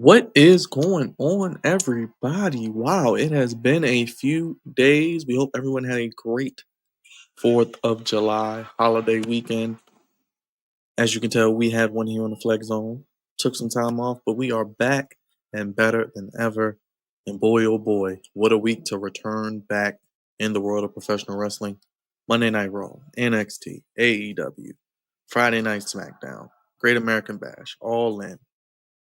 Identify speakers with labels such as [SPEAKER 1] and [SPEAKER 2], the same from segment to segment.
[SPEAKER 1] What is going on, everybody? Wow, it has been a few days. We hope everyone had a great 4th of July holiday weekend. As you can tell, we had one here on the Flex Zone. Took some time off, but we are back and better than ever. And boy, oh boy, what a week to return back in the world of professional wrestling. Monday Night Raw, NXT, AEW, Friday Night SmackDown, Great American Bash, All In.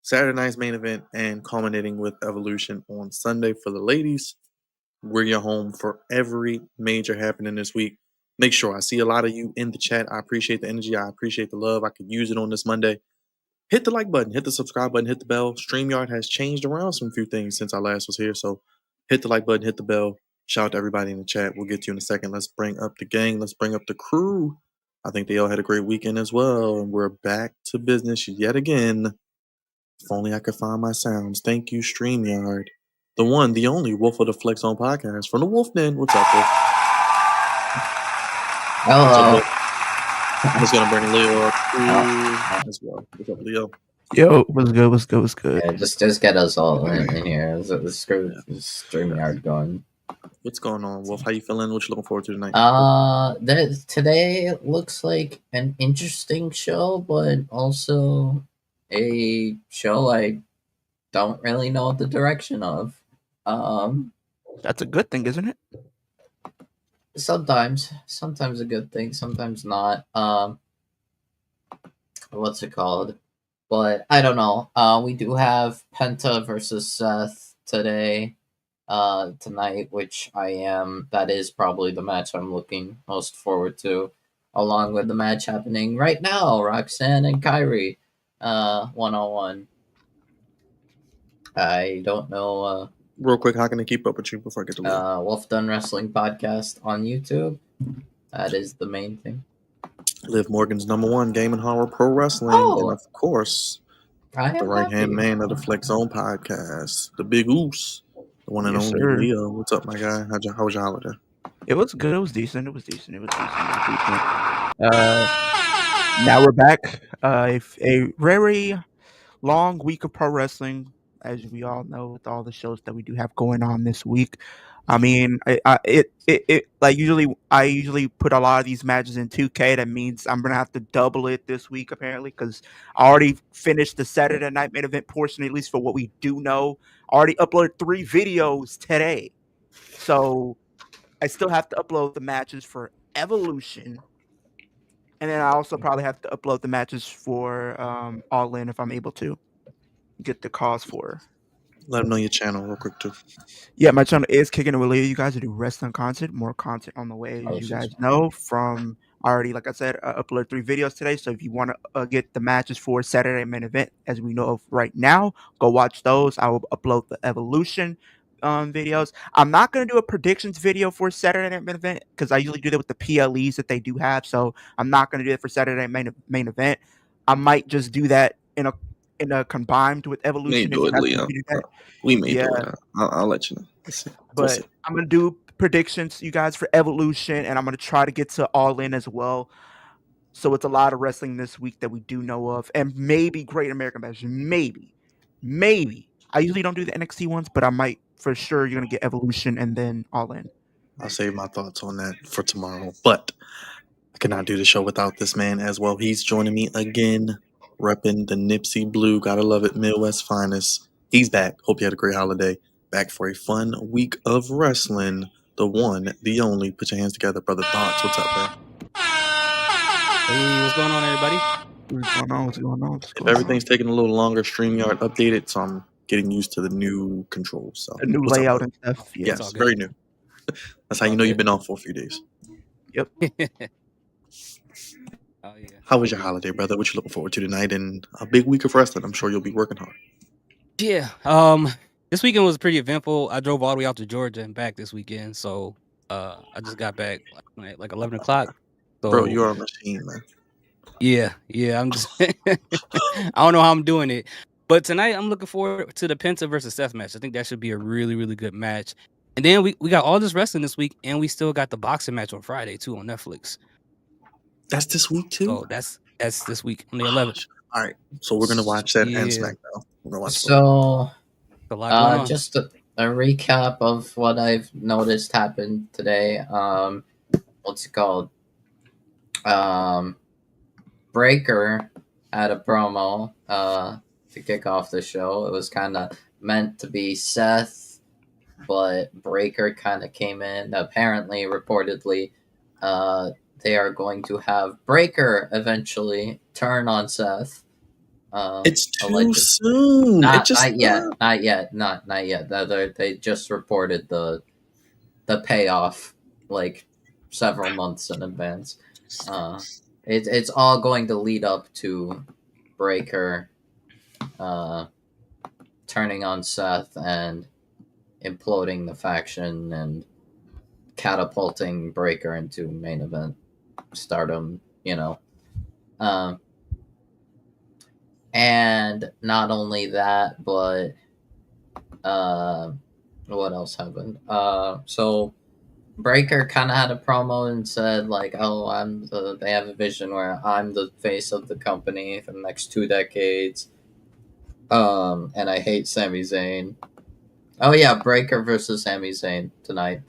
[SPEAKER 1] Saturday night's main event and culminating with Evolution on Sunday for the ladies. We're your home for every major happening this week. Make sure I see a lot of you in the chat. I appreciate the energy. I appreciate the love. I could use it on this Monday. Hit the like button, hit the subscribe button, hit the bell. StreamYard has changed around some few things since I last was here. So hit the like button, hit the bell. Shout out to everybody in the chat. We'll get to you in a second. Let's bring up the gang. Let's bring up the crew. I think they all had a great weekend as well. And we're back to business yet again. If only I could find my sounds. Thank you, StreamYard. The one, the only Wolf of the Flex on podcast from the Wolf Den. What's up, Wolf?
[SPEAKER 2] Hello.
[SPEAKER 1] What's up, Wolf? I'm just going to bring Leo up as well. What's up, Leo?
[SPEAKER 3] Yo, what's good? What's good? What's good?
[SPEAKER 2] Yeah, just get us all in here. Let's go StreamYard going.
[SPEAKER 1] What's going on, Wolf? How you feeling? What you looking forward to tonight?
[SPEAKER 2] Today looks like an interesting show, but also a show I don't really know the direction of.
[SPEAKER 3] That's a good thing, isn't it?
[SPEAKER 2] Sometimes a good thing, sometimes not. What's it called? But I don't know. We do have Penta versus Seth today, tonight, which that is probably the match I'm looking most forward to, along with the match happening right now, Roxanne and Kyrie, 101. I don't know.
[SPEAKER 1] Real quick, how can I keep up with you before I get to Leo?
[SPEAKER 2] Wolf Done Wrestling Podcast on YouTube. That is the main thing.
[SPEAKER 1] Liv Morgan's #1 Game and Horror Pro Wrestling, and of course, the right-hand man of the Flex Zone podcast, the Big Oos, the one and
[SPEAKER 3] Yes,
[SPEAKER 1] only
[SPEAKER 3] sir.
[SPEAKER 1] Leo. What's up, my guy? How was your holiday?
[SPEAKER 3] It was good. It was decent. Now we're back. A very long week of pro wrestling, as we all know, with all the shows that we do have going on this week. I mean, I usually put a lot of these matches in 2K. That means I'm gonna have to double it this week apparently, because I already finished the Saturday night main event portion, at least for what we do know. I already uploaded 3 videos today, so I still have to upload the matches for Evolution, and then I also probably have to upload the matches for All In if I'm able to get the cause for.
[SPEAKER 1] Let them know your channel real quick too.
[SPEAKER 3] Yeah, my channel is Kicking It with Leo. You guys do wrestling content, more content on the way, as you guys know. From already, like I said, I uploaded 3 videos today. So if you want to get the matches for Saturday main event, as we know of right now, go watch those. I will upload the Evolution videos. I'm not going to do a predictions video for Saturday night main event, because I usually do that with the PLEs that they do have. So I'm not going to do it for Saturday main event. I might just do that in a combined with Evolution.
[SPEAKER 1] May do it, Leo. We may do it. I'll let you know.
[SPEAKER 3] But I'm going to do predictions, you guys, for Evolution, and I'm going to try to get to All In as well. So it's a lot of wrestling this week that we do know of, and maybe Great American Bash. Maybe. I usually don't do the NXT ones, but I might for sure. You're going to get Evolution and then All In.
[SPEAKER 1] I'll save my thoughts on that for tomorrow, but I cannot do the show without this man as well. He's joining me again, repping the Nipsey Blue. Gotta love it, Midwest finest. He's back. Hope you had a great holiday. Back for a fun week of wrestling. The one, the only. Put your hands together, brother. Thoughts. What's up, man?
[SPEAKER 4] Hey, what's going on, everybody?
[SPEAKER 3] What's going on?
[SPEAKER 1] If everything's taking a little longer, StreamYard updated, so I'm getting used to the new controls. So
[SPEAKER 3] the new layout and stuff.
[SPEAKER 1] Yeah, yes, very new. That's how you know you've been off for a few days.
[SPEAKER 3] Yep.
[SPEAKER 4] Oh yeah.
[SPEAKER 1] How was your holiday, brother? What you looking forward to tonight? And a big week of wrestling. I'm sure you'll be working hard.
[SPEAKER 4] Yeah. This weekend was pretty eventful. I drove all the way out to Georgia and back this weekend, so I just got back like 11 o'clock. So,
[SPEAKER 1] bro, you're a machine, man.
[SPEAKER 4] Yeah. I'm just I don't know how I'm doing it, but tonight I'm looking forward to the Penta versus Seth match. I think that should be a really, really good match. And then we got all this wrestling this week, and we still got the boxing match on Friday too on Netflix.
[SPEAKER 1] That's this week too.
[SPEAKER 4] So that's this week on the 11th.
[SPEAKER 1] All right, so we're gonna watch that and SmackDown.
[SPEAKER 2] So,
[SPEAKER 4] A lot going on.
[SPEAKER 2] just a recap of what I've noticed happened today. What's it called? Breaker had a promo to kick off the show. It was kind of meant to be Seth, but Breaker kind of came in. Apparently, reportedly, they are going to have Breaker eventually turn on Seth.
[SPEAKER 1] It's too soon.
[SPEAKER 2] Not yet. They just reported the payoff like several months in advance. It's all going to lead up to Breaker turning on Seth and imploding the faction and catapulting Breaker into main event stardom, and not only that, but what else happened? So Breaker kind of had a promo and said like, "Oh, they have a vision where I'm the face of the company for the next 2 decades." And I hate Sami Zayn. Oh yeah, Breaker versus Sami Zayn tonight.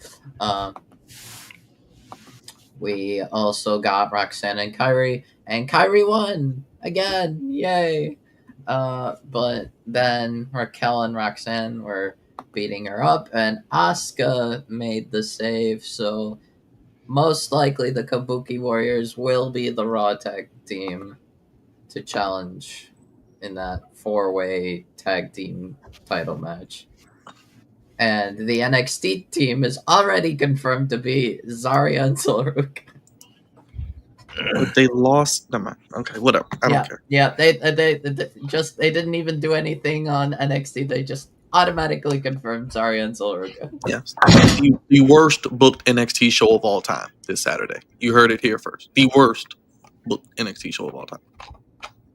[SPEAKER 2] We also got Roxanne and Kyrie won again, yay! But then Raquel and Roxanne were beating her up, and Asuka made the save. So most likely, the Kabuki Warriors will be the Raw tag team to challenge in that 4-way tag team title match. And the NXT team is already confirmed to be Zarya and Solrook.
[SPEAKER 1] But they lost. Never mind. Okay, whatever. I don't care.
[SPEAKER 2] Yeah, they didn't even do anything on NXT. They just automatically confirmed Zarya and Solrook.
[SPEAKER 1] Yes, the worst booked NXT show of all time this Saturday. You heard it here first. The worst booked NXT show of all time.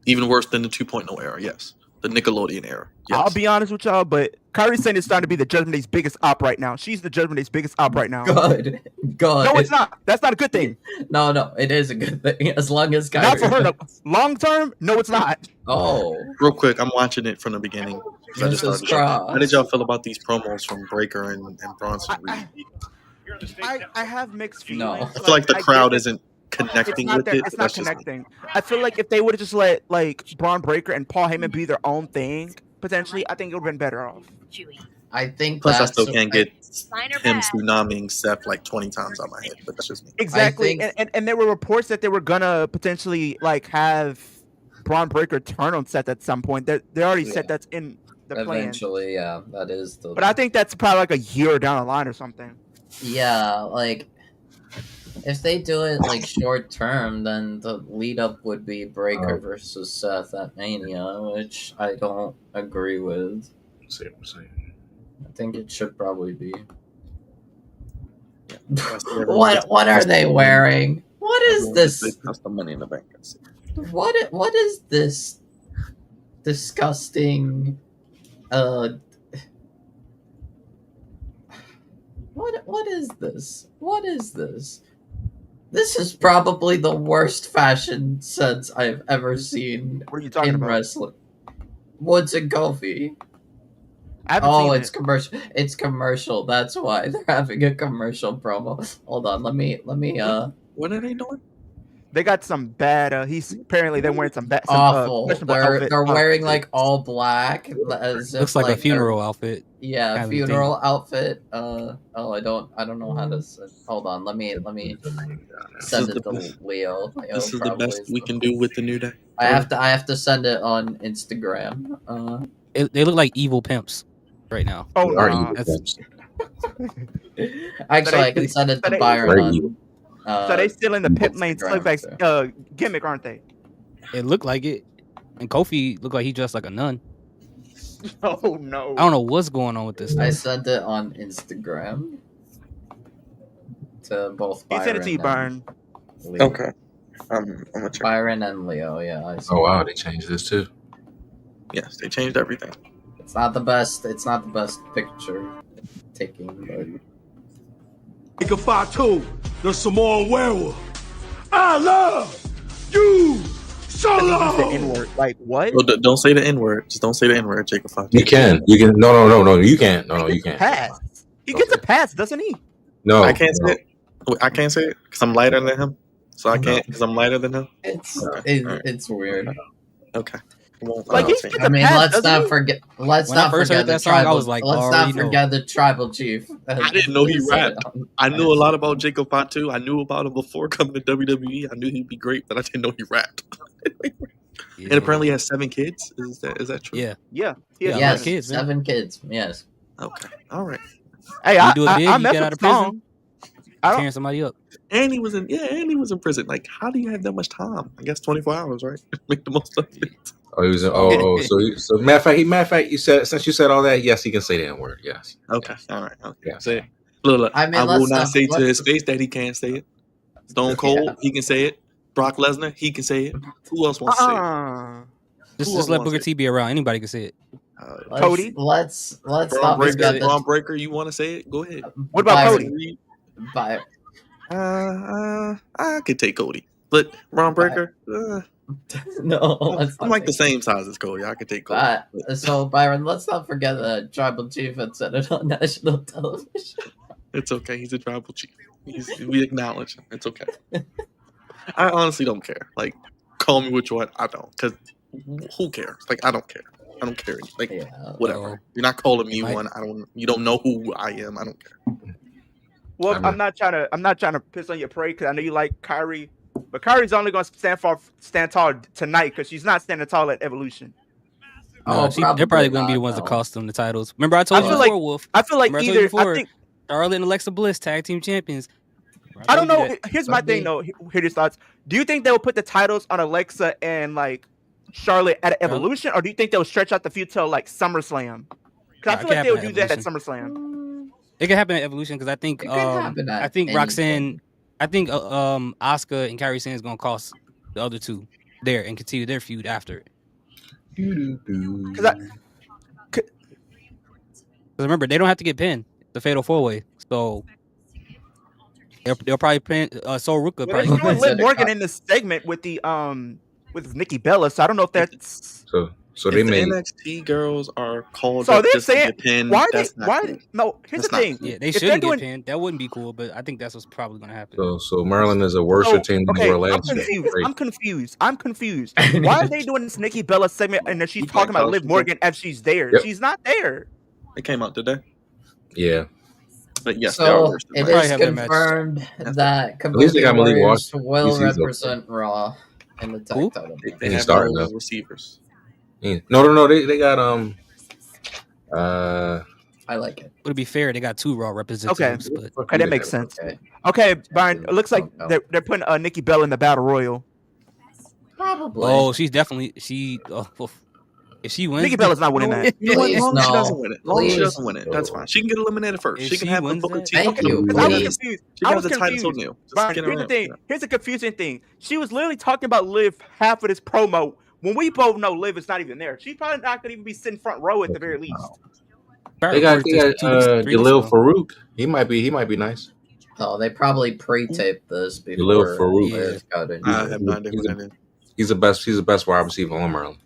[SPEAKER 1] Even worse than the 2.0 era. Yes, the Nickelodeon era. Yes.
[SPEAKER 3] I'll be honest with y'all, but Kairi Sane is starting to be the Judgment Day's biggest op right now. She's the Judgment Day's biggest op right now.
[SPEAKER 2] Good.
[SPEAKER 3] No, it's not. That's not a good thing.
[SPEAKER 2] No, it is a good thing as long as Kairi.
[SPEAKER 3] Not for her. Long term, no, it's not.
[SPEAKER 2] Oh,
[SPEAKER 1] real quick, I'm watching it from the beginning.
[SPEAKER 2] How
[SPEAKER 1] did y'all feel about these promos from Breaker and Bronson Reed?
[SPEAKER 3] I have mixed feelings.
[SPEAKER 2] No.
[SPEAKER 1] I feel like the crowd isn't connecting with it.
[SPEAKER 3] It's not connecting. I feel like if they would have just let like Braun Breaker and Paul Heyman be their own thing, potentially, I think it would have been better off.
[SPEAKER 2] I think.
[SPEAKER 1] Plus, I still can't get him tsunamiing Seth like 20 times on my head, but that's just me.
[SPEAKER 3] Exactly, and there were reports that they were gonna potentially like have Braun Breaker turn on Seth at some point. They already said that's in the plan.
[SPEAKER 2] Eventually, yeah, that is the.
[SPEAKER 3] But I think that's probably like a year down the line or something.
[SPEAKER 2] Yeah, like if they do it like short term, then the lead up would be Breaker versus Seth at Mania, which I don't agree with.
[SPEAKER 5] See what I'm saying?
[SPEAKER 2] I think it should probably be. What are they wearing? What is this?
[SPEAKER 1] That's the Money in the Bank.
[SPEAKER 2] What is this disgusting? What is this? What is this? This is probably the worst fashion sense I've ever seen.
[SPEAKER 3] What are you talking about?
[SPEAKER 2] Wrestling. Woods and Kofi. It's commercial. It's commercial. That's why they're having a commercial promo. Hold on, let me.
[SPEAKER 1] What are they doing?
[SPEAKER 3] They got some bad. They're wearing some bad.
[SPEAKER 2] Awful. They're wearing like all black.
[SPEAKER 4] Looks like a funeral outfit.
[SPEAKER 2] Yeah, funeral outfit. I don't know how to. Hold on. Let me send it to Leo.
[SPEAKER 1] This is the best we can do with the New Day.
[SPEAKER 2] I have to send it on Instagram.
[SPEAKER 4] They look like evil pimps right now.
[SPEAKER 3] Oh no!
[SPEAKER 2] Actually, I can send it to Byron.
[SPEAKER 3] So they still in the pit lane Slickback's gimmick, aren't they?
[SPEAKER 4] It looked like it. And Kofi looked like he dressed like a nun.
[SPEAKER 3] Oh no!
[SPEAKER 4] I don't know what's going on with this stuff.
[SPEAKER 2] I sent it on Instagram to both Byron.
[SPEAKER 3] He sent it to you, Byron.
[SPEAKER 1] Okay. I'm gonna check.
[SPEAKER 2] Byron and Leo, yeah.
[SPEAKER 5] Oh wow, they changed this too.
[SPEAKER 1] Yes, they changed everything.
[SPEAKER 2] It's not the best picture taking, but
[SPEAKER 6] Ika Fatu, the Samoan werewolf. I love you,
[SPEAKER 3] Because the N-word. Like, what?
[SPEAKER 1] Well, don't say the N-word. Just don't say the N-word, Jacob Fox.
[SPEAKER 5] You can. You can. No. You can't. No, you can't.
[SPEAKER 3] Pass. He gets a pass, doesn't he?
[SPEAKER 5] No,
[SPEAKER 1] I can't say it. I can't say it because I'm lighter than him. So I can't because I'm lighter than him.
[SPEAKER 2] It's weird.
[SPEAKER 1] Okay.
[SPEAKER 3] Like, he gets
[SPEAKER 2] I
[SPEAKER 3] a
[SPEAKER 2] mean,
[SPEAKER 3] pass,
[SPEAKER 2] let's
[SPEAKER 3] doesn't
[SPEAKER 2] not
[SPEAKER 3] he?
[SPEAKER 2] forget. Let's
[SPEAKER 4] When I
[SPEAKER 2] not
[SPEAKER 4] first
[SPEAKER 2] forget
[SPEAKER 4] heard
[SPEAKER 2] the
[SPEAKER 4] that song, I
[SPEAKER 2] tribal.
[SPEAKER 4] was like,
[SPEAKER 2] let's
[SPEAKER 4] already
[SPEAKER 2] not
[SPEAKER 4] know.
[SPEAKER 2] forget the tribal chief.
[SPEAKER 1] I didn't know he
[SPEAKER 2] Say it
[SPEAKER 1] rapped.
[SPEAKER 2] on-
[SPEAKER 1] I knew a lot about Jacob Fatu. I knew about him before coming to WWE. I knew he'd be great, but I didn't know he rapped.
[SPEAKER 4] Yeah.
[SPEAKER 1] And apparently he has 7 kids. Is that true?
[SPEAKER 4] Yeah.
[SPEAKER 3] Yeah. He has
[SPEAKER 4] Yeah, a lot of
[SPEAKER 2] Yes,
[SPEAKER 4] kids, man.
[SPEAKER 2] 7 kids. Yes.
[SPEAKER 1] Okay. All right.
[SPEAKER 3] Hey,
[SPEAKER 4] You do it big,
[SPEAKER 3] I
[SPEAKER 4] you
[SPEAKER 3] mess
[SPEAKER 4] get out
[SPEAKER 3] with
[SPEAKER 4] of
[SPEAKER 3] the song.
[SPEAKER 4] prison,
[SPEAKER 3] I don't.
[SPEAKER 4] tearing somebody up.
[SPEAKER 1] And he was in prison. Like, how do you have that much time? I guess 24 hours, right? Make the most of it.
[SPEAKER 5] Oh, he was. So matter of fact, you said since you said all that, yes, he can say the N-word. Yes.
[SPEAKER 1] Okay.
[SPEAKER 5] Yes.
[SPEAKER 1] All right. Okay.
[SPEAKER 5] Yeah.
[SPEAKER 1] Say it. Look,
[SPEAKER 2] I mean,
[SPEAKER 1] I will
[SPEAKER 2] let's
[SPEAKER 1] not
[SPEAKER 2] not-
[SPEAKER 1] say to
[SPEAKER 2] let's-
[SPEAKER 1] his face that he can't say it. Stone Cold, he can say it. Brock Lesnar, he can say it. Who else wants to say it?
[SPEAKER 4] Just let Booker T be around. Anybody can say it.
[SPEAKER 3] Cody?
[SPEAKER 2] Let's
[SPEAKER 1] Braun
[SPEAKER 2] not
[SPEAKER 1] Breaker,
[SPEAKER 2] forget
[SPEAKER 1] Braun Breaker, you want to say it? Go ahead.
[SPEAKER 3] What about
[SPEAKER 2] Byron.
[SPEAKER 3] Cody?
[SPEAKER 1] I could take Cody, but Braun Breaker,
[SPEAKER 2] No, let's
[SPEAKER 1] I'm
[SPEAKER 2] not
[SPEAKER 1] like the
[SPEAKER 2] take
[SPEAKER 1] same size as Cody. I could take Cody.
[SPEAKER 2] So Byron, let's not forget the tribal chief had said it on national television.
[SPEAKER 1] It's okay. He's a tribal chief. We acknowledge him. It's okay. I honestly don't care. Like, call me what you want. I don't, because who cares? Like, I don't care. I don't care. Like, whatever. You're not calling me one. You don't know who I am. I don't care.
[SPEAKER 3] Well, I'm not trying to piss on your parade because I know you like Kyrie, but Kyrie's only going to stand tall tonight because she's not standing tall at Evolution.
[SPEAKER 4] No, they're probably going to be the ones that cost them the titles. Remember, I told you before, Wolf.
[SPEAKER 3] I feel like either. I think
[SPEAKER 4] Charlotte and Alexa Bliss tag team champions.
[SPEAKER 3] I don't know. Here's my thing, though. Here's your thoughts. Do you think they'll put the titles on Alexa and like Charlotte at Evolution, or do you think they'll stretch out the feud till like SummerSlam? Because I feel like they'll do that at SummerSlam.
[SPEAKER 4] It could happen at Evolution because I think Roxanne, I think Asuka and Kairi Sane is gonna cost the other two there and continue their feud after it. Because remember, they don't have to get pinned the Fatal 4-Way, so they'll probably pin Sol Ruka.
[SPEAKER 3] Well, they're doing Liv Morgan in this segment with the with Nikki Bella, so I don't know if that's
[SPEAKER 5] so they made
[SPEAKER 1] NXT girls are called.
[SPEAKER 3] So they're saying
[SPEAKER 1] pinned,
[SPEAKER 3] why
[SPEAKER 1] that's
[SPEAKER 3] they why
[SPEAKER 1] cool.
[SPEAKER 3] no? Here's
[SPEAKER 1] That's
[SPEAKER 3] the thing.
[SPEAKER 4] Yeah, they shouldn't get pinned. That wouldn't be cool, but I think that's what's probably going to happen.
[SPEAKER 5] So Maryland is a worse team than Orlando.
[SPEAKER 3] I'm confused. Why are they doing this Nikki Bella segment and then she's talking about Liv Morgan as she's there?
[SPEAKER 5] Yep.
[SPEAKER 3] She's not there.
[SPEAKER 1] It came out today.
[SPEAKER 5] Yeah.
[SPEAKER 1] But yes,
[SPEAKER 2] so it is confirmed that Kabuki Warriors will represent Raw in the tag title.
[SPEAKER 1] They have no receivers.
[SPEAKER 5] No. They got
[SPEAKER 2] I like it.
[SPEAKER 4] Would it be fair? They got 2 Raw representatives.
[SPEAKER 3] Okay,
[SPEAKER 4] but
[SPEAKER 3] that makes sense. Okay, Brian. It looks like they're putting Nikki Bella in the Battle Royal.
[SPEAKER 2] Probably.
[SPEAKER 4] Oh, she's definitely if she wins,
[SPEAKER 3] Nikki Bella's not winning that.
[SPEAKER 1] As long as she doesn't win it. As long as she doesn't win it, that's fine. She can get eliminated first. She can have the Booker T.
[SPEAKER 2] Thank you.
[SPEAKER 3] I was confused.
[SPEAKER 1] She has the title new.
[SPEAKER 3] Brian, here's the thing. Here's the confusing thing. She was literally talking about Liv half of this promo when we both know Liv is not even there. She's probably not going to even be sitting front row at the very least.
[SPEAKER 5] They got Jalil Farouk. He might be nice.
[SPEAKER 2] Oh, they probably pre-taped this before.
[SPEAKER 5] Jalil Farouk.
[SPEAKER 1] I have no idea who that is.
[SPEAKER 5] He's the best wide receiver on Maryland.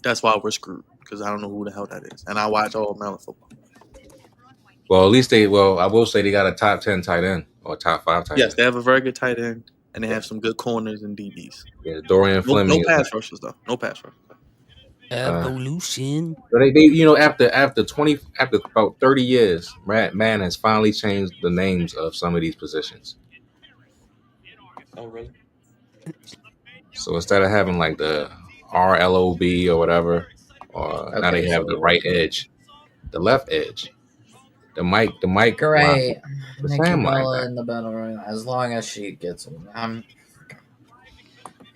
[SPEAKER 1] That's why we're screwed because I don't know who the hell that is, and I watch all Maryland football.
[SPEAKER 5] Well, at least I will say they got a top 10 tight end or top 5 tight end.
[SPEAKER 1] Yes, they have a very good tight end, and they have some good corners and DBs.
[SPEAKER 5] Yeah, Dorian Fleming.
[SPEAKER 1] No pass rushers though. No pass rushers.
[SPEAKER 4] Evolution.
[SPEAKER 5] So they after about 30 years, man has finally changed the names of some of these positions.
[SPEAKER 1] Oh really?
[SPEAKER 5] So instead of having like the RLOB or whatever, or now they have the right edge, the left edge, the mic.
[SPEAKER 2] Great. Nikki Bella in the Battle Royal, as long as she gets one.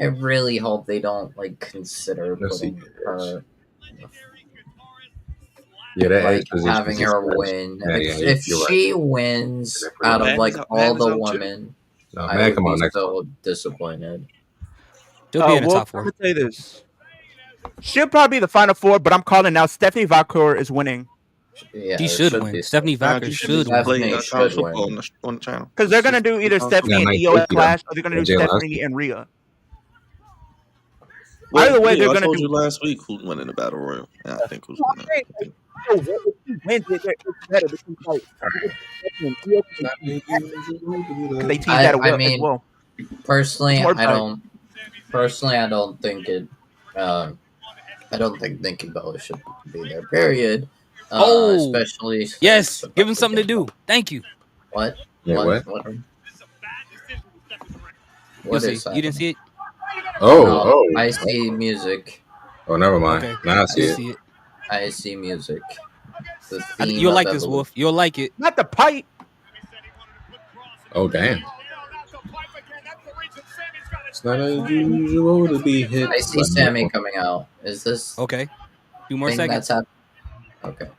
[SPEAKER 2] I really hope they don't consider putting her.
[SPEAKER 5] Yeah, that
[SPEAKER 2] having her win. If she wins out of all the women, I would be so disappointed.
[SPEAKER 4] She'll be in the top 4.
[SPEAKER 3] I'm gonna say this. She'll probably be the final 4, but I'm calling now. Stephanie Valcour is winning.
[SPEAKER 2] Yeah,
[SPEAKER 4] she should win. Stephanie Valcour should win.
[SPEAKER 1] On the channel
[SPEAKER 3] because they're gonna do either Stephanie and Io at Clash, or they're gonna do Stephanie and Rhea. Either way,
[SPEAKER 1] yeah,
[SPEAKER 3] they're
[SPEAKER 1] I
[SPEAKER 3] gonna
[SPEAKER 1] told
[SPEAKER 3] do.
[SPEAKER 1] you last week who's winning the battle royal. And I think who's winning. I think.
[SPEAKER 3] If he wins it, it's better because they team that
[SPEAKER 2] I
[SPEAKER 3] as
[SPEAKER 2] mean,
[SPEAKER 3] well.
[SPEAKER 2] personally,
[SPEAKER 3] It's more
[SPEAKER 2] I
[SPEAKER 3] fun.
[SPEAKER 2] don't. Personally, I don't think it. I don't think Nikki Bella should be there. Period.
[SPEAKER 4] Oh,
[SPEAKER 2] Especially
[SPEAKER 4] yes,
[SPEAKER 2] since
[SPEAKER 4] give him something to do. Thank you.
[SPEAKER 2] What?
[SPEAKER 5] Yeah, what?
[SPEAKER 2] What
[SPEAKER 4] You'll
[SPEAKER 2] is
[SPEAKER 4] see.
[SPEAKER 2] that?
[SPEAKER 4] You didn't see it?
[SPEAKER 5] Oh,
[SPEAKER 2] I see music.
[SPEAKER 5] Oh, never mind.
[SPEAKER 4] Okay.
[SPEAKER 5] Now I see
[SPEAKER 4] You'll
[SPEAKER 5] it.
[SPEAKER 4] see it.
[SPEAKER 2] I see music. The theme
[SPEAKER 4] You'll
[SPEAKER 2] of
[SPEAKER 4] like this,
[SPEAKER 2] evolution.
[SPEAKER 4] Wolf. You'll like it.
[SPEAKER 3] Not the pipe.
[SPEAKER 5] Oh, damn. It's not unusual to be hit.
[SPEAKER 2] I see Sammy coming out. Is this
[SPEAKER 4] Okay. 2 more
[SPEAKER 2] thing
[SPEAKER 4] seconds.
[SPEAKER 2] that's happening? Okay.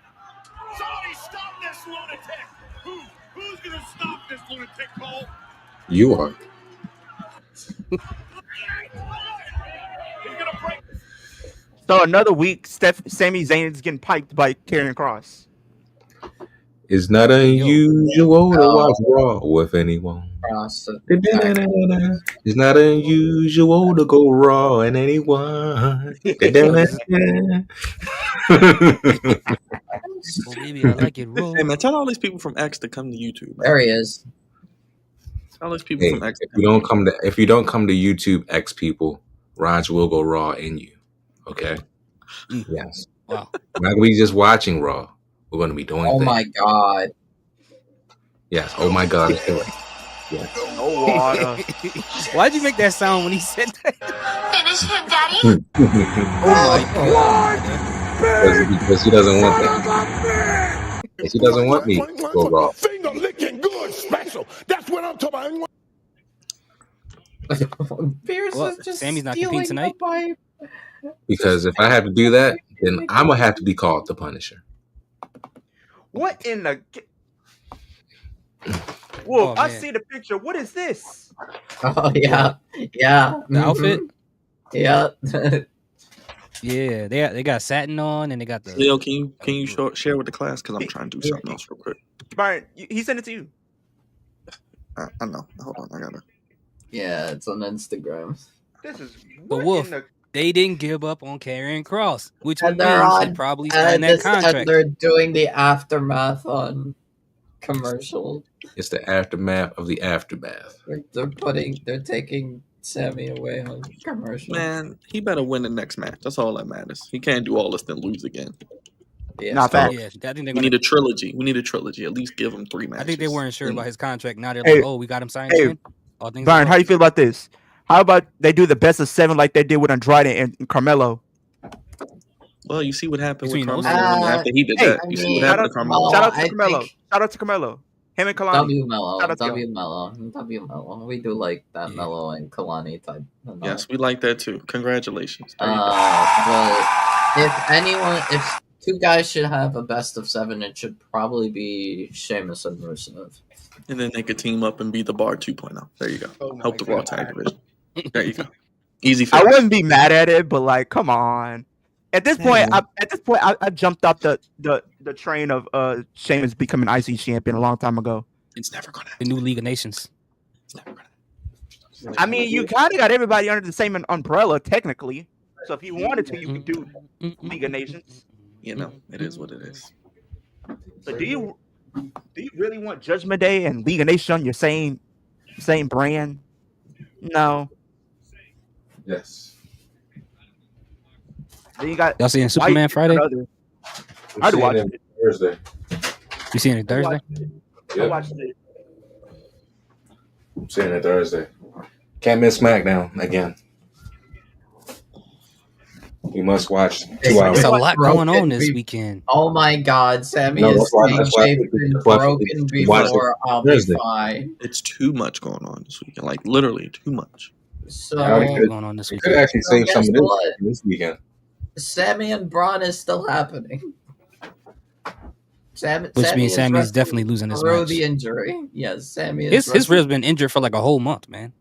[SPEAKER 6] Somebody stop this lunatic! Who's gonna stop this lunatic, Cole?
[SPEAKER 5] You are.
[SPEAKER 3] So another week, Sami Zayn is getting piped by Karrion Kross.
[SPEAKER 5] It's not unusual to watch Raw with anyone. It's not unusual to go Raw and anyone.
[SPEAKER 4] Oh, baby, I like it raw.
[SPEAKER 1] Hey man, tell all these people from X to come to YouTube. Man.
[SPEAKER 2] There he is.
[SPEAKER 1] Tell all these people
[SPEAKER 5] Hey,
[SPEAKER 1] from X.
[SPEAKER 5] if you don't come to YouTube, X people, Raj will go Raw in you. Okay. Yes.
[SPEAKER 4] Wow.
[SPEAKER 5] We're not gonna be just watching Raw. We're gonna be doing.
[SPEAKER 2] Oh
[SPEAKER 5] things.
[SPEAKER 2] my god.
[SPEAKER 5] Yes. Oh my god. Yes.
[SPEAKER 3] No water.
[SPEAKER 4] Why'd you make that sound when he said that?
[SPEAKER 7] Finish him, Daddy.
[SPEAKER 4] Oh my god.
[SPEAKER 5] Because he doesn't want that. Because he doesn't want me to go Raw.
[SPEAKER 6] Finger licking good special. That's what I'm talking about.
[SPEAKER 2] Pierce
[SPEAKER 4] Well,
[SPEAKER 2] is just
[SPEAKER 4] Sammy's not
[SPEAKER 2] stealing
[SPEAKER 4] competing tonight.
[SPEAKER 2] the pipe.
[SPEAKER 5] Because if I have to do that, then I'm gonna have to be called the Punisher.
[SPEAKER 3] What in the? Whoa!
[SPEAKER 4] Oh,
[SPEAKER 3] I
[SPEAKER 4] man.
[SPEAKER 3] see the picture. What is this?
[SPEAKER 2] Oh yeah, yeah.
[SPEAKER 4] The outfit?
[SPEAKER 2] Yeah.
[SPEAKER 4] Yeah, they got satin on and they got the.
[SPEAKER 1] Leo, can you share with the class? Because I'm trying to do something else real quick.
[SPEAKER 3] Byron, he sent it to you.
[SPEAKER 1] I know. Hold on, I gotta.
[SPEAKER 2] Yeah, it's on Instagram.
[SPEAKER 3] This is
[SPEAKER 4] The
[SPEAKER 3] what
[SPEAKER 4] Wolf.
[SPEAKER 3] in the-
[SPEAKER 4] They didn't give up on Karrion Kross, which
[SPEAKER 2] And
[SPEAKER 4] means
[SPEAKER 2] they're
[SPEAKER 4] he
[SPEAKER 2] on-
[SPEAKER 4] probably signed that
[SPEAKER 2] And
[SPEAKER 4] contract.
[SPEAKER 2] they're doing the aftermath on commercial.
[SPEAKER 5] It's the aftermath of the aftermath.
[SPEAKER 2] They're taking Sammy away on commercial.
[SPEAKER 1] Man, he better win the next match. That's all that matters. He can't do all this then lose again.
[SPEAKER 2] Yeah.
[SPEAKER 3] Not fact.
[SPEAKER 4] Yeah, I think they're
[SPEAKER 1] We
[SPEAKER 4] gonna.
[SPEAKER 1] need a trilogy. We need a trilogy. At least give him 3 matches.
[SPEAKER 4] I think they weren't sure about his contract. Now they're
[SPEAKER 3] Hey.
[SPEAKER 4] like, oh, we got him signed
[SPEAKER 3] Hey.
[SPEAKER 4] again. All things
[SPEAKER 3] Byron,
[SPEAKER 4] are
[SPEAKER 3] how you feel about this? How about they do the best of 7 like they did with Andrade and Carmelo?
[SPEAKER 1] Well, you see what happened with
[SPEAKER 4] Between those
[SPEAKER 1] Carmelo after he did
[SPEAKER 3] hey,
[SPEAKER 1] that. You see what
[SPEAKER 2] I
[SPEAKER 1] happened
[SPEAKER 2] mean,
[SPEAKER 1] to Carmelo.
[SPEAKER 3] Shout out to
[SPEAKER 2] I
[SPEAKER 3] Carmelo.
[SPEAKER 2] think-
[SPEAKER 3] Shout out to Carmelo. Him and Kalani.
[SPEAKER 2] W Mello.
[SPEAKER 3] Shout out to
[SPEAKER 2] W Mello. We do like that
[SPEAKER 4] Yeah.
[SPEAKER 2] Mello and Kalani type.
[SPEAKER 1] Yes, we like that too. Congratulations. There you go.
[SPEAKER 2] But if 2 guys should have a best of 7, it should probably be Sheamus and Rusev.
[SPEAKER 1] And then they could team up and be the Bar 2.0. There you go.
[SPEAKER 3] Oh my
[SPEAKER 1] Help the Raw
[SPEAKER 3] God.
[SPEAKER 1] Tag Division. There you go. Easy
[SPEAKER 3] I
[SPEAKER 1] fix.
[SPEAKER 3] wouldn't be mad at it, but like, come on. At this point, I jumped off the train of Sheamus becoming IC champion a long time ago.
[SPEAKER 1] It's never gonna
[SPEAKER 4] the
[SPEAKER 1] happen.
[SPEAKER 4] new League of Nations.
[SPEAKER 1] It's never gonna happen.
[SPEAKER 3] I mean, you kind of got everybody under the same umbrella, technically. So if you wanted to, you could do League of Nations.
[SPEAKER 1] You know, it is what it is.
[SPEAKER 3] So do you really want Judgment Day and League of Nations on your same brand? No.
[SPEAKER 5] Yes.
[SPEAKER 3] Then you got
[SPEAKER 4] Y'all seeing Superman
[SPEAKER 3] White
[SPEAKER 4] Friday?
[SPEAKER 3] and other. I'd watch it.
[SPEAKER 5] Thursday.
[SPEAKER 4] You seeing it Thursday?
[SPEAKER 3] I
[SPEAKER 5] Yep.
[SPEAKER 3] watched it.
[SPEAKER 5] I'm seeing it Thursday. Can't miss SmackDown again. You must watch 2 hours.
[SPEAKER 4] There's a lot going on
[SPEAKER 2] Broken
[SPEAKER 4] this
[SPEAKER 2] be-
[SPEAKER 4] weekend.
[SPEAKER 2] Oh my God, Sammy
[SPEAKER 5] No,
[SPEAKER 2] is
[SPEAKER 5] that's why- that's why-
[SPEAKER 2] been
[SPEAKER 5] that's why-
[SPEAKER 2] broken
[SPEAKER 5] watch it
[SPEAKER 2] before. I'll be
[SPEAKER 5] Thursday.
[SPEAKER 2] fine.
[SPEAKER 1] It's too much going on this weekend. Like literally too much.
[SPEAKER 2] So
[SPEAKER 5] Yeah,
[SPEAKER 4] All
[SPEAKER 5] could-
[SPEAKER 4] going on this
[SPEAKER 5] We
[SPEAKER 4] weekend.
[SPEAKER 5] could actually save some of
[SPEAKER 2] guess what?
[SPEAKER 5] this weekend.
[SPEAKER 2] Sammy and Braun is still happening.
[SPEAKER 4] Which means
[SPEAKER 2] is
[SPEAKER 4] Sammy's
[SPEAKER 2] wrestling
[SPEAKER 4] definitely losing this
[SPEAKER 2] through
[SPEAKER 4] match.
[SPEAKER 2] the injury. Yes, Sammy is.
[SPEAKER 4] His
[SPEAKER 2] wrestling-
[SPEAKER 4] rib's been injured for like a whole month, man.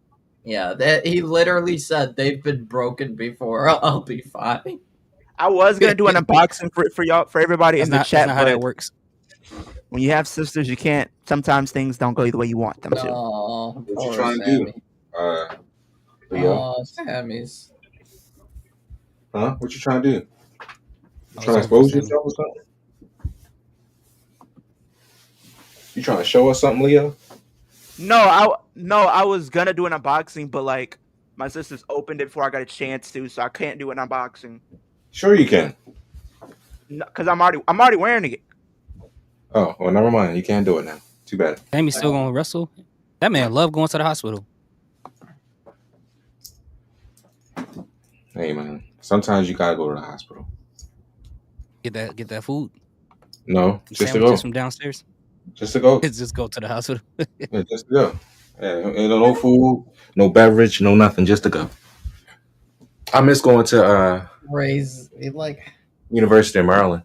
[SPEAKER 2] Yeah, he literally said they've been broken before. I'll be fine.
[SPEAKER 3] I was gonna do an unboxing for y'all, for everybody
[SPEAKER 4] That's
[SPEAKER 3] in the
[SPEAKER 4] not,
[SPEAKER 3] chat,
[SPEAKER 4] that's not how that
[SPEAKER 3] but
[SPEAKER 4] works.
[SPEAKER 3] when you have sisters, you can't. Sometimes things don't go the way you want them to.
[SPEAKER 2] Oh,
[SPEAKER 5] What you
[SPEAKER 2] poor
[SPEAKER 5] trying to do?
[SPEAKER 2] Sammy.
[SPEAKER 5] Leo.
[SPEAKER 2] Oh, Sammy's.
[SPEAKER 5] Huh? What you trying to do?
[SPEAKER 4] I
[SPEAKER 5] Trying
[SPEAKER 4] was
[SPEAKER 5] to
[SPEAKER 4] hoping for
[SPEAKER 5] expose
[SPEAKER 4] Sammy.
[SPEAKER 5] yourself or something? You trying to show us something, Leo?
[SPEAKER 3] No, I was gonna do an unboxing, but like my sisters opened it before I got a chance to, so I can't do an unboxing.
[SPEAKER 5] Sure you can.
[SPEAKER 3] Because I'm already wearing it.
[SPEAKER 5] Oh, well, never mind. You can't do it now. Too bad.
[SPEAKER 4] Sammy's still gonna wrestle. That man love going to the hospital.
[SPEAKER 5] Hey, man. Sometimes you gotta go to the hospital.
[SPEAKER 4] Get that food.
[SPEAKER 5] No, just to go.
[SPEAKER 4] Sandwiches from downstairs.
[SPEAKER 5] Just to go.
[SPEAKER 4] It's just go to the hospital.
[SPEAKER 5] Yeah, just to go. Yeah, no food, no beverage, no nothing. Just to go. I miss going to
[SPEAKER 2] Raise like
[SPEAKER 5] University of Maryland.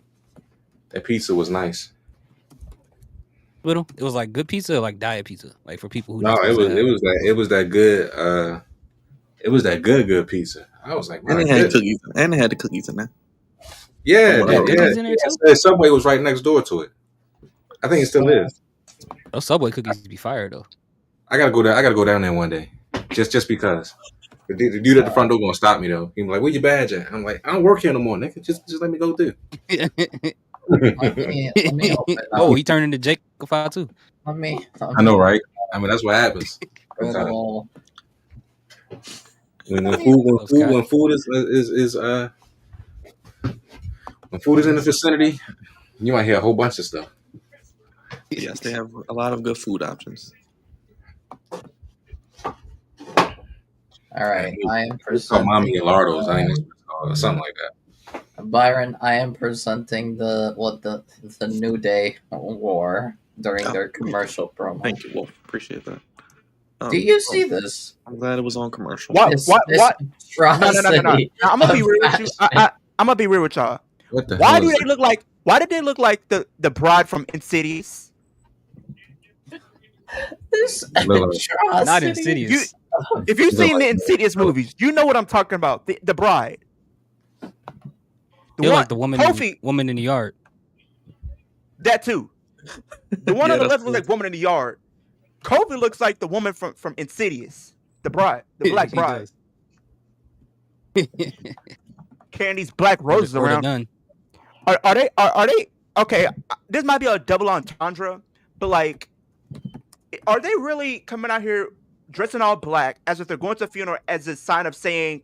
[SPEAKER 5] That pizza was nice.
[SPEAKER 4] Little. It was like good pizza, or like diet pizza, like for people who.
[SPEAKER 5] No, it was that good. It was that good pizza. I was like,
[SPEAKER 1] And they had cookies, and they had the cookies in there.
[SPEAKER 5] Yeah,
[SPEAKER 1] Oh, wow.
[SPEAKER 4] Cookies in there too?
[SPEAKER 5] Subway was right next door to it. I think it still is.
[SPEAKER 4] Those Subway cookies be fire though.
[SPEAKER 5] I gotta go there. I gotta go down there one day, just because. The dude at the front door gonna stop me though. He's like, "Where your badge at?" I'm like, "I don't work here no more, nigga. Just let me go through."
[SPEAKER 2] let me open up.
[SPEAKER 4] Oh, he turned into Jacob File too.
[SPEAKER 2] Let me
[SPEAKER 5] I know, right? I mean, that's what happens.
[SPEAKER 2] little-
[SPEAKER 5] When food is in the vicinity, you might hear a whole bunch of stuff.
[SPEAKER 1] Yes, they have a lot of good food options.
[SPEAKER 2] All right, I am
[SPEAKER 5] It's called Mommy
[SPEAKER 2] presenting
[SPEAKER 5] and Lardo's. I think it's something like that.
[SPEAKER 2] Byron. I am presenting the New Day wore during their commercial promo.
[SPEAKER 1] Thank you, Wolf. Appreciate that.
[SPEAKER 2] Do you see this?
[SPEAKER 1] I'm glad it was on commercial.
[SPEAKER 3] What?
[SPEAKER 2] This
[SPEAKER 3] No.
[SPEAKER 2] atrocity
[SPEAKER 3] I'm gonna be
[SPEAKER 2] of
[SPEAKER 3] real with you.
[SPEAKER 2] fashion.
[SPEAKER 3] I'm gonna be real with y'all.
[SPEAKER 5] What the
[SPEAKER 3] Why
[SPEAKER 5] hell
[SPEAKER 3] do
[SPEAKER 5] is
[SPEAKER 3] they look like? Why did they look like the bride from Insidious?
[SPEAKER 2] This
[SPEAKER 5] Look,
[SPEAKER 2] atrocity.
[SPEAKER 4] Not Insidious.
[SPEAKER 3] If you've seen the Insidious movies, you know what I'm talking about. The bride.
[SPEAKER 4] You're like the woman,
[SPEAKER 3] Kofi,
[SPEAKER 4] woman in the yard.
[SPEAKER 3] that too. The one
[SPEAKER 1] Yeah,
[SPEAKER 3] on the
[SPEAKER 1] that's
[SPEAKER 3] left looks like woman in the yard. Kofi looks like the woman from Insidious, the bride, the black
[SPEAKER 4] He
[SPEAKER 3] bride,
[SPEAKER 4] does.
[SPEAKER 3] carrying these black roses
[SPEAKER 4] Order
[SPEAKER 3] around.
[SPEAKER 4] done.
[SPEAKER 3] Are they okay? This might be a double entendre, but like, are they really coming out here dressing all black as if they're going to a funeral as a sign of saying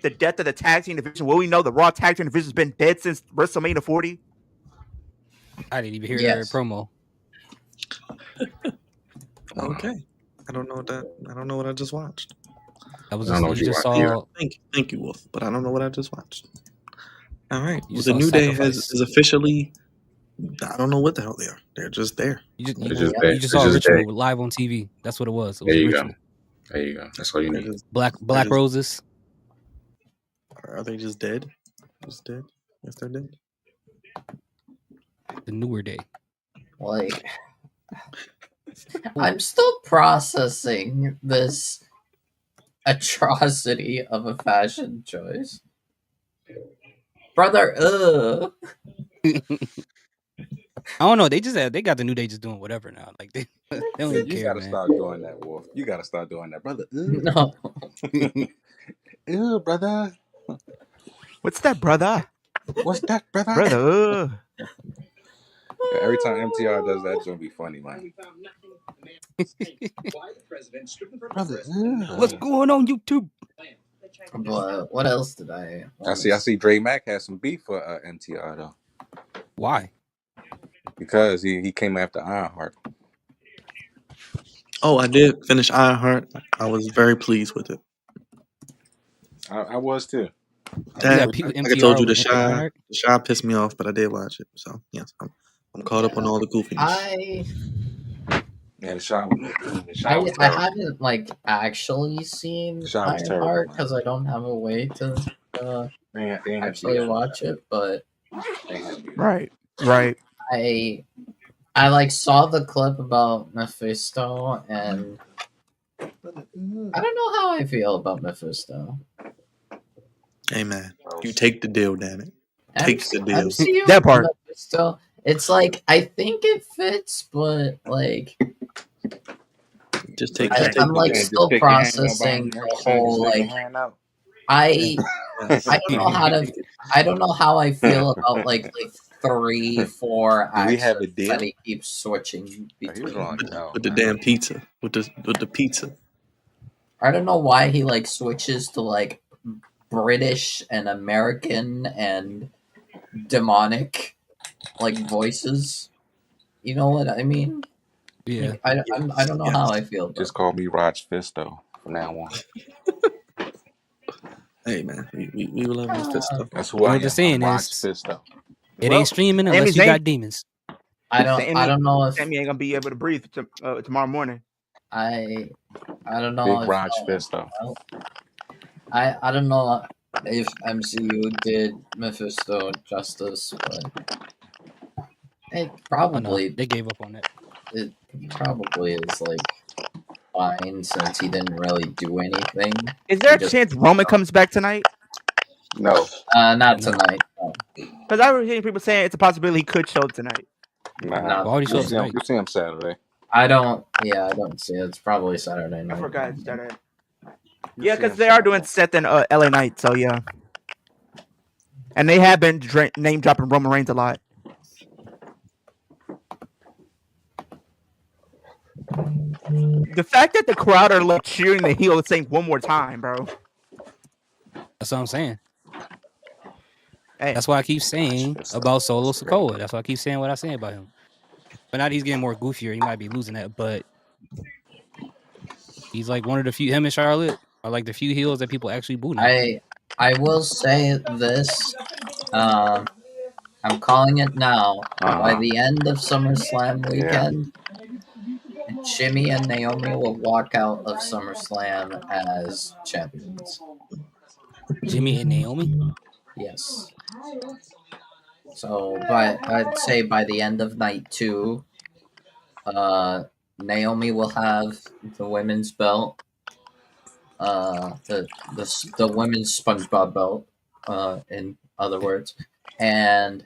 [SPEAKER 3] the death of the tag team division? Well, we know the Raw tag team division has been dead since WrestleMania 40.
[SPEAKER 4] I didn't even hear
[SPEAKER 2] Yes.
[SPEAKER 4] their promo.
[SPEAKER 1] Okay. I don't know what I just watched.
[SPEAKER 4] I was
[SPEAKER 5] I don't know
[SPEAKER 4] just,
[SPEAKER 5] what
[SPEAKER 4] you
[SPEAKER 5] you
[SPEAKER 4] just
[SPEAKER 5] watched.
[SPEAKER 4] saw.
[SPEAKER 1] Thank you, Wolf. But I don't know what I just watched. All right.
[SPEAKER 4] You
[SPEAKER 1] The
[SPEAKER 4] saw
[SPEAKER 1] New Day
[SPEAKER 4] Sacrifice.
[SPEAKER 1] is officially. I don't know what the hell they are. They're just there.
[SPEAKER 4] You
[SPEAKER 5] It's just
[SPEAKER 4] you just
[SPEAKER 5] it's
[SPEAKER 4] saw
[SPEAKER 5] just
[SPEAKER 4] Ritual
[SPEAKER 5] day.
[SPEAKER 4] live on TV. That's what it was. It was
[SPEAKER 5] There
[SPEAKER 4] a
[SPEAKER 5] you
[SPEAKER 4] ritual.
[SPEAKER 5] go. There you go. That's all you
[SPEAKER 1] They're
[SPEAKER 5] need.
[SPEAKER 1] just-
[SPEAKER 4] Black
[SPEAKER 1] just-
[SPEAKER 4] roses.
[SPEAKER 1] Are they just dead? Just dead? Yes, they're dead.
[SPEAKER 4] The newer day.
[SPEAKER 2] Like, I'm still processing this atrocity of a fashion choice. Brother,
[SPEAKER 4] I don't know. They got the New Day just doing whatever now. Like they don't even
[SPEAKER 8] You
[SPEAKER 4] care,
[SPEAKER 8] gotta
[SPEAKER 4] man.
[SPEAKER 8] start doing that, Wolf. You gotta start doing that, brother.
[SPEAKER 2] no.
[SPEAKER 8] Ew, brother.
[SPEAKER 3] What's that, brother?
[SPEAKER 8] What's that, brother?
[SPEAKER 3] Brother.
[SPEAKER 8] Yeah, every time MTR does that, it's gonna be funny, man. Brother,
[SPEAKER 4] What's going on YouTube?
[SPEAKER 2] But what else did I?
[SPEAKER 8] I see. Dre Mack has some beef for MTR though,
[SPEAKER 4] Why?
[SPEAKER 8] because he came after Ironheart.
[SPEAKER 1] Oh, I did finish Ironheart. I was very pleased with it.
[SPEAKER 8] I was too.
[SPEAKER 1] That,
[SPEAKER 4] people
[SPEAKER 1] like I
[SPEAKER 4] MTR
[SPEAKER 1] told you,
[SPEAKER 4] over
[SPEAKER 1] the
[SPEAKER 4] Ironheart?
[SPEAKER 1] shy pissed me off, but I did watch it. So yes, I'm caught up on all the goofiness.
[SPEAKER 8] Yeah, the shot was
[SPEAKER 2] I
[SPEAKER 8] terrible.
[SPEAKER 2] haven't like actually seen
[SPEAKER 8] The shot was terrible,
[SPEAKER 2] Ironheart
[SPEAKER 8] man.
[SPEAKER 2] because I don't have a way to
[SPEAKER 8] They ain't have
[SPEAKER 2] actually
[SPEAKER 8] to-
[SPEAKER 2] watch it. But
[SPEAKER 8] they ain't have to be-
[SPEAKER 3] Right.
[SPEAKER 2] I like saw the clip about Mephisto, and I don't know how I feel about Mephisto.
[SPEAKER 1] Hey man, you take the deal, damn it. Take the deal.
[SPEAKER 2] MCU
[SPEAKER 3] That part.
[SPEAKER 2] Mephisto, it's like I think it fits, but like
[SPEAKER 1] Just take.
[SPEAKER 2] I'm
[SPEAKER 1] the
[SPEAKER 2] like
[SPEAKER 8] Just
[SPEAKER 2] still
[SPEAKER 8] pick your hand up,
[SPEAKER 2] processing
[SPEAKER 8] Byron.
[SPEAKER 2] the whole
[SPEAKER 8] Stick your
[SPEAKER 2] like
[SPEAKER 8] hand out.
[SPEAKER 2] I don't know how I feel about like the 3-4
[SPEAKER 8] Do we have a
[SPEAKER 2] accents
[SPEAKER 8] deal?
[SPEAKER 2] that he keeps switching
[SPEAKER 8] Oh,
[SPEAKER 2] between.
[SPEAKER 8] he's wrong. No,
[SPEAKER 1] with the damn pizza, with the pizza.
[SPEAKER 2] I don't know why he like switches to like British and American and demonic like voices. You know what I mean?
[SPEAKER 4] Yeah.
[SPEAKER 2] Like, I don't know how I feel. About
[SPEAKER 8] just call me Raj Fisto from now on.
[SPEAKER 1] Hey man, we love this Fisto.
[SPEAKER 8] That's who
[SPEAKER 4] You know
[SPEAKER 8] I
[SPEAKER 4] what the
[SPEAKER 8] am.
[SPEAKER 4] saying
[SPEAKER 8] I'm Raj
[SPEAKER 4] is?
[SPEAKER 8] Fisto.
[SPEAKER 4] It
[SPEAKER 3] Well,
[SPEAKER 4] ain't streaming
[SPEAKER 3] Sami
[SPEAKER 4] unless you
[SPEAKER 3] Zayn-
[SPEAKER 4] got demons.
[SPEAKER 2] I don't know if
[SPEAKER 3] Sammy ain't gonna be able to breathe tomorrow morning.
[SPEAKER 2] I don't know
[SPEAKER 8] Big
[SPEAKER 2] if
[SPEAKER 8] Raj Fisto.
[SPEAKER 2] I don't know if MCU did Mephisto justice, but it
[SPEAKER 4] Oh no,
[SPEAKER 2] probably
[SPEAKER 4] they gave up on that.
[SPEAKER 2] it probably is like fine since he didn't really do anything.
[SPEAKER 3] Is there
[SPEAKER 2] He
[SPEAKER 3] a
[SPEAKER 2] just
[SPEAKER 3] chance Roman comes back tonight?
[SPEAKER 8] No,
[SPEAKER 2] not
[SPEAKER 4] No.
[SPEAKER 2] tonight. No.
[SPEAKER 3] Because I was hearing people saying it's a possibility he could show tonight.
[SPEAKER 8] nah.
[SPEAKER 2] Not
[SPEAKER 4] Why would he show
[SPEAKER 8] You
[SPEAKER 4] up
[SPEAKER 8] see him,
[SPEAKER 4] tonight?
[SPEAKER 8] you see him Saturday.
[SPEAKER 2] I don't see it. It's probably Saturday
[SPEAKER 3] I
[SPEAKER 2] night.
[SPEAKER 3] forgot it's Saturday.
[SPEAKER 8] You
[SPEAKER 3] Yeah,
[SPEAKER 8] see
[SPEAKER 3] because
[SPEAKER 8] him
[SPEAKER 3] they are
[SPEAKER 8] Saturday.
[SPEAKER 3] doing Seth and LA Knight, so yeah. And they have been name dropping Roman Reigns a lot. The fact that the crowd are like cheering the heel saying one more time, bro.
[SPEAKER 4] That's what I'm saying.
[SPEAKER 3] Hey,
[SPEAKER 4] That's why I keep saying about Solo Sikoa. That's why I keep saying what I say about him. But now that he's getting more goofier, he might be losing that. But he's like one of the few. Him and Charlotte are like the few heels that people actually boo now.
[SPEAKER 2] I will say this. I'm calling it now. By the end of SummerSlam weekend, Jimmy and Naomi will walk out of SummerSlam as champions.
[SPEAKER 4] Jimmy and Naomi.
[SPEAKER 2] Yes. So, but I'd say by the end of night 2, Naomi will have the women's belt, the women's SpongeBob belt, in other words, and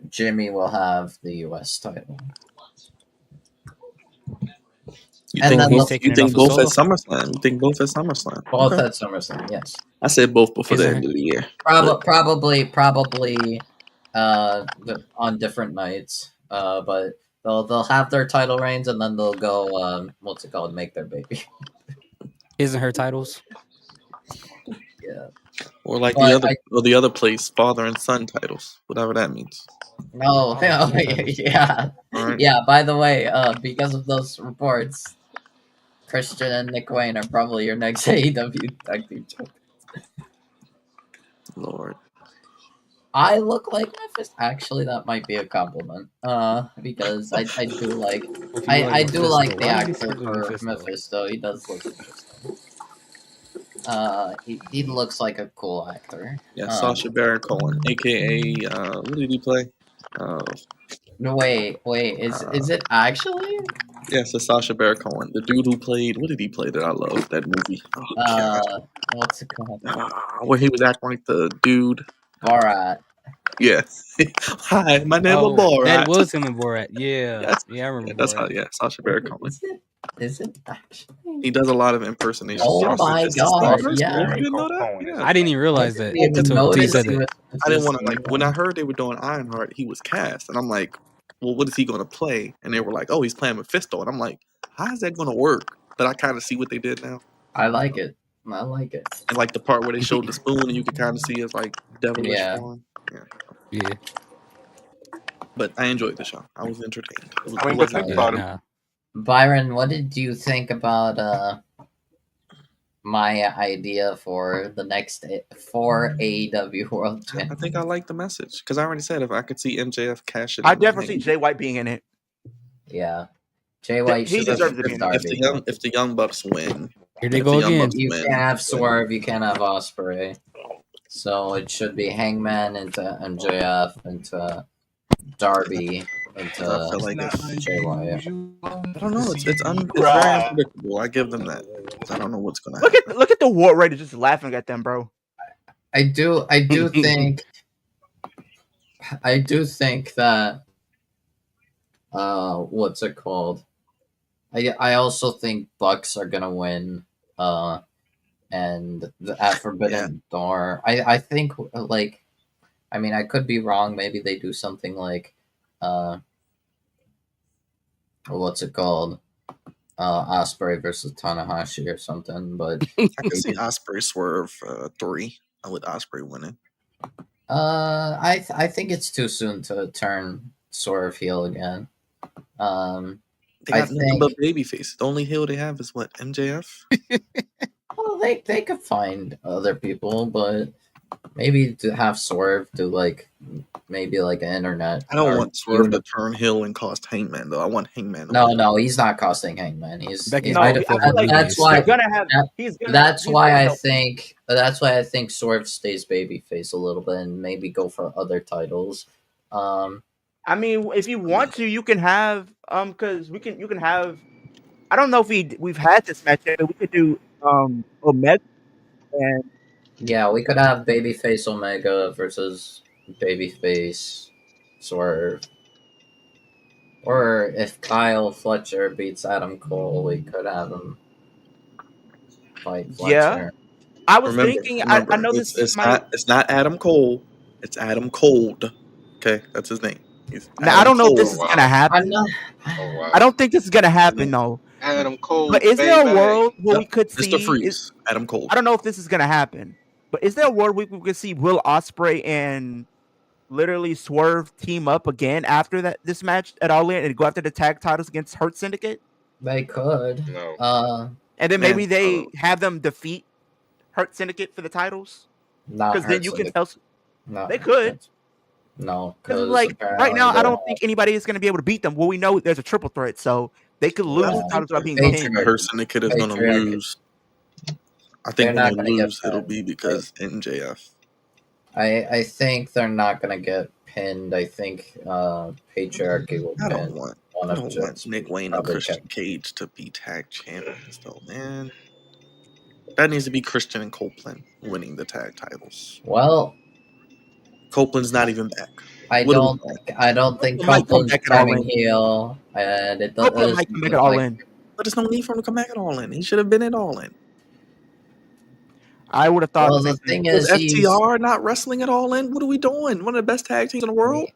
[SPEAKER 2] Jimmy will have the U.S. title.
[SPEAKER 1] You
[SPEAKER 2] And
[SPEAKER 1] think
[SPEAKER 2] then
[SPEAKER 1] both?
[SPEAKER 4] taking
[SPEAKER 1] You
[SPEAKER 4] it
[SPEAKER 1] think
[SPEAKER 4] off of
[SPEAKER 1] both at
[SPEAKER 4] Solo?
[SPEAKER 1] SummerSlam? You think both at SummerSlam?
[SPEAKER 2] Both
[SPEAKER 1] Okay.
[SPEAKER 2] at SummerSlam, yes.
[SPEAKER 1] I said both before the
[SPEAKER 4] Isn't
[SPEAKER 1] end of the year.
[SPEAKER 2] Probably on different nights. But they'll have their title reigns and then they'll go what's it called? Make their baby.
[SPEAKER 4] Isn't her titles?
[SPEAKER 2] Yeah.
[SPEAKER 1] Or like
[SPEAKER 2] But
[SPEAKER 1] the other place, father and son titles, whatever that means.
[SPEAKER 2] no,
[SPEAKER 4] Father and son titles.
[SPEAKER 2] yeah.
[SPEAKER 1] All right.
[SPEAKER 2] Yeah, by the way, because of those reports, Christian and Nick Wayne are probably your next AEW tag team champions.
[SPEAKER 1] Lord.
[SPEAKER 2] I look like Memphis. Actually, that might be a compliment. Because I do like
[SPEAKER 4] If you
[SPEAKER 2] I do
[SPEAKER 4] Mephisto,
[SPEAKER 2] like the
[SPEAKER 4] why would you
[SPEAKER 2] actor
[SPEAKER 4] say
[SPEAKER 2] for
[SPEAKER 4] Mephisto?
[SPEAKER 2] Mephisto. He does look interesting. He looks like a cool actor.
[SPEAKER 1] Yeah, Sasha Baron Cohen, aka what did he play?
[SPEAKER 2] No, wait, is it actually?
[SPEAKER 1] Yes, it's Sasha Baron Cohen, the dude who played. What did he play that I love? That movie. Oh God.
[SPEAKER 2] What's it called?
[SPEAKER 1] Where he was acting like the dude.
[SPEAKER 2] Borat.
[SPEAKER 1] Yeah. Hi, my name is
[SPEAKER 4] Oh, that
[SPEAKER 1] Borat.
[SPEAKER 4] was him in Borat. Yeah,
[SPEAKER 1] Yes.
[SPEAKER 4] yeah, I remember
[SPEAKER 1] That's
[SPEAKER 4] Borat.
[SPEAKER 1] how. Yeah, Sasha Baron Cohen.
[SPEAKER 2] Is it actually?
[SPEAKER 1] He does a lot of impersonations.
[SPEAKER 2] Oh
[SPEAKER 1] Yes,
[SPEAKER 2] my
[SPEAKER 1] it's the same
[SPEAKER 2] god!
[SPEAKER 1] person.
[SPEAKER 2] Yeah,
[SPEAKER 1] You didn't know that?
[SPEAKER 8] Cohen is
[SPEAKER 1] Yeah.
[SPEAKER 4] I didn't even
[SPEAKER 2] I
[SPEAKER 4] realize
[SPEAKER 2] didn't
[SPEAKER 4] that
[SPEAKER 2] even
[SPEAKER 4] until you
[SPEAKER 2] notice
[SPEAKER 4] said
[SPEAKER 2] he
[SPEAKER 4] that.
[SPEAKER 2] was.
[SPEAKER 1] I didn't want to like when I heard they were doing Ironheart, he was cast, and I'm like, well, what is he going to play? And they were like, oh, he's playing Mephisto, and I'm like, how is that going to work? But I kind of see what they did now,
[SPEAKER 2] I like it. I like it.
[SPEAKER 1] and like the part where they showed the spoon, and you could kind of see his like devilish
[SPEAKER 2] Yeah.
[SPEAKER 1] form. Yeah,
[SPEAKER 4] Yeah,
[SPEAKER 1] but I enjoyed the show. I was entertained. It, was,
[SPEAKER 8] I mean,
[SPEAKER 1] it
[SPEAKER 8] good
[SPEAKER 1] wasn't
[SPEAKER 8] thing
[SPEAKER 1] bad.
[SPEAKER 8] about him.
[SPEAKER 4] nah.
[SPEAKER 2] Byron, what did you think about my idea for the next for AEW World
[SPEAKER 1] I
[SPEAKER 2] Champ?
[SPEAKER 1] think I like the message because I already said if I could see MJF cash it
[SPEAKER 3] I
[SPEAKER 1] in,
[SPEAKER 3] definitely see Jay White being in it.
[SPEAKER 2] Yeah, Jay White
[SPEAKER 3] He
[SPEAKER 2] should have
[SPEAKER 3] deserves to
[SPEAKER 2] beaten
[SPEAKER 3] be in it.
[SPEAKER 2] Darby.
[SPEAKER 1] if the Young Bucks win,
[SPEAKER 4] Here they
[SPEAKER 1] if
[SPEAKER 4] go
[SPEAKER 1] the Young
[SPEAKER 4] again.
[SPEAKER 1] Bucks
[SPEAKER 2] You
[SPEAKER 1] win,
[SPEAKER 2] can't have Swerve. You can't have Osprey. So it should be Hangman into MJF into Darby into
[SPEAKER 1] I feel like
[SPEAKER 2] Jay White.
[SPEAKER 1] I don't know. It's very unpredictable. I give them that. I don't know what's gonna
[SPEAKER 3] Look
[SPEAKER 1] happen.
[SPEAKER 3] at the War Raiders just laughing at them, bro.
[SPEAKER 2] I do think that what's it called? I also think Bucks are gonna win and at Forbidden Door, I think like, I mean, I could be wrong. Maybe they do something like, what's it called? Osprey versus Tanahashi or something. But
[SPEAKER 1] I can see Osprey Swerve 3 with Osprey winning.
[SPEAKER 2] I think it's too soon to turn Swerve heel again.
[SPEAKER 1] They got nothing but babyface. The only heel they have is what, MJF?
[SPEAKER 2] Well, they could find other people, but maybe to have Swerve do like maybe like an internet.
[SPEAKER 1] I don't want Swerve to turn heel and cost Hangman though. I want Hangman.
[SPEAKER 2] No, he's not costing Hangman. He's
[SPEAKER 4] Becky's
[SPEAKER 2] I,
[SPEAKER 4] not
[SPEAKER 2] I,
[SPEAKER 4] like,
[SPEAKER 2] that's why
[SPEAKER 3] he's gonna have.
[SPEAKER 2] that's why I think Swerve stays babyface a little bit and maybe go for other titles.
[SPEAKER 3] I mean, if you want to, you can have because you can have. I don't know if we've had this match yet, but we could do Omega and
[SPEAKER 2] yeah, we could have babyface Omega versus babyface Swerve. Or if Kyle Fletcher beats Adam Cole, we could have him fight Fletcher.
[SPEAKER 3] Yeah. I was thinking. I know
[SPEAKER 1] it's not Adam Cole. It's Adam Cold. Okay, that's his name.
[SPEAKER 3] Now, I don't know if this is gonna happen. I don't think this is gonna happen though.
[SPEAKER 8] Adam Cole.
[SPEAKER 3] But is there a world where we could see
[SPEAKER 1] Mr. Freeze? Adam Cole.
[SPEAKER 3] I don't know if this is gonna happen, but is there a world where we could see Will Ospreay and literally Swerve team up again after this match at All In and go after the tag titles against Hurt Syndicate?
[SPEAKER 2] They could.
[SPEAKER 8] No.
[SPEAKER 3] And then maybe they have them defeat Hurt Syndicate for the titles. Because then you can tell. No, they could.
[SPEAKER 2] No,
[SPEAKER 3] because like right now, I don't think anybody is going to be able to beat them. Well, we know there's a triple threat, so they could lose the titles without being pinned.
[SPEAKER 1] Hurt Syndicate is going to lose. I think when they lose, it'll be because MJF.
[SPEAKER 2] I think they're not going to get pinned. I think Patriarchy will pin.
[SPEAKER 1] I don't want Nick Wayne and Christian Cage to be tag champions, though, man. That needs to be Christian and Copeland winning the tag titles.
[SPEAKER 2] Well,
[SPEAKER 1] Copeland's not even back.
[SPEAKER 2] I don't think Copeland's turning heel, and it doesn't
[SPEAKER 3] might come back at All In.
[SPEAKER 1] But there's no need for him to come back at All In. He should have been at All In.
[SPEAKER 3] I would have thought.
[SPEAKER 2] Well, the thing is,
[SPEAKER 1] FTR not wrestling at All In. What are we doing? One of the best tag teams in the world.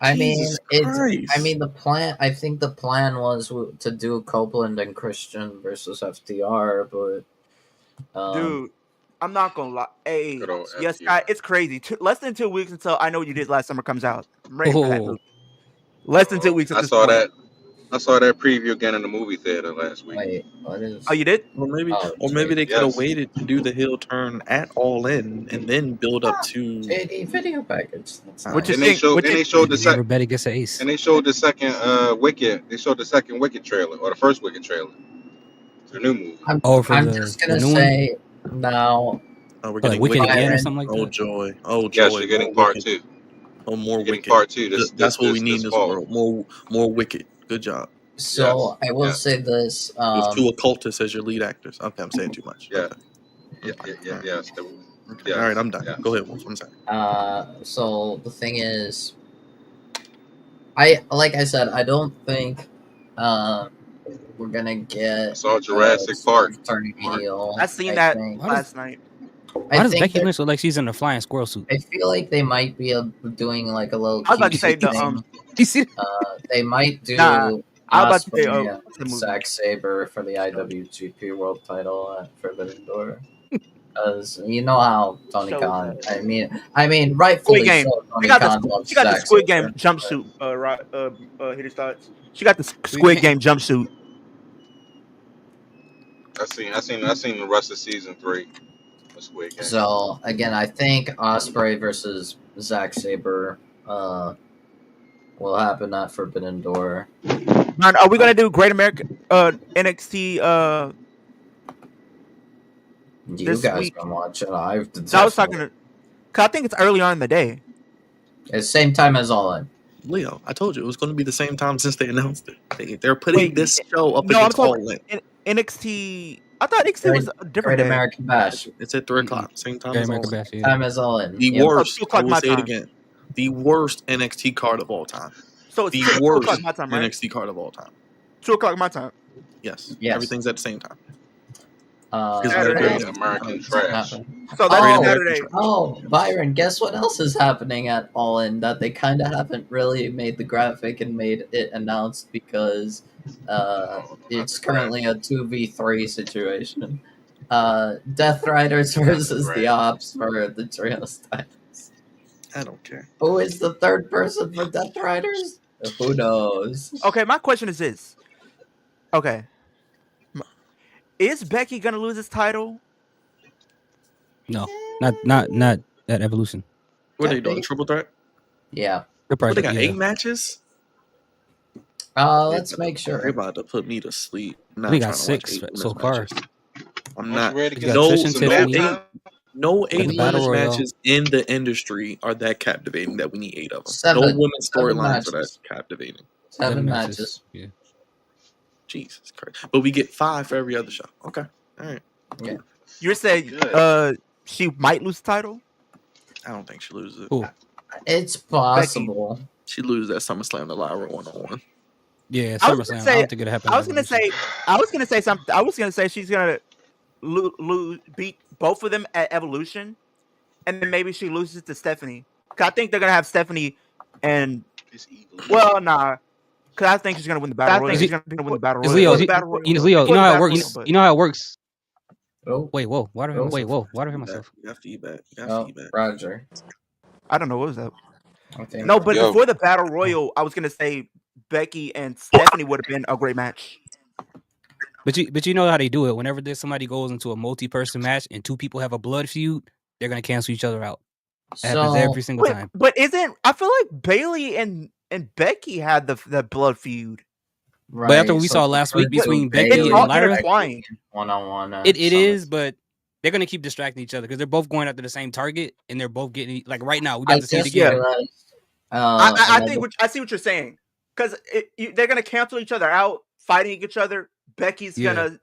[SPEAKER 2] I mean, the plan. I think the plan was to do Copeland and Christian versus FTR, but
[SPEAKER 3] dude, I'm not gonna lie. Hey, yes, guy, it's crazy. Less than 2 weeks until I Know What You Did Last Summer comes out. I'm ready for that movie. Less than 2 weeks.
[SPEAKER 8] I saw that preview again in the movie theater last week.
[SPEAKER 2] Wait, what is?
[SPEAKER 3] Oh, you did?
[SPEAKER 1] Or maybe they could have waited to do the heel turn at All In and then build up to
[SPEAKER 2] JD video package.
[SPEAKER 8] And they showed the second.
[SPEAKER 4] Everybody gets an ace.
[SPEAKER 8] And they showed the second Wicked. They showed the second Wicked trailer or the first Wicked trailer. It's the new movie.
[SPEAKER 2] I'm just gonna say now.
[SPEAKER 1] Oh, we're getting
[SPEAKER 4] Wicked again or something like that.
[SPEAKER 1] Oh joy! Oh joy!
[SPEAKER 8] Yes, you're getting part 2.
[SPEAKER 1] Oh, more Wicked.
[SPEAKER 8] Part 2.
[SPEAKER 1] That's what we need in this world. More Wicked. Good job.
[SPEAKER 2] So I will say this:
[SPEAKER 1] with 2 occultists as your lead actors. Okay, I'm saying too much.
[SPEAKER 8] Yeah.
[SPEAKER 1] Okay.
[SPEAKER 8] Yes.
[SPEAKER 1] Okay. All right, I'm done. Go ahead. Wolf. I'm sorry.
[SPEAKER 2] So the thing is, like I said, I don't think we're gonna get.
[SPEAKER 8] I saw Jurassic Park
[SPEAKER 2] turning heel.
[SPEAKER 3] I seen that last night.
[SPEAKER 4] Why does Becky Lynch look like she's in a flying squirrel suit?
[SPEAKER 2] I feel like they might be doing like a little.
[SPEAKER 3] I was about to say
[SPEAKER 2] they might do.
[SPEAKER 3] I was about to say
[SPEAKER 2] Zack Sabre for the IWGP World Title at Forbidden Door. Because you know how Tony Khan. I mean, rightfully so. Tony Khan loves
[SPEAKER 3] she got the Squid
[SPEAKER 2] Sabre.
[SPEAKER 3] Game jumpsuit. Hit starts. She got the Squid Game jumpsuit.
[SPEAKER 8] I seen the rest of season 3. Squid Game.
[SPEAKER 2] So again, I think Ospreay versus Zack Sabre will happen at Forbidden Door.
[SPEAKER 3] Man, are we gonna do Great American NXT?
[SPEAKER 2] You guys can watch it.
[SPEAKER 3] I was talking to. Cause I think it's early on in the day.
[SPEAKER 2] It's same time as All In.
[SPEAKER 1] Leo, I told you it was going to be the same time since they announced it. They're putting this show up against All In.
[SPEAKER 3] NXT. I thought NXT was a different
[SPEAKER 2] Great American Bash.
[SPEAKER 1] It's at 3 o'clock. Same time as All In.
[SPEAKER 2] Time as All In.
[SPEAKER 1] The worst. I will say it again. The worst NXT card of all time.
[SPEAKER 3] So it's
[SPEAKER 1] the worst
[SPEAKER 3] my time, right?
[SPEAKER 1] NXT card of all time.
[SPEAKER 3] 2 o'clock my time.
[SPEAKER 1] Yes.
[SPEAKER 2] Yes.
[SPEAKER 1] Everything's at the same time. Because
[SPEAKER 2] Uh,
[SPEAKER 1] we got
[SPEAKER 3] Saturday.
[SPEAKER 8] Great American
[SPEAKER 2] what's
[SPEAKER 8] trash.
[SPEAKER 2] happening?
[SPEAKER 3] So that's
[SPEAKER 1] Great
[SPEAKER 2] Oh,
[SPEAKER 1] American
[SPEAKER 3] Saturday.
[SPEAKER 1] Trash.
[SPEAKER 2] oh, Byron, guess what else is happening at All In that they kind of haven't really made the graphic and made it announced because it's currently a 2v3 situation. Death Riders versus the Ops for the Trios titles.
[SPEAKER 1] I don't care.
[SPEAKER 2] Who is the third person for Death Riders? Who knows?
[SPEAKER 3] Okay, my question is this. Okay. Is Becky gonna lose this title?
[SPEAKER 4] No, not that Evolution.
[SPEAKER 1] What are they doing? Triple threat?
[SPEAKER 2] Yeah.
[SPEAKER 4] They're
[SPEAKER 1] What they
[SPEAKER 4] probably
[SPEAKER 1] got?
[SPEAKER 4] yeah.
[SPEAKER 1] 8 matches?
[SPEAKER 2] Let's make
[SPEAKER 1] They
[SPEAKER 2] sure.
[SPEAKER 1] about to put me to sleep. I'm
[SPEAKER 4] I
[SPEAKER 1] not
[SPEAKER 4] think
[SPEAKER 1] trying
[SPEAKER 4] got
[SPEAKER 1] to watch
[SPEAKER 4] 6
[SPEAKER 1] 8
[SPEAKER 4] so
[SPEAKER 1] women's
[SPEAKER 4] far.
[SPEAKER 1] matches. I'm
[SPEAKER 8] Once
[SPEAKER 1] not.
[SPEAKER 8] you ready to
[SPEAKER 4] You
[SPEAKER 8] get
[SPEAKER 4] got
[SPEAKER 1] No,
[SPEAKER 4] Trish and
[SPEAKER 8] some
[SPEAKER 1] no
[SPEAKER 4] Tiffany.
[SPEAKER 1] 8.
[SPEAKER 8] bedtime,
[SPEAKER 1] No
[SPEAKER 4] Got
[SPEAKER 1] 8
[SPEAKER 4] the Battle
[SPEAKER 1] women's
[SPEAKER 4] Royal.
[SPEAKER 1] matches in the industry are that captivating that we need 8 of them. No
[SPEAKER 2] Seven
[SPEAKER 1] women's storylines are that
[SPEAKER 2] matches.
[SPEAKER 1] captivating.
[SPEAKER 2] 7 matches.
[SPEAKER 4] Yeah.
[SPEAKER 1] Jesus Christ. But we get 5 for every other show. Okay. All right.
[SPEAKER 2] Yeah.
[SPEAKER 3] You're saying
[SPEAKER 8] good.
[SPEAKER 3] she might lose the title?
[SPEAKER 1] I don't think she loses it.
[SPEAKER 4] Cool.
[SPEAKER 2] It's possible.
[SPEAKER 1] She loses that SummerSlam to Lyra 101.
[SPEAKER 4] Yeah,
[SPEAKER 3] I was gonna
[SPEAKER 4] SummerSlam.
[SPEAKER 3] say-
[SPEAKER 4] I don't think it'll happen.
[SPEAKER 3] I was gonna say something. I was gonna say she's gonna beat both of them at Evolution, and then maybe she loses to Stephanie. Cause I think they're gonna have Stephanie and
[SPEAKER 8] It's evil.
[SPEAKER 3] well, nah. Cause I think she's gonna win the battle royal. She's gonna win the battle
[SPEAKER 4] Is
[SPEAKER 3] royal.
[SPEAKER 4] Leo?
[SPEAKER 3] The battle royal.
[SPEAKER 4] You know how it works.
[SPEAKER 3] But-
[SPEAKER 4] You know how it works.
[SPEAKER 2] Oh,
[SPEAKER 4] Wait, whoa. Why do I?
[SPEAKER 2] Oh.
[SPEAKER 4] Wait, whoa. Why do I hear myself?
[SPEAKER 1] You got feedback.
[SPEAKER 2] Roger.
[SPEAKER 3] I don't know what was that.
[SPEAKER 2] I think
[SPEAKER 3] No, but
[SPEAKER 8] Yo.
[SPEAKER 3] before the battle royal, I was gonna say Becky and Stephanie would have been a great match.
[SPEAKER 4] But you know how they do it. Whenever there's somebody goes into a multi-person match and 2 people have a blood feud, they're gonna cancel each other out. It happens every single time.
[SPEAKER 3] But I feel like Bailey and Becky had the blood feud.
[SPEAKER 2] right.
[SPEAKER 4] But after we saw last week between Becky
[SPEAKER 3] It's
[SPEAKER 4] and
[SPEAKER 3] all
[SPEAKER 4] Lyra,
[SPEAKER 3] intertwined.
[SPEAKER 2] 1-on-1.
[SPEAKER 4] it is, but they're gonna keep distracting each other because they're both going after the same target and they're both getting like right now. We got to see it again.
[SPEAKER 3] I think I see what you're saying because they're gonna cancel each other out, fighting each other. Becky's gonna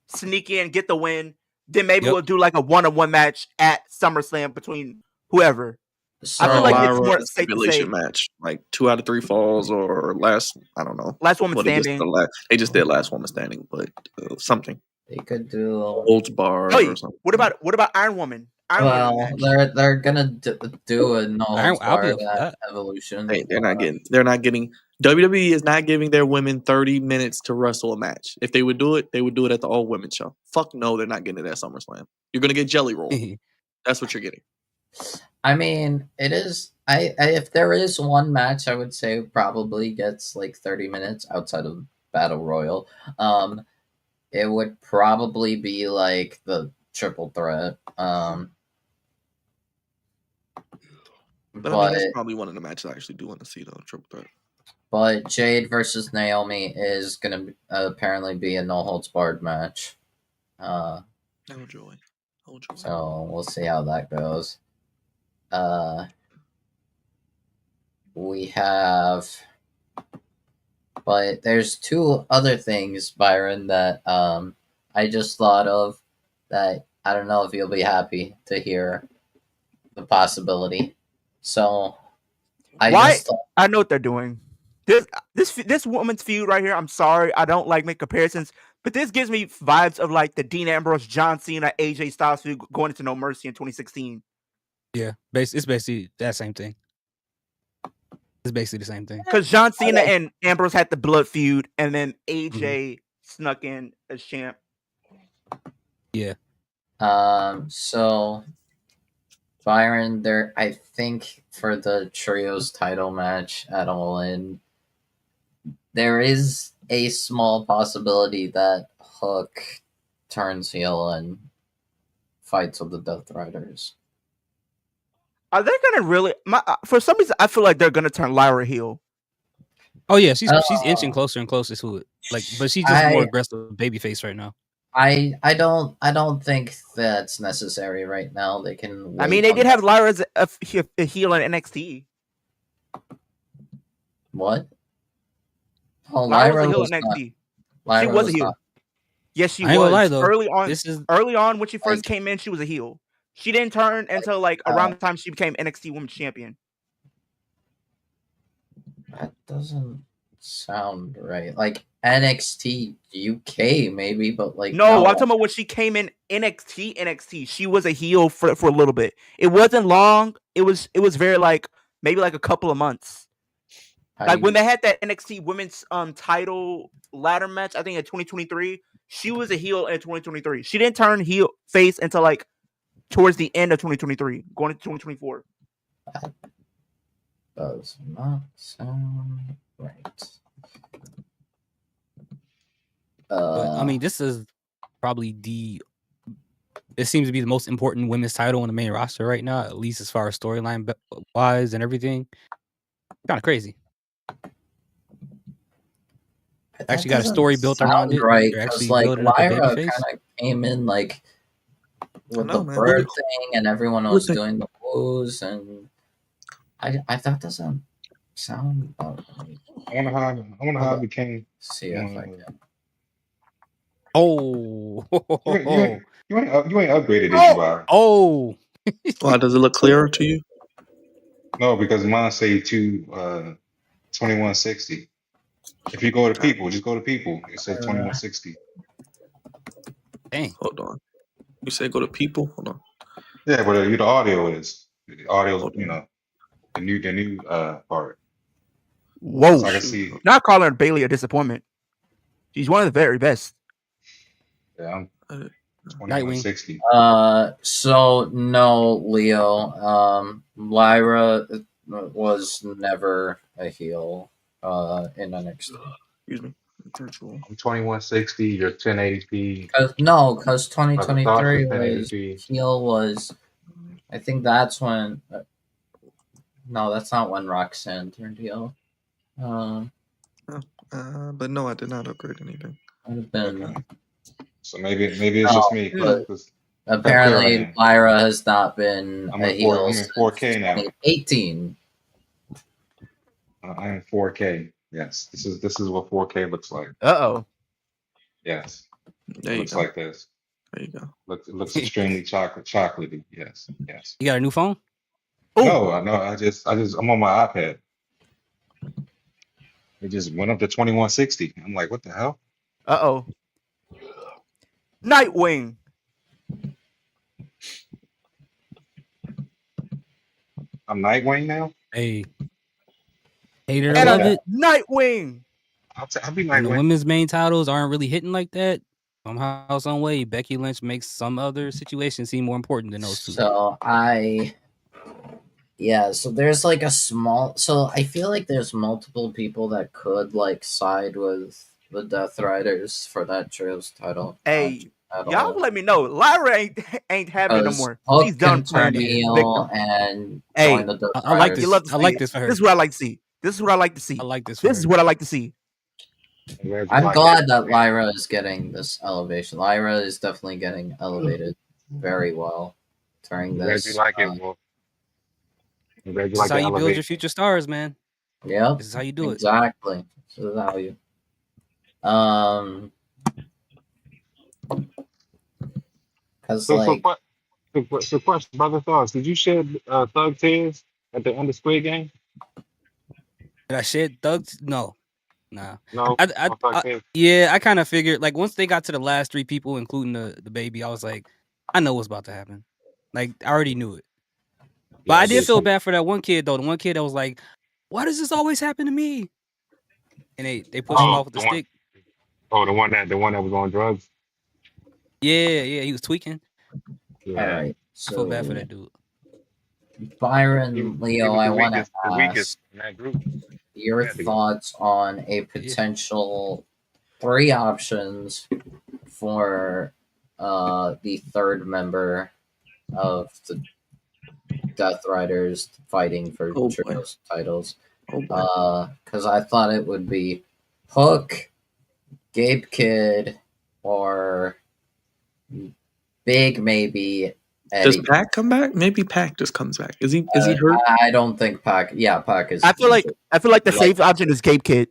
[SPEAKER 3] sneak in, get the win. Then maybe we'll do like a 1-on-1 match at SummerSlam between whoever. I feel like it's more safe to say
[SPEAKER 1] match, like 2 out of 3 falls or last. I don't know.
[SPEAKER 3] last woman standing.
[SPEAKER 1] They just did last woman standing, but something.
[SPEAKER 2] They could do
[SPEAKER 1] Holds bar
[SPEAKER 3] Oh,
[SPEAKER 1] or something.
[SPEAKER 3] what about Iron Woman?
[SPEAKER 2] well, they're gonna do a no holds
[SPEAKER 4] I'll be
[SPEAKER 2] barred
[SPEAKER 4] up for that.
[SPEAKER 2] Evolution.
[SPEAKER 1] They're not getting. WWE is not giving their women 30 minutes to wrestle a match. If they would do it, they would do it at the all women show. Fuck no, they're not getting it at SummerSlam. You're gonna get jelly roll. That's what you're getting.
[SPEAKER 2] I mean, it is. I if there is one match, I would say probably gets like 30 minutes outside of Battle Royal. It would probably be like the triple threat.
[SPEAKER 1] But I mean, that's probably one of the matches I actually do want to see though. Triple threat.
[SPEAKER 2] But Jade versus Naomi is gonna apparently be a no holds barred match.
[SPEAKER 1] Oh joy.
[SPEAKER 2] So we'll see how that goes. We have, but there's 2 other things, Byron, that I just thought of that I don't know if you'll be happy to hear the possibility. So I
[SPEAKER 3] know what they're doing. This woman's feud right here. I'm sorry, I don't like make comparisons, but this gives me vibes of like the Dean Ambrose, John Cena, AJ Styles feud going into No Mercy in 2016.
[SPEAKER 4] Yeah, it's basically that same thing. It's basically the same thing.
[SPEAKER 3] Because John Cena and Ambrose had the blood feud, and then AJ snuck in as champ.
[SPEAKER 4] Yeah.
[SPEAKER 2] So Byron, I think for the trios title match at All In, there is a small possibility that Hook turns heel and fights with the Death Riders.
[SPEAKER 3] Are they gonna really? For some reason, I feel like they're gonna turn Lyra heel.
[SPEAKER 4] Oh yeah, she's inching closer and closer to it. Like, but she's just more aggressive babyface right now.
[SPEAKER 2] I don't think that's necessary right now. They can.
[SPEAKER 3] I mean, they did have Lyra as a heel in NXT.
[SPEAKER 2] What? Oh,
[SPEAKER 3] Lyra was a heel in NXT. She was a heel. Yes, she was.
[SPEAKER 4] Lie, though.
[SPEAKER 3] Early on when she first came in, she was a heel. She didn't turn until like around the time she became NXT Women's Champion.
[SPEAKER 2] That doesn't sound right. Like NXT UK maybe, but like
[SPEAKER 3] No, I'm talking about when she came in NXT. She was a heel for a little bit. It wasn't long. It was very like maybe like a couple of months. Like when they had that NXT Women's title ladder match, I think in 2023, she was a heel in 2023. She didn't turn heel face until like towards the end of 2023, going into 2024.
[SPEAKER 2] That does not sound right.
[SPEAKER 4] But I mean, this is probably it seems to be the most important women's title on the main roster right now, at least as far as storyline wise and everything. Kind of crazy. Actually got a story built around it.
[SPEAKER 2] Right,
[SPEAKER 4] They're actually
[SPEAKER 2] like
[SPEAKER 4] building up a
[SPEAKER 2] Lyra
[SPEAKER 4] babyface.
[SPEAKER 2] kind of came in like with
[SPEAKER 1] know,
[SPEAKER 2] the
[SPEAKER 1] man.
[SPEAKER 2] bird thing, and everyone was doing the woos, and I thought that sound about right.
[SPEAKER 9] I wonder how it became.
[SPEAKER 2] See if I can.
[SPEAKER 9] You ain't upgraded, did you, Byron?
[SPEAKER 4] Oh.
[SPEAKER 1] Why does it look clearer to you?
[SPEAKER 9] No, because mine say 2160. If you go to people, just go to people. It says 2160.
[SPEAKER 4] Dang.
[SPEAKER 1] Hold on. You say go to people? Hold on.
[SPEAKER 9] Yeah, but the audio is the audio's the new part.
[SPEAKER 3] Whoa!
[SPEAKER 9] So I can see.
[SPEAKER 3] Not calling Bailey a disappointment. She's one of the very best.
[SPEAKER 9] Yeah, I'm 2160.
[SPEAKER 2] So no, Leo. Lyra was never a heel in NXT.
[SPEAKER 1] Excuse me. Virtual.
[SPEAKER 9] I'm 2160. You're 1080p.
[SPEAKER 2] Because 2023 was
[SPEAKER 9] 1080p.
[SPEAKER 2] heel was. I think that's when. No, that's not when Roxanne turned heel.
[SPEAKER 1] But no, I did not upgrade anything.
[SPEAKER 2] Been,
[SPEAKER 9] okay. So maybe it's just me.
[SPEAKER 2] Apparently, Lyra has not been a heel
[SPEAKER 9] I'm in 4K now.
[SPEAKER 2] 2018.
[SPEAKER 9] I'm in 4K. Yes, this is what 4K looks like. Yes, it looks like this.
[SPEAKER 1] There you go.
[SPEAKER 9] It looks extremely chocolatey. Yes.
[SPEAKER 4] You got a new phone?
[SPEAKER 9] No, I'm on my iPad. It just went up to 2160. I'm like, what the hell?
[SPEAKER 3] Nightwing.
[SPEAKER 9] I'm Nightwing now?
[SPEAKER 4] Hey. Hater
[SPEAKER 3] And
[SPEAKER 4] love it.
[SPEAKER 3] Nightwing.
[SPEAKER 9] I'll be Nightwing.
[SPEAKER 4] When the women's main titles aren't really hitting like that, somehow, some way, Becky Lynch makes some other situation seem more important than those two.
[SPEAKER 2] So so there's like so I feel like there's multiple people that could like side with the Death Riders for that trios title.
[SPEAKER 3] Hey, y'all let me know. Lyra ain't having it no more. She's done playing victim.
[SPEAKER 2] And
[SPEAKER 3] hey,
[SPEAKER 4] I like this. I like this for her.
[SPEAKER 3] This is what I like to see. This is what I like to see.
[SPEAKER 4] I like this.
[SPEAKER 3] This is what I like to see.
[SPEAKER 2] I'm glad that Lyra is getting this elevation. Lyra is definitely getting elevated very well during this.
[SPEAKER 9] Glad you like it, Wolf.
[SPEAKER 4] This is how you build your future stars, man.
[SPEAKER 2] Yeah,
[SPEAKER 4] this is how you do it.
[SPEAKER 2] Exactly. This is how you. Because
[SPEAKER 9] so question, brother thoughts. Did you shed Thug tears at the end of Squid Game?
[SPEAKER 4] Did I shed Thugs? No. Nah.
[SPEAKER 9] No.
[SPEAKER 4] I kind of figured like once they got to the last three people, including the baby, I was like, I know what's about to happen. Like I already knew it. But I did feel bad for that one kid though. The one kid that was like, why does this always happen to me? And they pushed him off with the stick.
[SPEAKER 9] The one that was on drugs.
[SPEAKER 4] Yeah, he was tweaking.
[SPEAKER 2] Yeah. All right.
[SPEAKER 4] I feel bad for that dude.
[SPEAKER 2] Byron, Leo, I want to ask your thoughts on a potential 3 options for the third member of the Death Riders fighting for trios titles. Because I thought it would be Hook, Gabe Kidd, or Big maybe. Eddie.
[SPEAKER 1] Does Pac come back? Maybe Pac just comes back. Is he hurt?
[SPEAKER 2] I don't think Pac. Yeah, Pac is.
[SPEAKER 3] I feel like the safe option is Gabe Kidd.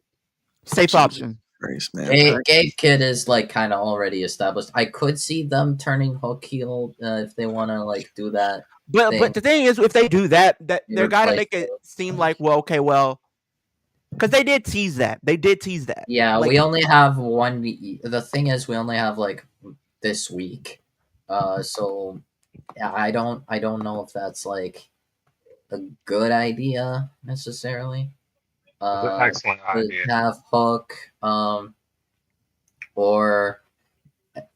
[SPEAKER 3] Safe option.
[SPEAKER 1] Grace, man.
[SPEAKER 2] Gabe Kidd is like kind of already established. I could see them turning Hook heel if they want to like do that.
[SPEAKER 3] But the thing is, if they do that they're gotta make it seem like Because they did tease that.
[SPEAKER 2] Yeah,
[SPEAKER 3] Like,
[SPEAKER 2] we only have one. The thing is, we only have like this week. So yeah, I don't know if that's like a good idea necessarily.
[SPEAKER 9] It's an excellent
[SPEAKER 2] To
[SPEAKER 9] idea.
[SPEAKER 2] have Hook, or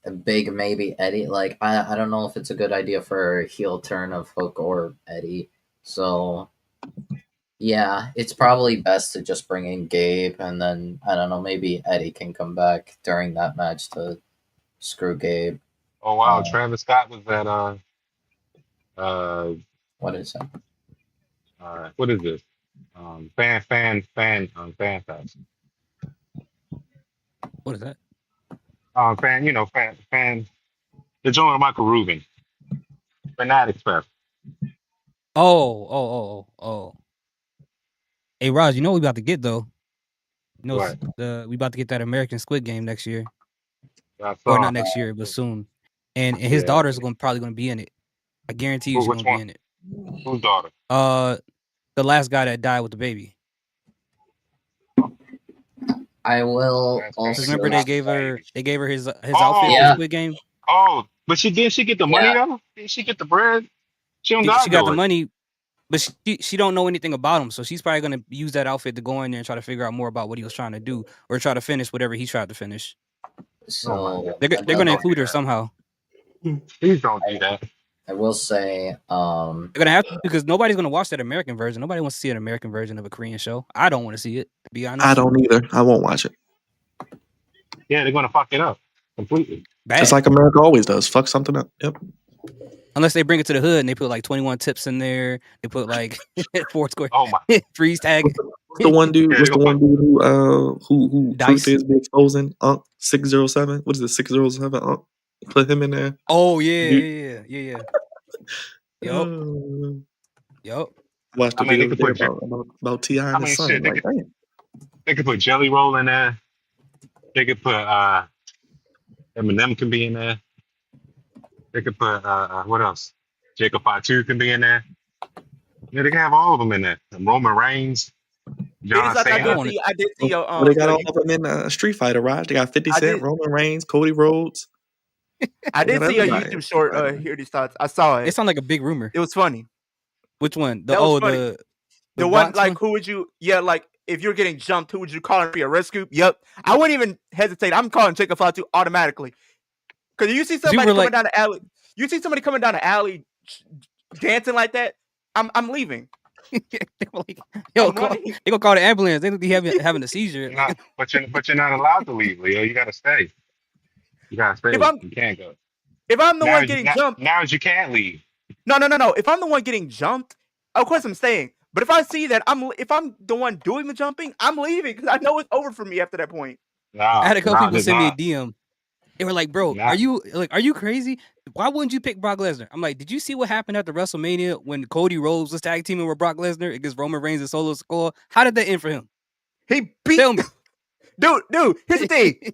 [SPEAKER 2] a big maybe Eddie. Like I don't know if it's a good idea for a heel turn of Hook or Eddie. So yeah, it's probably best to just bring in Gabe, and then I don't know, maybe Eddie can come back during that match to screw Gabe.
[SPEAKER 9] Oh wow, Travis Scott was at
[SPEAKER 2] What is it?
[SPEAKER 9] what is this? Fan fest.
[SPEAKER 4] What is that?
[SPEAKER 9] Fan. They're joining Michael Rubin. Fanatics Fest.
[SPEAKER 4] Oh. Hey, Raj, you know what we about to get though? You know,
[SPEAKER 9] What?
[SPEAKER 4] we about to get that American Squid Game next year,
[SPEAKER 9] I
[SPEAKER 4] or
[SPEAKER 9] saw.
[SPEAKER 4] not next year, but soon. And his
[SPEAKER 9] Yeah.
[SPEAKER 4] daughter's probably gonna be in it. I guarantee you, she's
[SPEAKER 9] Which
[SPEAKER 4] gonna be
[SPEAKER 9] one?
[SPEAKER 4] in it.
[SPEAKER 9] Whose daughter?
[SPEAKER 4] The last guy that died with the baby.
[SPEAKER 2] I will
[SPEAKER 9] That's
[SPEAKER 2] also.
[SPEAKER 9] crazy.
[SPEAKER 4] Remember
[SPEAKER 9] Not
[SPEAKER 4] they gave her his outfit
[SPEAKER 9] Oh,
[SPEAKER 4] for
[SPEAKER 2] Yeah.
[SPEAKER 4] Squid Game.
[SPEAKER 9] oh, but she get the money
[SPEAKER 2] Yeah.
[SPEAKER 9] though? Did she get the bread? She don't
[SPEAKER 4] She
[SPEAKER 9] gotta
[SPEAKER 4] got
[SPEAKER 9] do
[SPEAKER 4] the
[SPEAKER 9] it.
[SPEAKER 4] money, but she don't know anything about him, so she's probably gonna use that outfit to go in there and try to figure out more about what he was trying to do, or try to finish whatever he tried to finish.
[SPEAKER 2] So
[SPEAKER 9] Oh my God.
[SPEAKER 4] They're
[SPEAKER 9] Please
[SPEAKER 4] gonna
[SPEAKER 9] don't
[SPEAKER 4] include
[SPEAKER 9] do
[SPEAKER 4] her
[SPEAKER 9] that.
[SPEAKER 4] somehow.
[SPEAKER 9] Please don't do that.
[SPEAKER 2] I will say,
[SPEAKER 4] They're gonna have to, because nobody's gonna watch that American version. Nobody wants to see an American version of a Korean show. I don't want to see it, to be honest.
[SPEAKER 1] I don't either. I won't watch it.
[SPEAKER 9] Yeah, they're gonna fuck it up completely.
[SPEAKER 4] Bad.
[SPEAKER 1] Just like America always does. Fuck something up. Yep.
[SPEAKER 4] Unless they bring it to the hood and they put like 21 tips in there. They put like Foursquare
[SPEAKER 9] Oh my.
[SPEAKER 4] freeze tag.
[SPEAKER 1] What's the one dude?
[SPEAKER 9] Yeah,
[SPEAKER 1] What's
[SPEAKER 9] they
[SPEAKER 1] the
[SPEAKER 9] gonna
[SPEAKER 1] one dude who Truth
[SPEAKER 4] Dice.
[SPEAKER 1] is be exposing? 607. What is it? 607. Put him in there.
[SPEAKER 4] Oh yeah. Yup. Yup.
[SPEAKER 1] Watched
[SPEAKER 9] I
[SPEAKER 1] a
[SPEAKER 9] mean, they
[SPEAKER 1] video
[SPEAKER 9] could
[SPEAKER 1] today
[SPEAKER 9] put.
[SPEAKER 1] about T.I.
[SPEAKER 9] I
[SPEAKER 1] and his
[SPEAKER 9] mean,
[SPEAKER 1] son.
[SPEAKER 9] shit.
[SPEAKER 1] Like, damn.
[SPEAKER 9] They could put Jelly Roll in there. They could put Eminem can be in there. They could put what else? Jacob Fatu can be in there. Yeah, they can have all of them in there. And Roman Reigns, John
[SPEAKER 3] I
[SPEAKER 9] Cena.
[SPEAKER 3] did see
[SPEAKER 1] Well, they got all of them in Street Fighter, Raj. They got 50 Cent, Roman Reigns, Cody Rhodes.
[SPEAKER 3] I
[SPEAKER 1] They
[SPEAKER 3] did
[SPEAKER 1] got
[SPEAKER 3] see a
[SPEAKER 1] everybody.
[SPEAKER 3] YouTube short. Hear these thoughts. I saw
[SPEAKER 4] It
[SPEAKER 3] it.
[SPEAKER 4] sounded like a big rumor.
[SPEAKER 3] It was funny.
[SPEAKER 4] Which one?
[SPEAKER 3] That was funny. The one,
[SPEAKER 4] Bronx
[SPEAKER 3] like, who would you? Yeah, like if you're getting jumped, who would you call for your rescue? Yep, I wouldn't even hesitate. I'm calling Jacob Fatu automatically. Because you see somebody coming down the alley. You see somebody coming down the alley dancing like that. I'm leaving.
[SPEAKER 4] Yo, they gonna call the ambulance. They be having a seizure.
[SPEAKER 9] But you're not allowed to leave, Leo. You gotta stay. You gotta stay. You can't go.
[SPEAKER 3] If I'm the one getting jumped,
[SPEAKER 9] now you can't leave.
[SPEAKER 3] No. If I'm the one getting jumped, of course I'm staying. But if I see that if I'm the one doing the jumping, I'm leaving because I know it's over for me after that point.
[SPEAKER 4] I had a couple people send me a DM. They were like, "Bro, are you crazy? Why wouldn't you pick Brock Lesnar?" I'm like, "Did you see what happened after WrestleMania when Cody Rhodes was tag teaming with Brock Lesnar against Roman Reigns and Solo Sikoa? How did that end for him?
[SPEAKER 3] He beat.
[SPEAKER 4] Tell me,
[SPEAKER 3] dude. Here's the thing.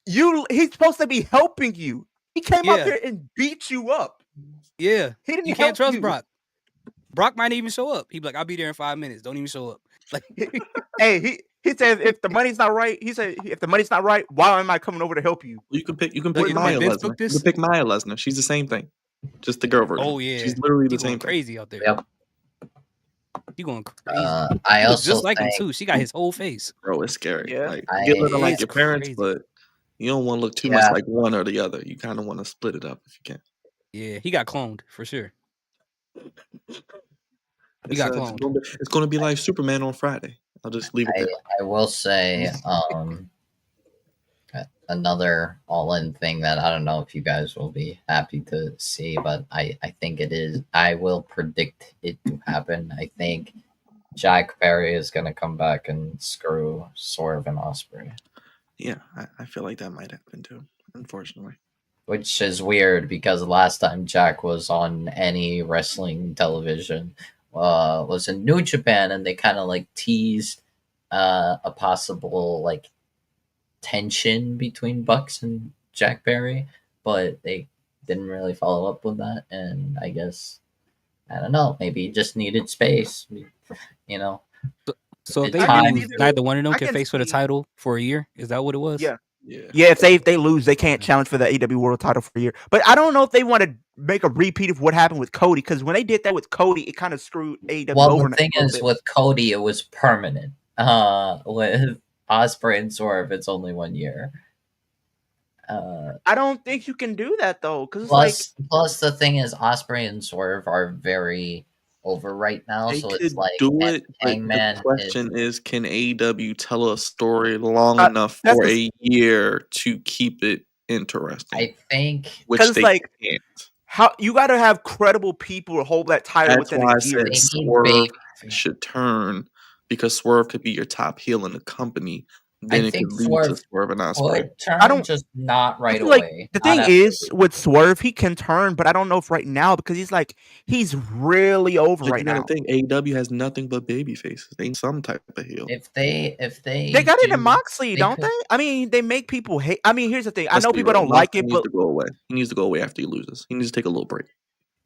[SPEAKER 3] He's supposed to be helping you. He came out there and beat you up.
[SPEAKER 4] Yeah,
[SPEAKER 3] he didn't.
[SPEAKER 4] You can't trust Brock. Brock might even show up. He'd be like, "I'll be there in 5 minutes. Don't even show up." Like,
[SPEAKER 3] hey, he says if the money's not right, he said if the money's not right, why am I coming over to help you?
[SPEAKER 1] You can pick Maya Lesnar. You can pick Maya Lesnar. She's the same thing, just the girl version.
[SPEAKER 4] Oh yeah,
[SPEAKER 1] she's literally the same
[SPEAKER 4] crazy
[SPEAKER 1] thing.
[SPEAKER 4] out there.
[SPEAKER 2] Yep.
[SPEAKER 4] He going crazy.
[SPEAKER 2] I also
[SPEAKER 4] just like him too. She got his whole face.
[SPEAKER 1] Bro, it's scary.
[SPEAKER 3] Yeah.
[SPEAKER 1] Like you get little like your parents, but you don't want to look too much like one or the other. You kind of want to split it up if you can.
[SPEAKER 4] Yeah, he got cloned for sure. He got cloned.
[SPEAKER 1] It's going to be like Superman on Friday. I'll just leave it there.
[SPEAKER 2] I will say another all-in thing that I don't know if you guys will be happy to see, but I think it is. I will predict it to happen. I think Jack Perry is going to come back and screw Swerve and Ospreay.
[SPEAKER 1] Yeah, I feel like that might happen too, unfortunately.
[SPEAKER 2] Which is weird because last time Jack was on any wrestling television was in New Japan, and they kind of like teased a possible like tension between Bucks and Jack Perry, but they didn't really follow up with that. And I guess I don't know, maybe he just needed space, you know.
[SPEAKER 4] So if
[SPEAKER 2] It's
[SPEAKER 4] they
[SPEAKER 2] time.
[SPEAKER 4] lose, neither one of them
[SPEAKER 3] I
[SPEAKER 4] can
[SPEAKER 3] can
[SPEAKER 4] face for the
[SPEAKER 3] see.
[SPEAKER 4] title for a year. Is that what it was?
[SPEAKER 3] Yeah.
[SPEAKER 1] Yeah.
[SPEAKER 3] Yeah, if they lose, they can't challenge for the AEW World Title for a year. But I don't know if they want to make a repeat of what happened with Cody, because when they did that with Cody, it kind of screwed AEW
[SPEAKER 2] Well,
[SPEAKER 3] over
[SPEAKER 2] the
[SPEAKER 3] a
[SPEAKER 2] thing
[SPEAKER 3] little
[SPEAKER 2] is,
[SPEAKER 3] bit.
[SPEAKER 2] with Cody, it was permanent. With Osprey and Swerve, it's only 1 year.
[SPEAKER 3] I don't think you can do that though, because it's like
[SPEAKER 2] Plus, the thing is, Osprey and Swerve are very over right now,
[SPEAKER 1] They
[SPEAKER 2] so
[SPEAKER 1] could
[SPEAKER 2] it's like,
[SPEAKER 1] do
[SPEAKER 2] and
[SPEAKER 1] it, but the
[SPEAKER 2] Hangman
[SPEAKER 1] question is, can AEW tell a story long
[SPEAKER 3] Uh,
[SPEAKER 1] enough
[SPEAKER 3] that's
[SPEAKER 1] for
[SPEAKER 3] the
[SPEAKER 1] a year to keep it interesting?
[SPEAKER 2] I think
[SPEAKER 1] Which
[SPEAKER 3] because it's
[SPEAKER 1] they
[SPEAKER 3] like
[SPEAKER 1] can't.
[SPEAKER 3] how you got to have credible people to hold that title
[SPEAKER 1] That's
[SPEAKER 3] within a
[SPEAKER 1] why I
[SPEAKER 3] year.
[SPEAKER 1] said
[SPEAKER 2] they need
[SPEAKER 1] Swerve
[SPEAKER 2] big.
[SPEAKER 1] should turn, because Swerve could be your top heel in the company.
[SPEAKER 2] I
[SPEAKER 1] Then it
[SPEAKER 2] think
[SPEAKER 1] could lead to
[SPEAKER 2] Swerve
[SPEAKER 1] Swerve and Osprey.
[SPEAKER 2] could
[SPEAKER 3] I
[SPEAKER 2] turn,
[SPEAKER 3] don't.
[SPEAKER 2] just not
[SPEAKER 3] I
[SPEAKER 2] right
[SPEAKER 3] feel like
[SPEAKER 2] away.
[SPEAKER 3] the
[SPEAKER 2] Not
[SPEAKER 3] thing
[SPEAKER 2] after
[SPEAKER 3] is with Swerve, he can turn, but I don't know if right now because he's really over
[SPEAKER 1] But
[SPEAKER 3] right
[SPEAKER 1] you got to
[SPEAKER 3] now.
[SPEAKER 1] think, AEW has nothing but baby faces. They need some type of heel.
[SPEAKER 2] if they
[SPEAKER 3] They got it in
[SPEAKER 2] do,
[SPEAKER 3] Moxley,
[SPEAKER 2] they
[SPEAKER 3] don't
[SPEAKER 2] could.
[SPEAKER 3] they? I mean, they make people hate. I mean, here's the thing. I
[SPEAKER 1] Let's
[SPEAKER 3] know
[SPEAKER 1] be
[SPEAKER 3] people
[SPEAKER 1] real.
[SPEAKER 3] don't like
[SPEAKER 1] Moxley
[SPEAKER 3] it,
[SPEAKER 1] needs
[SPEAKER 3] but
[SPEAKER 1] to go away. He needs to go away after he loses. He needs to take a little break.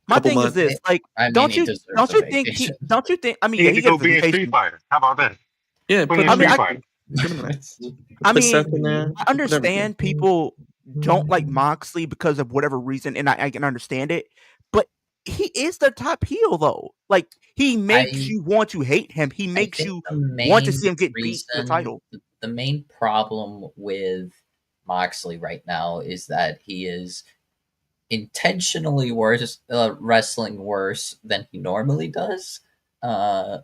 [SPEAKER 3] my
[SPEAKER 1] Couple
[SPEAKER 3] thing is
[SPEAKER 1] months.
[SPEAKER 3] this: like,
[SPEAKER 2] I mean,
[SPEAKER 3] don't
[SPEAKER 2] he
[SPEAKER 3] you
[SPEAKER 2] deserves a
[SPEAKER 3] think
[SPEAKER 2] vacation.
[SPEAKER 3] don't you think? I mean,
[SPEAKER 9] He
[SPEAKER 3] yeah,
[SPEAKER 9] need
[SPEAKER 3] he
[SPEAKER 9] to go
[SPEAKER 3] gets the
[SPEAKER 9] be in Street
[SPEAKER 3] vacation.
[SPEAKER 9] Fighter. How about that?
[SPEAKER 1] Yeah,
[SPEAKER 9] Put
[SPEAKER 1] put
[SPEAKER 9] him in
[SPEAKER 3] I mean,
[SPEAKER 9] Street
[SPEAKER 1] him.
[SPEAKER 9] Fighter.
[SPEAKER 1] Give him that.
[SPEAKER 3] I
[SPEAKER 1] Put
[SPEAKER 3] mean,
[SPEAKER 1] Seth in there.
[SPEAKER 3] I
[SPEAKER 1] Put everything.
[SPEAKER 3] understand people don't like Moxley because of whatever reason, and I can understand it. But he is the top heel, though. Like, he makes
[SPEAKER 2] I
[SPEAKER 3] you want to hate him. He
[SPEAKER 2] I
[SPEAKER 3] makes
[SPEAKER 2] think
[SPEAKER 3] you
[SPEAKER 2] the
[SPEAKER 3] want to
[SPEAKER 2] main
[SPEAKER 3] see him get beat for the
[SPEAKER 2] reason,
[SPEAKER 3] title.
[SPEAKER 2] the main problem with Moxley right now is that he is intentionally wrestling worse than he normally does.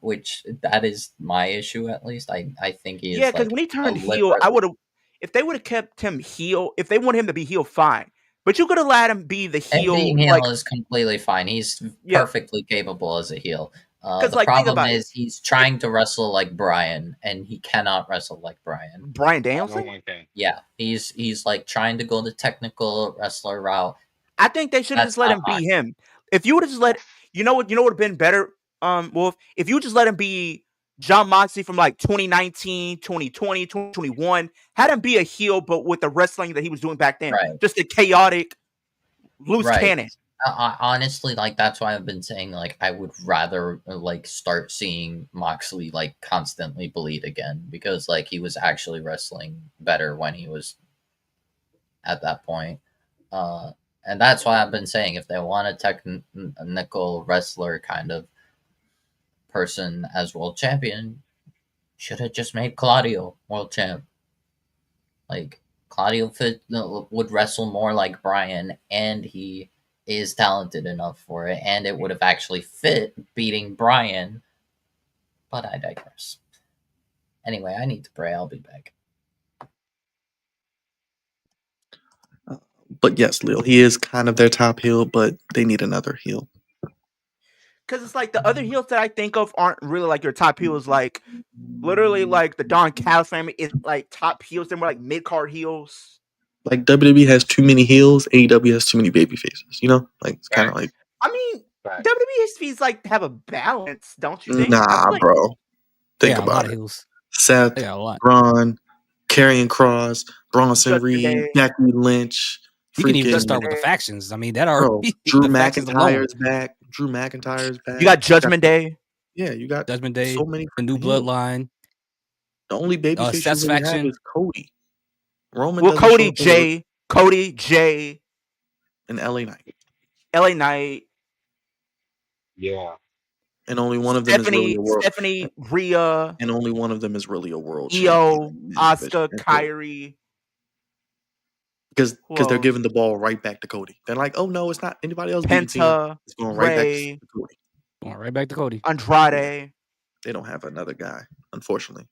[SPEAKER 2] Which that is my issue, at least. I think he
[SPEAKER 3] Yeah,
[SPEAKER 2] is
[SPEAKER 3] because
[SPEAKER 2] like
[SPEAKER 3] when he turned heel, I
[SPEAKER 2] deliberately.
[SPEAKER 3] would have. If they would have kept him heel, if they want him to be heel, fine. But you could have let him be the
[SPEAKER 2] Him
[SPEAKER 3] heel,
[SPEAKER 2] being heel
[SPEAKER 3] like,
[SPEAKER 2] is completely fine. He's
[SPEAKER 3] yeah.
[SPEAKER 2] perfectly capable as a heel.
[SPEAKER 3] Because,
[SPEAKER 2] The
[SPEAKER 3] like, think
[SPEAKER 2] problem
[SPEAKER 3] about it.
[SPEAKER 2] is he's trying to wrestle like Brian, and he cannot wrestle like Brian.
[SPEAKER 3] Brian
[SPEAKER 9] No
[SPEAKER 3] Danielson.
[SPEAKER 9] one can.
[SPEAKER 2] Yeah, he's like trying to go the technical wrestler route.
[SPEAKER 3] I think they should have
[SPEAKER 2] That's
[SPEAKER 3] just let
[SPEAKER 2] not
[SPEAKER 3] him be
[SPEAKER 2] Moxley.
[SPEAKER 3] him. If you would have just let, you know what would have been better, Wolf, if you just let him be John Moxley from like 2019, 2020, 2021, had him be a heel, but with the wrestling that he was doing back then,
[SPEAKER 2] Right.
[SPEAKER 3] just a chaotic, loose
[SPEAKER 2] Right.
[SPEAKER 3] cannon.
[SPEAKER 2] Honestly, like, that's why I've been saying, like, I would rather like start seeing Moxley like constantly bleed again, because like he was actually wrestling better when he was at that point. And that's why I've been saying, if they want a technical wrestler kind of person as world champion, should have just made Claudio world champ. Like, Claudio would wrestle more like Brian, and he is talented enough for it, and it would have actually fit beating Brian. But I digress. Anyway, I need to pray. I'll be back.
[SPEAKER 1] But yes, Lil, he is kind of their top heel, but they need another heel.
[SPEAKER 3] Because it's like the other heels that I think of aren't really like your top heels. Like, literally, like the Don Callis family is like top heels. They're more like mid card heels.
[SPEAKER 1] Like WWE has too many heels, AEW has too many baby faces. You know, like it's kind of like.
[SPEAKER 3] I mean,
[SPEAKER 9] Right.
[SPEAKER 3] WWE fees like have a balance, don't you think?
[SPEAKER 1] Nah,
[SPEAKER 3] like,
[SPEAKER 1] bro. Think
[SPEAKER 4] Yeah, a lot
[SPEAKER 1] about
[SPEAKER 4] of
[SPEAKER 1] it.
[SPEAKER 4] heels.
[SPEAKER 1] Seth,
[SPEAKER 4] They got a lot.
[SPEAKER 1] Braun, Karrion Cross, Bronson
[SPEAKER 3] Judgment
[SPEAKER 1] Reed,
[SPEAKER 3] Day.
[SPEAKER 1] Becky Lynch,
[SPEAKER 4] You can even just
[SPEAKER 1] freaking
[SPEAKER 4] start with the
[SPEAKER 3] Day.
[SPEAKER 4] factions. I mean, that
[SPEAKER 1] bro.
[SPEAKER 4] already
[SPEAKER 1] Drew
[SPEAKER 4] the factions alone.
[SPEAKER 1] McIntyre's back. Drew McIntyre's back.
[SPEAKER 3] You got Judgment Day.
[SPEAKER 1] Yeah, you got
[SPEAKER 4] Judgment Day,
[SPEAKER 1] so many
[SPEAKER 4] the new
[SPEAKER 1] freaking heels.
[SPEAKER 4] bloodline.
[SPEAKER 1] The only baby face you
[SPEAKER 4] Seth's
[SPEAKER 1] really have
[SPEAKER 4] faction.
[SPEAKER 1] is Cody. Roman
[SPEAKER 3] Well,
[SPEAKER 1] doesn't show up
[SPEAKER 3] Cody J,
[SPEAKER 1] in LA Knight,
[SPEAKER 3] LA Knight,
[SPEAKER 9] Yeah.
[SPEAKER 1] and only one of them is really a world.
[SPEAKER 3] Stephanie, Rhea,
[SPEAKER 1] And only one of them is really a world
[SPEAKER 3] Io,
[SPEAKER 1] champion.
[SPEAKER 3] Asuka, Kyrie.
[SPEAKER 1] Because they're
[SPEAKER 3] Whoa.
[SPEAKER 1] giving the ball right back to Cody. They're like, oh no, it's not anybody else beating Cena.
[SPEAKER 3] Penta,
[SPEAKER 1] It's going right back
[SPEAKER 3] Ray,
[SPEAKER 1] to Cody.
[SPEAKER 4] Going right back to Cody.
[SPEAKER 3] Andrade.
[SPEAKER 1] They don't have another guy, unfortunately.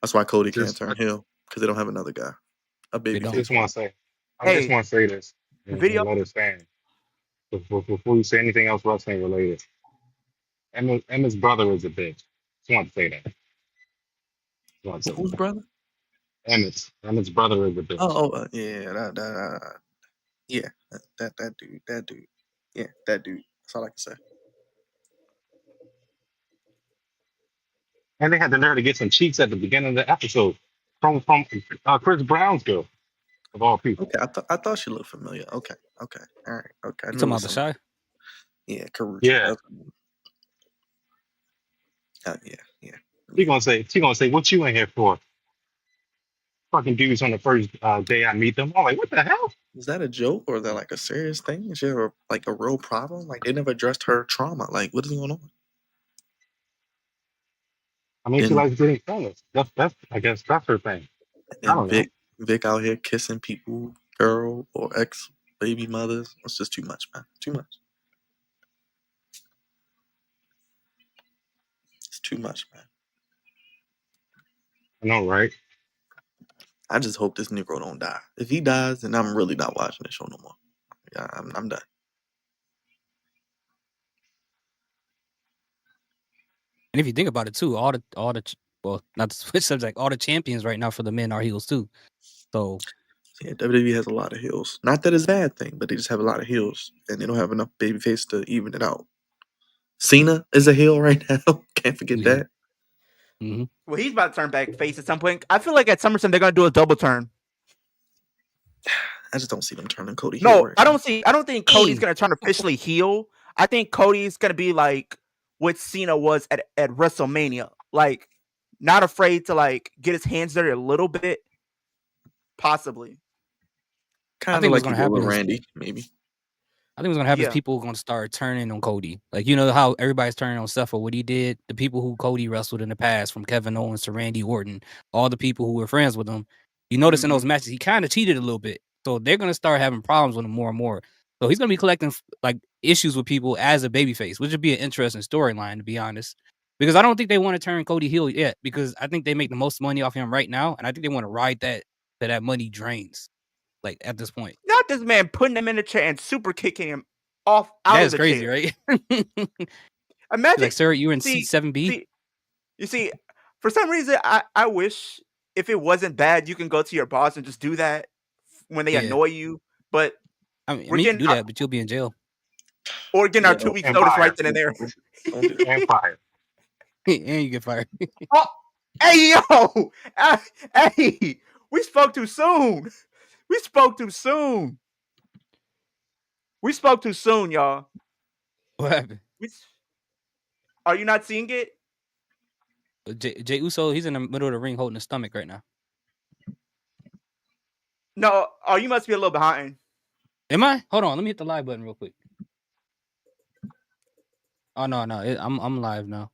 [SPEAKER 1] That's why Cody can't
[SPEAKER 9] Just-
[SPEAKER 1] turn heel, because they don't have another guy. A baby
[SPEAKER 4] They don't.
[SPEAKER 9] I
[SPEAKER 1] face.
[SPEAKER 9] just want to say,
[SPEAKER 3] Hey,
[SPEAKER 9] this
[SPEAKER 3] the
[SPEAKER 9] and
[SPEAKER 3] video.
[SPEAKER 9] let us stand before you say anything else wrestling related. Emma's brother is a bitch. Just want to say that. Just want to say
[SPEAKER 1] Whose
[SPEAKER 9] that.
[SPEAKER 1] brother?
[SPEAKER 9] Emmett's brother is a bitch.
[SPEAKER 1] Yeah, that dude. Yeah, that dude. That's all I can say.
[SPEAKER 9] And they had the nerve to get some cheeks at the beginning of the episode from Chris Brown's girl, of all people.
[SPEAKER 1] Okay, I thought she looked familiar. Okay, all right, okay. I
[SPEAKER 4] You
[SPEAKER 1] knew
[SPEAKER 4] talking
[SPEAKER 1] it
[SPEAKER 4] about
[SPEAKER 1] was
[SPEAKER 4] the
[SPEAKER 1] somebody.
[SPEAKER 4] shy?
[SPEAKER 1] Yeah, Karuchi.
[SPEAKER 9] Yeah.
[SPEAKER 1] Yeah.
[SPEAKER 9] She gonna say, what you in here for? Fucking dudes on the first day I meet them. I'm like, what the hell?
[SPEAKER 1] Is that a joke or is that like a serious thing? Is she have like a real problem? Like they never addressed her trauma. Like what is going on?
[SPEAKER 9] I mean, she
[SPEAKER 1] Then
[SPEAKER 9] likes getting famous. That's I guess that's her thing. I
[SPEAKER 1] and
[SPEAKER 9] don't know.
[SPEAKER 1] Vic out here kissing people, girl or ex baby mothers. It's just too much, man. Too much. It's too much, man.
[SPEAKER 9] I know, right?
[SPEAKER 1] I just hope this Negro don't die. If he dies, then I'm really not watching the show no more. Yeah, I'm done.
[SPEAKER 4] And if you think about it too, all the well, not to switch subject, all the champions right now for the men are heels too. So
[SPEAKER 1] Yeah, WWE has a lot of heels. Not that it's a bad thing, but they just have a lot of heels, and they don't have enough babyface to even it out. Cena is a heel right now. Can't forget
[SPEAKER 4] yeah.
[SPEAKER 1] that.
[SPEAKER 4] Mm-hmm.
[SPEAKER 3] Well, he's about to turn back face at some point. I feel like at SummerSlam they're gonna do a double turn.
[SPEAKER 1] I just don't see them turning Cody heel.
[SPEAKER 3] No,
[SPEAKER 1] Right
[SPEAKER 3] I
[SPEAKER 1] now.
[SPEAKER 3] don't think Cody's gonna turn officially heel. I think Cody's gonna be like what Cena was at WrestleMania, like not afraid to like get his hands dirty a little bit, possibly.
[SPEAKER 1] Kind of
[SPEAKER 4] think what's
[SPEAKER 1] like
[SPEAKER 4] gonna
[SPEAKER 1] he did with
[SPEAKER 4] happen is-
[SPEAKER 1] Randy, maybe.
[SPEAKER 4] I think what's gonna happen is
[SPEAKER 3] Yeah.
[SPEAKER 4] people are gonna start turning on Cody. Like you know how everybody's turning on Seth for what he did. The people who Cody wrestled in the past, from Kevin Owens to Randy Orton, all the people who were friends with him. You notice in those matches he kind of cheated a little bit, so they're gonna start having problems with him more and more. So he's gonna be collecting like issues with people as a babyface, which would be an interesting storyline to be honest. Because I don't think they want to turn Cody heel yet, because I think they make the most money off him right now, and I think they want to ride that till that money drains. Like at this point,
[SPEAKER 3] Not this man putting him in the chair and super kicking him off out
[SPEAKER 4] that
[SPEAKER 3] of
[SPEAKER 4] is
[SPEAKER 3] the
[SPEAKER 4] crazy,
[SPEAKER 3] chair.
[SPEAKER 4] right?
[SPEAKER 3] Imagine,
[SPEAKER 4] Like, sir, you were in
[SPEAKER 3] see-
[SPEAKER 4] C7B.
[SPEAKER 3] you see, for some reason, I wish if it wasn't bad, you can go to your boss and just do that when they
[SPEAKER 4] Yeah.
[SPEAKER 3] annoy you. But
[SPEAKER 4] I mean,
[SPEAKER 3] we're
[SPEAKER 4] you can
[SPEAKER 3] getting
[SPEAKER 4] do that, but you'll be in jail.
[SPEAKER 3] or getting our
[SPEAKER 1] Yeah,
[SPEAKER 3] 2 weeks
[SPEAKER 9] and
[SPEAKER 3] notice
[SPEAKER 9] fire.
[SPEAKER 3] right then and there.
[SPEAKER 1] Don't do that.
[SPEAKER 9] And fire.
[SPEAKER 4] And you get fired.
[SPEAKER 3] Oh, hey yo, hey, we spoke too soon. We spoke too soon. We spoke too soon, y'all.
[SPEAKER 4] What happened?
[SPEAKER 3] Are you not seeing it?
[SPEAKER 4] Jay Uso, he's in the middle of the ring holding his stomach right now.
[SPEAKER 3] No. Oh, you must be a little behind.
[SPEAKER 4] Am I? Hold on, let me hit the live button real quick. Oh no, I'm live now.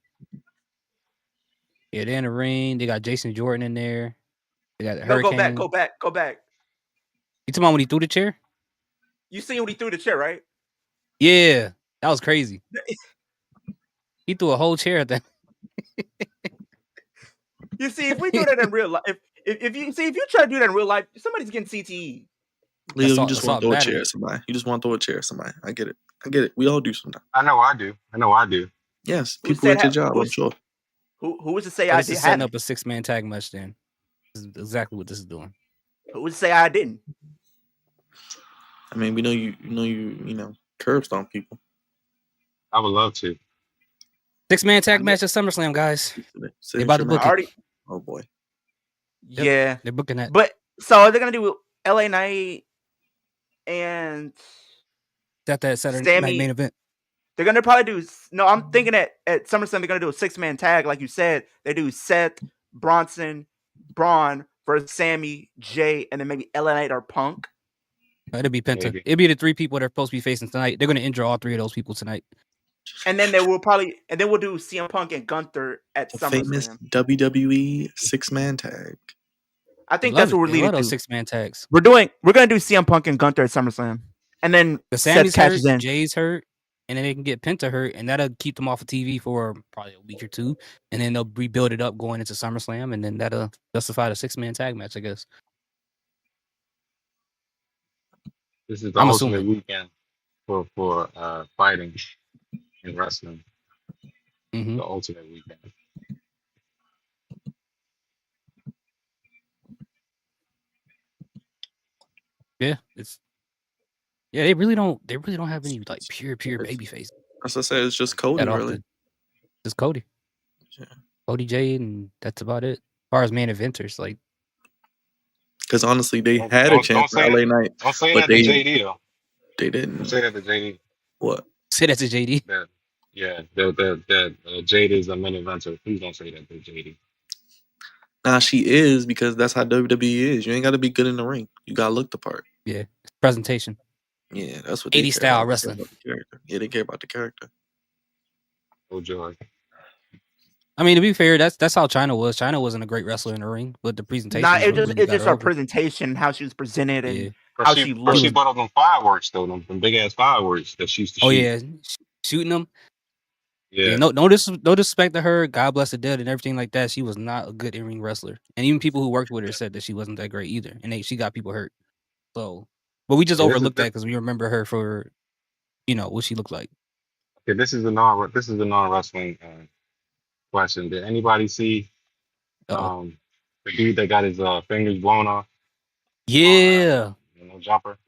[SPEAKER 4] Yeah, they're in the ring. They got Jason Jordan in there. They got the
[SPEAKER 3] No,
[SPEAKER 4] Hurricane.
[SPEAKER 3] go back.
[SPEAKER 4] You talking about when he threw the chair?
[SPEAKER 3] You seen when he threw the chair, right?
[SPEAKER 4] Yeah, that was crazy. He threw a whole chair at that.
[SPEAKER 3] You see, if we do that in real life, if you try to do that in real life, somebody's getting CTE.
[SPEAKER 1] Leo,
[SPEAKER 4] Assault-
[SPEAKER 1] you just want to
[SPEAKER 4] assault
[SPEAKER 1] throw a
[SPEAKER 4] battery.
[SPEAKER 1] chair at somebody. You just want to throw a chair at somebody. I get it. We all do sometimes.
[SPEAKER 9] I know I do.
[SPEAKER 1] Yes,
[SPEAKER 3] Who
[SPEAKER 1] people
[SPEAKER 3] said
[SPEAKER 1] at your
[SPEAKER 3] ha-
[SPEAKER 1] job, I'm
[SPEAKER 3] who's-
[SPEAKER 1] sure.
[SPEAKER 3] Who was to say
[SPEAKER 4] So
[SPEAKER 3] I
[SPEAKER 4] this
[SPEAKER 3] did
[SPEAKER 4] is setting
[SPEAKER 3] have
[SPEAKER 4] up a 6-man tag match. Then this is exactly what this is doing.
[SPEAKER 3] Who was to say I didn't?
[SPEAKER 1] I mean, we know you curb stomp people.
[SPEAKER 9] I would love to.
[SPEAKER 4] 6-man tag match at SummerSlam, guys.
[SPEAKER 1] Say
[SPEAKER 4] They about to
[SPEAKER 1] your
[SPEAKER 4] book
[SPEAKER 1] mouth.
[SPEAKER 4] it.
[SPEAKER 3] Already,
[SPEAKER 1] Oh boy.
[SPEAKER 4] Yep.
[SPEAKER 3] yeah.
[SPEAKER 4] They're booking that.
[SPEAKER 3] But so they're gonna do LA Knight and
[SPEAKER 4] That Saturday
[SPEAKER 3] Sammy-
[SPEAKER 4] night main event.
[SPEAKER 3] they're gonna probably do. No, I'm thinking at SummerSlam they're gonna do a 6-man tag, like you said. They do Seth, Braun versus Sammy, Jay, and then maybe LA Knight or Punk.
[SPEAKER 4] It'll be Penta.
[SPEAKER 9] Maybe.
[SPEAKER 4] It'll be the 3 people that are supposed to be facing tonight. They're going to injure all 3 of those people tonight.
[SPEAKER 3] And then we'll do CM Punk and Gunther at
[SPEAKER 1] The famous
[SPEAKER 3] SummerSlam.
[SPEAKER 1] WWE 6-man tag.
[SPEAKER 3] I think that's what we're
[SPEAKER 4] They
[SPEAKER 3] leading
[SPEAKER 4] love those
[SPEAKER 3] to.
[SPEAKER 4] 6-man tags.
[SPEAKER 3] We're gonna do CM Punk and Gunther at SummerSlam, and then
[SPEAKER 4] The
[SPEAKER 3] Seth
[SPEAKER 4] Sammy's hurt,
[SPEAKER 3] catches in.
[SPEAKER 4] Jay's hurt, and then they can get Penta hurt, and that'll keep them off of TV for probably a week or 2, and then they'll rebuild it up going into SummerSlam, and then that'll justify the 6-man tag match, I guess.
[SPEAKER 9] This is the
[SPEAKER 4] I'm
[SPEAKER 9] ultimate
[SPEAKER 4] assuming.
[SPEAKER 9] weekend for fighting and wrestling.
[SPEAKER 4] Mm-hmm.
[SPEAKER 9] The ultimate weekend.
[SPEAKER 4] Yeah, they really don't have any like pure baby face
[SPEAKER 1] As I said, it's just Cody,
[SPEAKER 4] that
[SPEAKER 1] really.
[SPEAKER 4] often. Just Cody.
[SPEAKER 1] Yeah.
[SPEAKER 4] Cody Jay, and that's about it. As far as main eventers, like
[SPEAKER 1] Because honestly, they
[SPEAKER 9] Don't-
[SPEAKER 1] had a
[SPEAKER 9] don't
[SPEAKER 1] chance for
[SPEAKER 9] say
[SPEAKER 1] LA
[SPEAKER 9] that.
[SPEAKER 1] Knight.
[SPEAKER 9] Don't say
[SPEAKER 1] But
[SPEAKER 9] that
[SPEAKER 1] they-
[SPEAKER 9] to JD though.
[SPEAKER 1] They
[SPEAKER 9] Don't
[SPEAKER 1] didn't.
[SPEAKER 9] say that to JD.
[SPEAKER 1] What?
[SPEAKER 4] say that to JD.
[SPEAKER 9] That Yeah, that Jade is a main eventer. Please don't say that to JD.
[SPEAKER 1] Nah, she is because that's how WWE is. You ain't got to be good in the ring. You got to look the part.
[SPEAKER 4] Yeah, presentation.
[SPEAKER 1] Yeah, that's what they
[SPEAKER 4] 80
[SPEAKER 1] care
[SPEAKER 4] style
[SPEAKER 1] about. They care
[SPEAKER 4] wrestling.
[SPEAKER 1] about the character. Yeah, they care about the character.
[SPEAKER 9] Oh joy.
[SPEAKER 4] I mean, to be fair, that's how China was. China wasn't a great wrestler in the ring, but the presentation.
[SPEAKER 3] Nah,
[SPEAKER 4] is when you
[SPEAKER 3] it's
[SPEAKER 4] got
[SPEAKER 3] just
[SPEAKER 4] her
[SPEAKER 3] her
[SPEAKER 4] over.
[SPEAKER 3] presentation, how she was presented, and
[SPEAKER 4] Yeah.
[SPEAKER 3] how she
[SPEAKER 9] But she
[SPEAKER 3] looked.
[SPEAKER 9] brought up them fireworks though, them big ass fireworks that she used to shoot.
[SPEAKER 4] Oh yeah, shooting them.
[SPEAKER 9] Yeah.
[SPEAKER 4] Yeah, no disrespect to her. God bless the dead and everything like that. She was not a good in ring wrestler, and even people who worked with her said that she wasn't that great either, and she got people hurt. So, but we just
[SPEAKER 9] Yeah,
[SPEAKER 4] overlooked that because we remember her for, what she looked like.
[SPEAKER 9] Okay, this is a non wrestling question. Did anybody see
[SPEAKER 4] Uh-oh.
[SPEAKER 9] the dude that got his fingers blown off?
[SPEAKER 4] Yeah,
[SPEAKER 9] Jumper.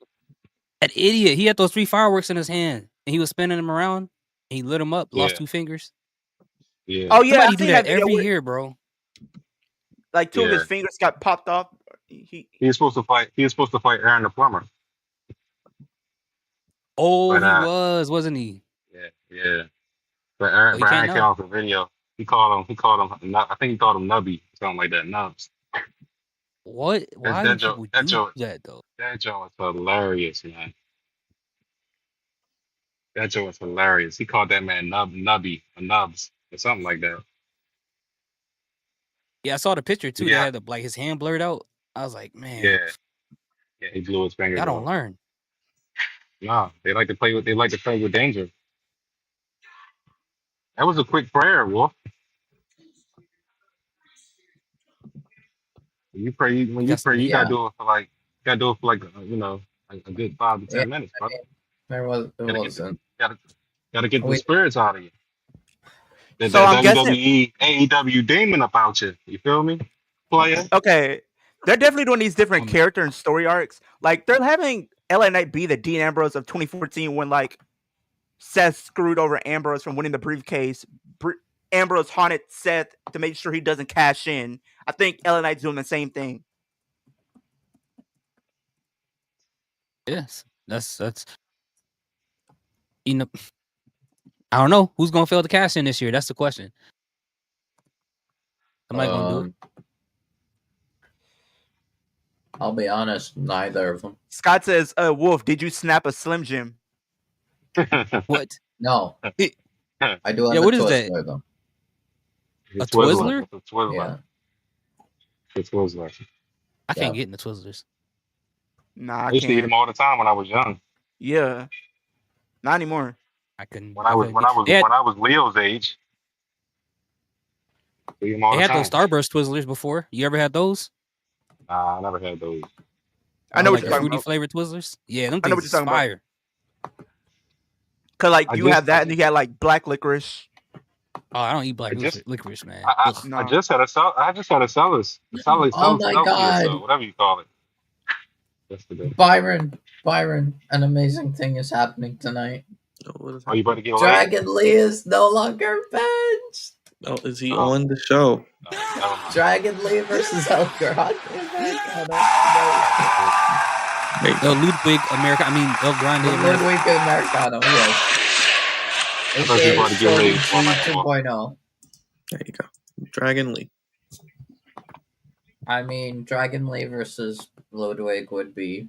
[SPEAKER 4] that idiot. He had those 3 fireworks in his hand, and he was spinning them around. And he lit them up, lost
[SPEAKER 9] Yeah.
[SPEAKER 4] 2 fingers.
[SPEAKER 9] Yeah.
[SPEAKER 3] Oh yeah,
[SPEAKER 4] Somebody
[SPEAKER 3] I
[SPEAKER 4] do
[SPEAKER 3] seen
[SPEAKER 4] that
[SPEAKER 3] video
[SPEAKER 4] every
[SPEAKER 3] where,
[SPEAKER 4] year, bro.
[SPEAKER 3] like 2 of his
[SPEAKER 9] Yeah.
[SPEAKER 3] fingers got popped off.
[SPEAKER 9] He was supposed to fight. He was supposed to fight Aaron the plumber.
[SPEAKER 4] Oh,
[SPEAKER 9] But
[SPEAKER 4] he was, wasn't he?
[SPEAKER 9] yeah. But Aaron,
[SPEAKER 4] he can't
[SPEAKER 9] came off the video. He called him. I think he called him Nubby, something like that. Nubs.
[SPEAKER 4] What? Why
[SPEAKER 9] That
[SPEAKER 4] do
[SPEAKER 9] joke.
[SPEAKER 4] people
[SPEAKER 9] That
[SPEAKER 4] do
[SPEAKER 9] joke.
[SPEAKER 4] that though?
[SPEAKER 9] That joke was hilarious, man. That joke was hilarious. He called that man Nubby or Nubs or something like that.
[SPEAKER 4] Yeah, I saw the picture too. They
[SPEAKER 9] Yeah.
[SPEAKER 4] had his hand blurred out. I was like, man,
[SPEAKER 9] Yeah. He blew his fingers
[SPEAKER 4] y'all
[SPEAKER 9] off.
[SPEAKER 4] don't learn.
[SPEAKER 9] No, they like to play with danger. That was a quick prayer, Wolf. When you pray, you gotta do it for like a good 5 to 10 minutes, bro.
[SPEAKER 2] It wasn't.
[SPEAKER 9] Gotta get the spirits out of you. That
[SPEAKER 3] So I'm guessing.
[SPEAKER 9] WWE, AEW demon about you. You feel me, player?
[SPEAKER 3] Okay, they're definitely doing these different character and story arcs. Like they're having LA Knight be the Dean Ambrose of 2014 when like Seth screwed over Ambrose from winning the briefcase. Ambrose haunted Seth to make sure he doesn't cash in. I think LA Knight's doing the same thing.
[SPEAKER 4] Yes, that's I don't know who's gonna fail to cash in this year. That's the question. Somebody gonna do it?
[SPEAKER 2] I'll be honest, neither of them.
[SPEAKER 3] Scott says, Wolf, did you snap a Slim Jim?
[SPEAKER 4] What?
[SPEAKER 2] No. I do have
[SPEAKER 4] Yeah,
[SPEAKER 2] a
[SPEAKER 4] what is
[SPEAKER 2] Twizzler,
[SPEAKER 4] that?
[SPEAKER 2] though.
[SPEAKER 4] A Twizzler?
[SPEAKER 9] It's a Twizzler.
[SPEAKER 2] Yeah.
[SPEAKER 9] It's a Twizzler.
[SPEAKER 4] I can't get in the Twizzlers.
[SPEAKER 3] Nah,
[SPEAKER 9] I used to eat them all the time when I was young.
[SPEAKER 3] Yeah. Not anymore.
[SPEAKER 4] I couldn't.
[SPEAKER 9] When I was Leo's age.
[SPEAKER 4] They had those Starburst Twizzlers before. You ever had those?
[SPEAKER 9] Nah, I never had those.
[SPEAKER 3] I know what
[SPEAKER 4] like
[SPEAKER 3] you're
[SPEAKER 4] the
[SPEAKER 3] talking
[SPEAKER 4] fruity
[SPEAKER 3] about.
[SPEAKER 4] flavored Twizzlers. Yeah, them
[SPEAKER 3] I know what
[SPEAKER 4] things
[SPEAKER 3] you're
[SPEAKER 4] is
[SPEAKER 3] talking
[SPEAKER 4] fire.
[SPEAKER 3] Cause like you have that, and you had like black licorice.
[SPEAKER 4] Oh, I don't eat black licorice, man.
[SPEAKER 9] I just had a Cellus.
[SPEAKER 2] Oh my God.
[SPEAKER 9] So whatever you call it. Yesterday.
[SPEAKER 2] Byron, an amazing thing is happening tonight.
[SPEAKER 9] Are you about to get
[SPEAKER 2] Dragon Lee is no longer benched.
[SPEAKER 1] Oh, is he on the show?
[SPEAKER 2] Dragon Lee versus El Grande.
[SPEAKER 4] El Ludwig America. I mean El Grande America.
[SPEAKER 2] Ludwig Americano. Yes.
[SPEAKER 9] Okay,
[SPEAKER 2] 2.0.
[SPEAKER 1] There you go. Dragon Lee.
[SPEAKER 2] I mean, Dragon Lee versus Ludwig would be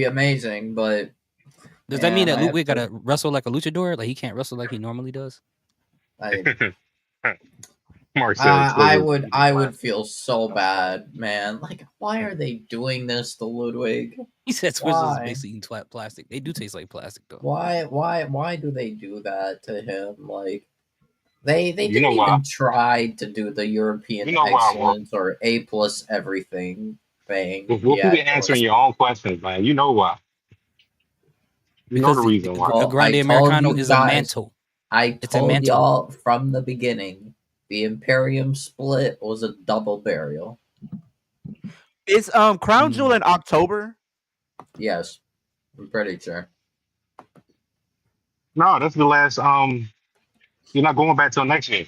[SPEAKER 2] amazing, but
[SPEAKER 4] does that mean that Ludwig gotta wrestle like a luchador? Like he can't wrestle like he normally does?
[SPEAKER 2] I would feel so bad, man. Like, why are they doing this to Ludwig?
[SPEAKER 4] He said Twizzlers is basically eating plastic. They do taste like plastic though.
[SPEAKER 2] Why do they do that to him? Like they didn't even try to do the European excellence or A+ everything thing.
[SPEAKER 9] We'll be answering your own questions, man. You know why. You know the reason why.
[SPEAKER 4] El Grande Americano is a mantle.
[SPEAKER 2] I told y'all from the beginning, the Imperium split was a double burial.
[SPEAKER 3] Is Crown Jewel in October?
[SPEAKER 2] Yes, I'm pretty sure.
[SPEAKER 9] No, that's the last. You're not going back till next year.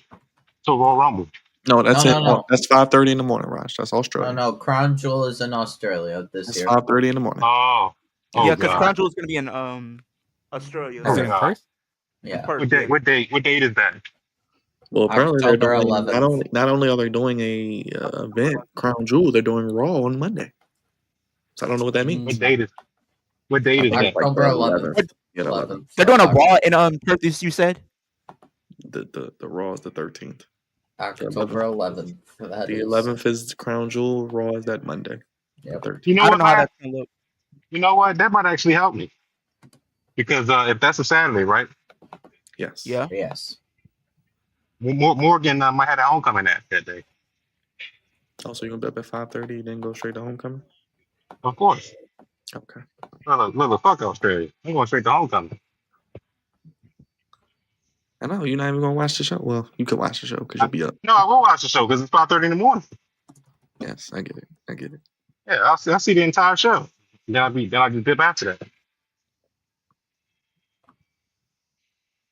[SPEAKER 9] Till Royal Rumble.
[SPEAKER 1] No, that's it. No. That's 5:30 in the morning, Raj. That's Australia.
[SPEAKER 2] No, Crown Jewel is in Australia this year.
[SPEAKER 1] 5:30 in the morning.
[SPEAKER 3] Yeah, because Crown Jewel is going to be in Australia.
[SPEAKER 4] Is it in Perth?
[SPEAKER 2] Yeah.
[SPEAKER 3] Perth,
[SPEAKER 9] What date is that?
[SPEAKER 1] Well, apparently they're
[SPEAKER 2] October
[SPEAKER 1] doing
[SPEAKER 2] 11th.
[SPEAKER 1] not only are they doing a event Crown Jewel, they're doing Raw on Monday. So I don't know what that means.
[SPEAKER 9] What
[SPEAKER 4] Mm.
[SPEAKER 9] date is
[SPEAKER 1] I think
[SPEAKER 9] that?
[SPEAKER 1] it's like
[SPEAKER 2] October
[SPEAKER 1] the
[SPEAKER 2] 11th.
[SPEAKER 1] 11th.
[SPEAKER 3] They're doing a Raw in Perth, you said?
[SPEAKER 1] The Raw is the 13th.
[SPEAKER 2] October 11th. That
[SPEAKER 1] The
[SPEAKER 2] is.
[SPEAKER 1] 11th is Crown Jewel. Raw is that Monday.
[SPEAKER 2] Yep.
[SPEAKER 1] The 13th.
[SPEAKER 9] You know
[SPEAKER 3] I
[SPEAKER 9] what,
[SPEAKER 3] don't know how
[SPEAKER 9] man?
[SPEAKER 3] that's gonna look.
[SPEAKER 9] You know what? That might actually help me because if that's a Saturday, right?
[SPEAKER 1] Yes.
[SPEAKER 3] Yeah.
[SPEAKER 2] Yes.
[SPEAKER 9] Morgan might have a homecoming that day.
[SPEAKER 1] Oh, so you're gonna be up at 5:30, then go straight to homecoming?
[SPEAKER 9] Of course.
[SPEAKER 1] Okay.
[SPEAKER 9] Look, fuck Australia. I'm going straight to homecoming.
[SPEAKER 1] I know you're not even gonna watch the show. Well, you can watch the show because you'll be up.
[SPEAKER 9] No, I will watch the show because it's 5:30 in the morning.
[SPEAKER 1] Yes, I get it. I get it.
[SPEAKER 9] Yeah, I'll see the entire show. Then I just dip after that.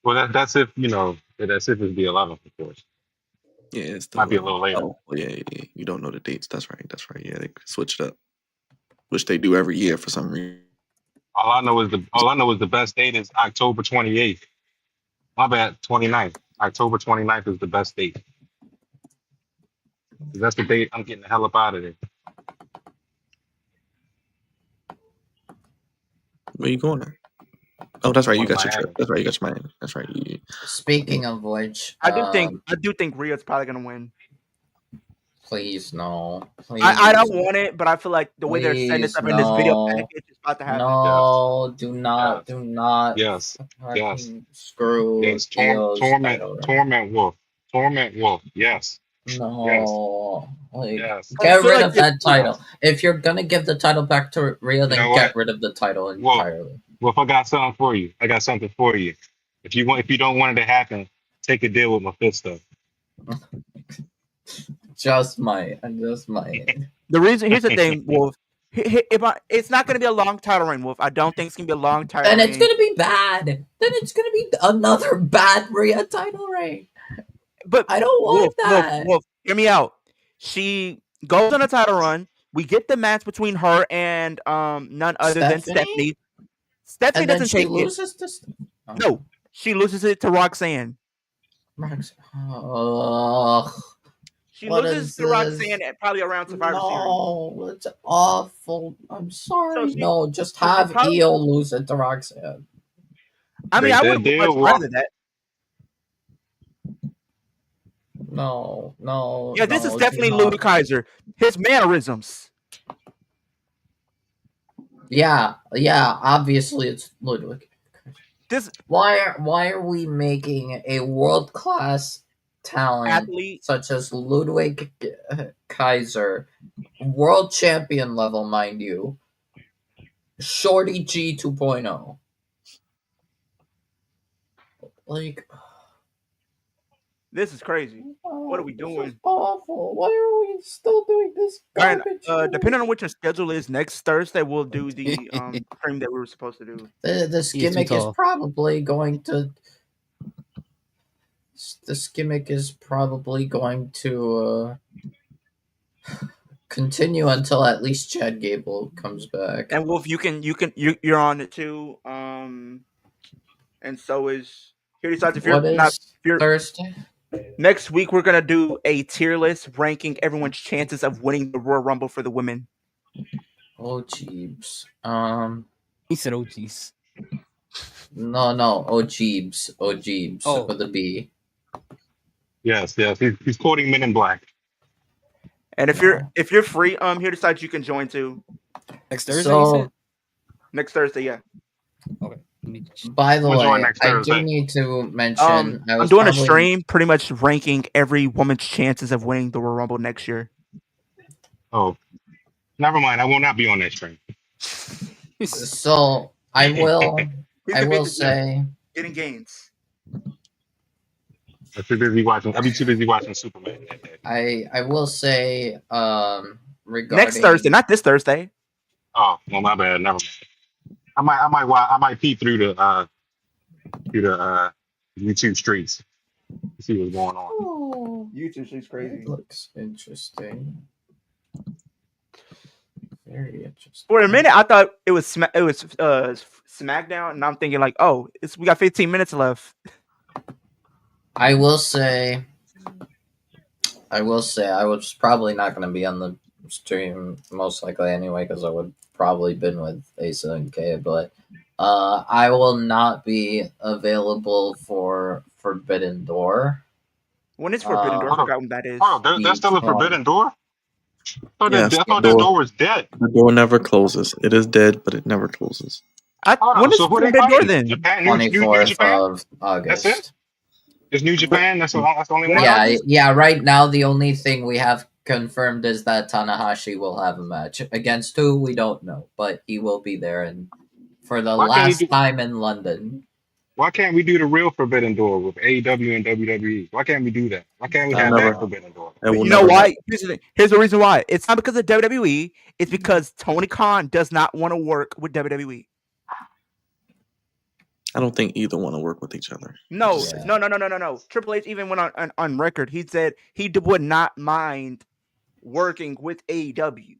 [SPEAKER 9] Well, that's if that's if it's the 11th, of course.
[SPEAKER 1] Yeah, it's the
[SPEAKER 9] Might be a little later.
[SPEAKER 1] Oh, yeah. You don't know the dates. That's right. Yeah, they switch it up, which they do every year for some reason.
[SPEAKER 9] All I know is the best date is October 28th. My bad, 29th. October 29th is the best date. 'Cause that's the date I'm getting the hell up out of there.
[SPEAKER 1] Where you going at? Oh, that's right. You
[SPEAKER 9] Going to
[SPEAKER 1] got your trip.
[SPEAKER 9] Miami.
[SPEAKER 1] That's right. You got your Miami. That's right.
[SPEAKER 2] Speaking of which,
[SPEAKER 3] I do think Rhea's probably gonna win.
[SPEAKER 2] please no. Please.
[SPEAKER 3] I don't want it, but I feel like the way they're setting this up in this video
[SPEAKER 2] no.
[SPEAKER 3] package is about to happen.
[SPEAKER 2] No, do not.
[SPEAKER 9] Yes.
[SPEAKER 2] fucking screw
[SPEAKER 9] Yes.
[SPEAKER 2] Theo's title.
[SPEAKER 9] Torment Wolf. Yes.
[SPEAKER 2] No. Like,
[SPEAKER 9] Yes.
[SPEAKER 2] get
[SPEAKER 3] I feel
[SPEAKER 2] rid
[SPEAKER 3] like
[SPEAKER 2] of that
[SPEAKER 3] it's-
[SPEAKER 2] title. If you're gonna give the title back to Rhea, then
[SPEAKER 9] know
[SPEAKER 2] get
[SPEAKER 9] what?
[SPEAKER 2] rid of the title
[SPEAKER 9] Wolf.
[SPEAKER 2] entirely.
[SPEAKER 9] Well, if I got something for you, I got something for you. If you don't want it to happen, take a deal with Mephisto.
[SPEAKER 2] Just might.
[SPEAKER 3] The reason here's the thing, Wolf. It's not gonna be a long title reign, Wolf. I don't think it's gonna be a long title
[SPEAKER 2] Then
[SPEAKER 3] reign.
[SPEAKER 2] it's gonna be bad. Then it's gonna be another bad Rhea title reign.
[SPEAKER 3] But
[SPEAKER 2] I don't want that.
[SPEAKER 3] Wolf, hear me out. She goes on a title run. We get the match between her and none other than Stephanie. Stephanie
[SPEAKER 2] And then
[SPEAKER 3] doesn't
[SPEAKER 2] she
[SPEAKER 3] take
[SPEAKER 2] loses
[SPEAKER 3] it.
[SPEAKER 2] this.
[SPEAKER 3] No, she loses it to Roxanne. She
[SPEAKER 2] What
[SPEAKER 3] loses
[SPEAKER 2] is
[SPEAKER 3] to
[SPEAKER 2] this?
[SPEAKER 3] Roxanne at probably around Survivor Series.
[SPEAKER 2] No, it's awful. I'm sorry.
[SPEAKER 3] So
[SPEAKER 2] No, just have Io lose it to Roxanne.
[SPEAKER 3] I mean, I would
[SPEAKER 9] They
[SPEAKER 3] much
[SPEAKER 9] will.
[SPEAKER 3] rather that.
[SPEAKER 2] No.
[SPEAKER 3] Yeah, this
[SPEAKER 2] no,
[SPEAKER 3] is
[SPEAKER 2] do
[SPEAKER 3] definitely
[SPEAKER 2] not.
[SPEAKER 3] Ludwig Kaiser. His mannerisms.
[SPEAKER 2] Yeah. Obviously, it's Ludwig.
[SPEAKER 3] This
[SPEAKER 2] Why are we making a world class talent
[SPEAKER 3] athlete,
[SPEAKER 2] such as Ludwig Kaiser, world champion level, mind you, Shorty G 2.0? Like,
[SPEAKER 3] this is crazy. What are we doing?
[SPEAKER 2] This is awful. Why are we still doing this
[SPEAKER 3] Alright,
[SPEAKER 2] garbage?
[SPEAKER 3] depending on what your schedule is, next Thursday we'll do the stream that we were supposed to do.
[SPEAKER 2] This
[SPEAKER 4] He's too
[SPEAKER 2] gimmick is
[SPEAKER 4] tall.
[SPEAKER 2] probably going to. This gimmick is probably going to continue until at least Chad Gable comes back.
[SPEAKER 3] And Wolf, you're on it too. And so is here decides if you're
[SPEAKER 2] What is
[SPEAKER 3] not if you're
[SPEAKER 2] Thursday?
[SPEAKER 3] next week we're gonna do a tier list ranking everyone's chances of winning the Royal Rumble for the women.
[SPEAKER 2] Oh jeebs.
[SPEAKER 4] He said, "Oh, jeez."
[SPEAKER 2] No. Oh jeebs.
[SPEAKER 4] Oh.
[SPEAKER 2] With a B.
[SPEAKER 9] Yes. He's quoting Men in Black.
[SPEAKER 3] And if you're free, here decides you can join too.
[SPEAKER 4] Next Thursday, you said?
[SPEAKER 3] Next Thursday, yeah.
[SPEAKER 4] Okay.
[SPEAKER 2] By the
[SPEAKER 9] We'll join
[SPEAKER 2] way,
[SPEAKER 9] next
[SPEAKER 2] I do
[SPEAKER 9] Thursday.
[SPEAKER 2] need to mention
[SPEAKER 3] I'm doing a stream pretty much ranking every woman's chances of winning the Royal Rumble next year.
[SPEAKER 9] Oh, never mind. I will not be on that stream.
[SPEAKER 2] So I will say
[SPEAKER 3] getting gains.
[SPEAKER 9] I'll be too busy watching Superman that day.
[SPEAKER 2] I will say regarding
[SPEAKER 3] Next Thursday, not this Thursday.
[SPEAKER 9] Oh, well, my bad. Never mind. I might peep through the YouTube streets to see what's going on.
[SPEAKER 2] Oh,
[SPEAKER 3] YouTube streets crazy.
[SPEAKER 2] it looks interesting. Very interesting.
[SPEAKER 3] For a minute, I thought it was SmackDown, and I'm thinking like, oh, we got 15 minutes left.
[SPEAKER 2] I will say I was probably not going to be on the stream most likely anyway because I would probably been with Asa and K, but I will not be available for Forbidden Door.
[SPEAKER 3] When is Forbidden Door? I
[SPEAKER 9] Hold on.
[SPEAKER 3] forgot when that is.
[SPEAKER 9] Hold on. There's still a forbidden door?
[SPEAKER 1] Yes,
[SPEAKER 9] I
[SPEAKER 1] the
[SPEAKER 9] thought that door was dead.
[SPEAKER 1] The door never closes. It is dead, but it never closes.
[SPEAKER 9] Hold
[SPEAKER 3] When
[SPEAKER 9] on.
[SPEAKER 3] is
[SPEAKER 9] So who they
[SPEAKER 3] Forbidden Door
[SPEAKER 9] fighting?
[SPEAKER 3] then?
[SPEAKER 9] Japan, New
[SPEAKER 2] 24th
[SPEAKER 9] Japan?
[SPEAKER 2] of
[SPEAKER 9] That's it?
[SPEAKER 2] August.
[SPEAKER 9] It's New Japan? That's the only one?
[SPEAKER 2] Yeah, right now the only thing we have confirmed is that Tanahashi will have a match. Against who, we don't know, but he will be there and for the last time in London.
[SPEAKER 9] Why can't we do the real Forbidden Door with AEW and WWE? Why can't we do that? Why can't we have that Forbidden Door?
[SPEAKER 3] You know why? Here's the reason why. It's not because of WWE. It's because Tony Khan does not want to work with WWE.
[SPEAKER 1] I don't think either want to work with each other.
[SPEAKER 3] No. Triple H even went on record. He said he would not mind working with AEW.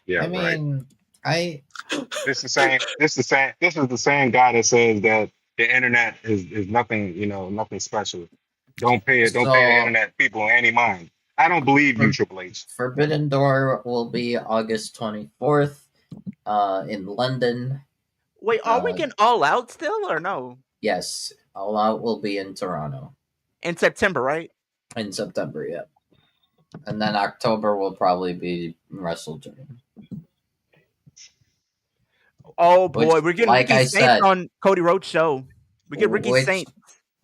[SPEAKER 9] Yeah,
[SPEAKER 2] I mean,
[SPEAKER 9] This is the same guy that says that the internet is nothing, nothing special. Don't pay the internet people any mind. I don't believe you, Triple H.
[SPEAKER 2] Forbidden Door will be August 24th in London.
[SPEAKER 3] Wait, are we getting All Out still or no?
[SPEAKER 2] Yes, All Out will be in Toronto.
[SPEAKER 3] In September, right?
[SPEAKER 2] In September, yeah. And then October will probably be WrestleDream.
[SPEAKER 3] Oh boy, we're getting Ricky Saints on Cody Rhodes' show. We get Ricky Saints.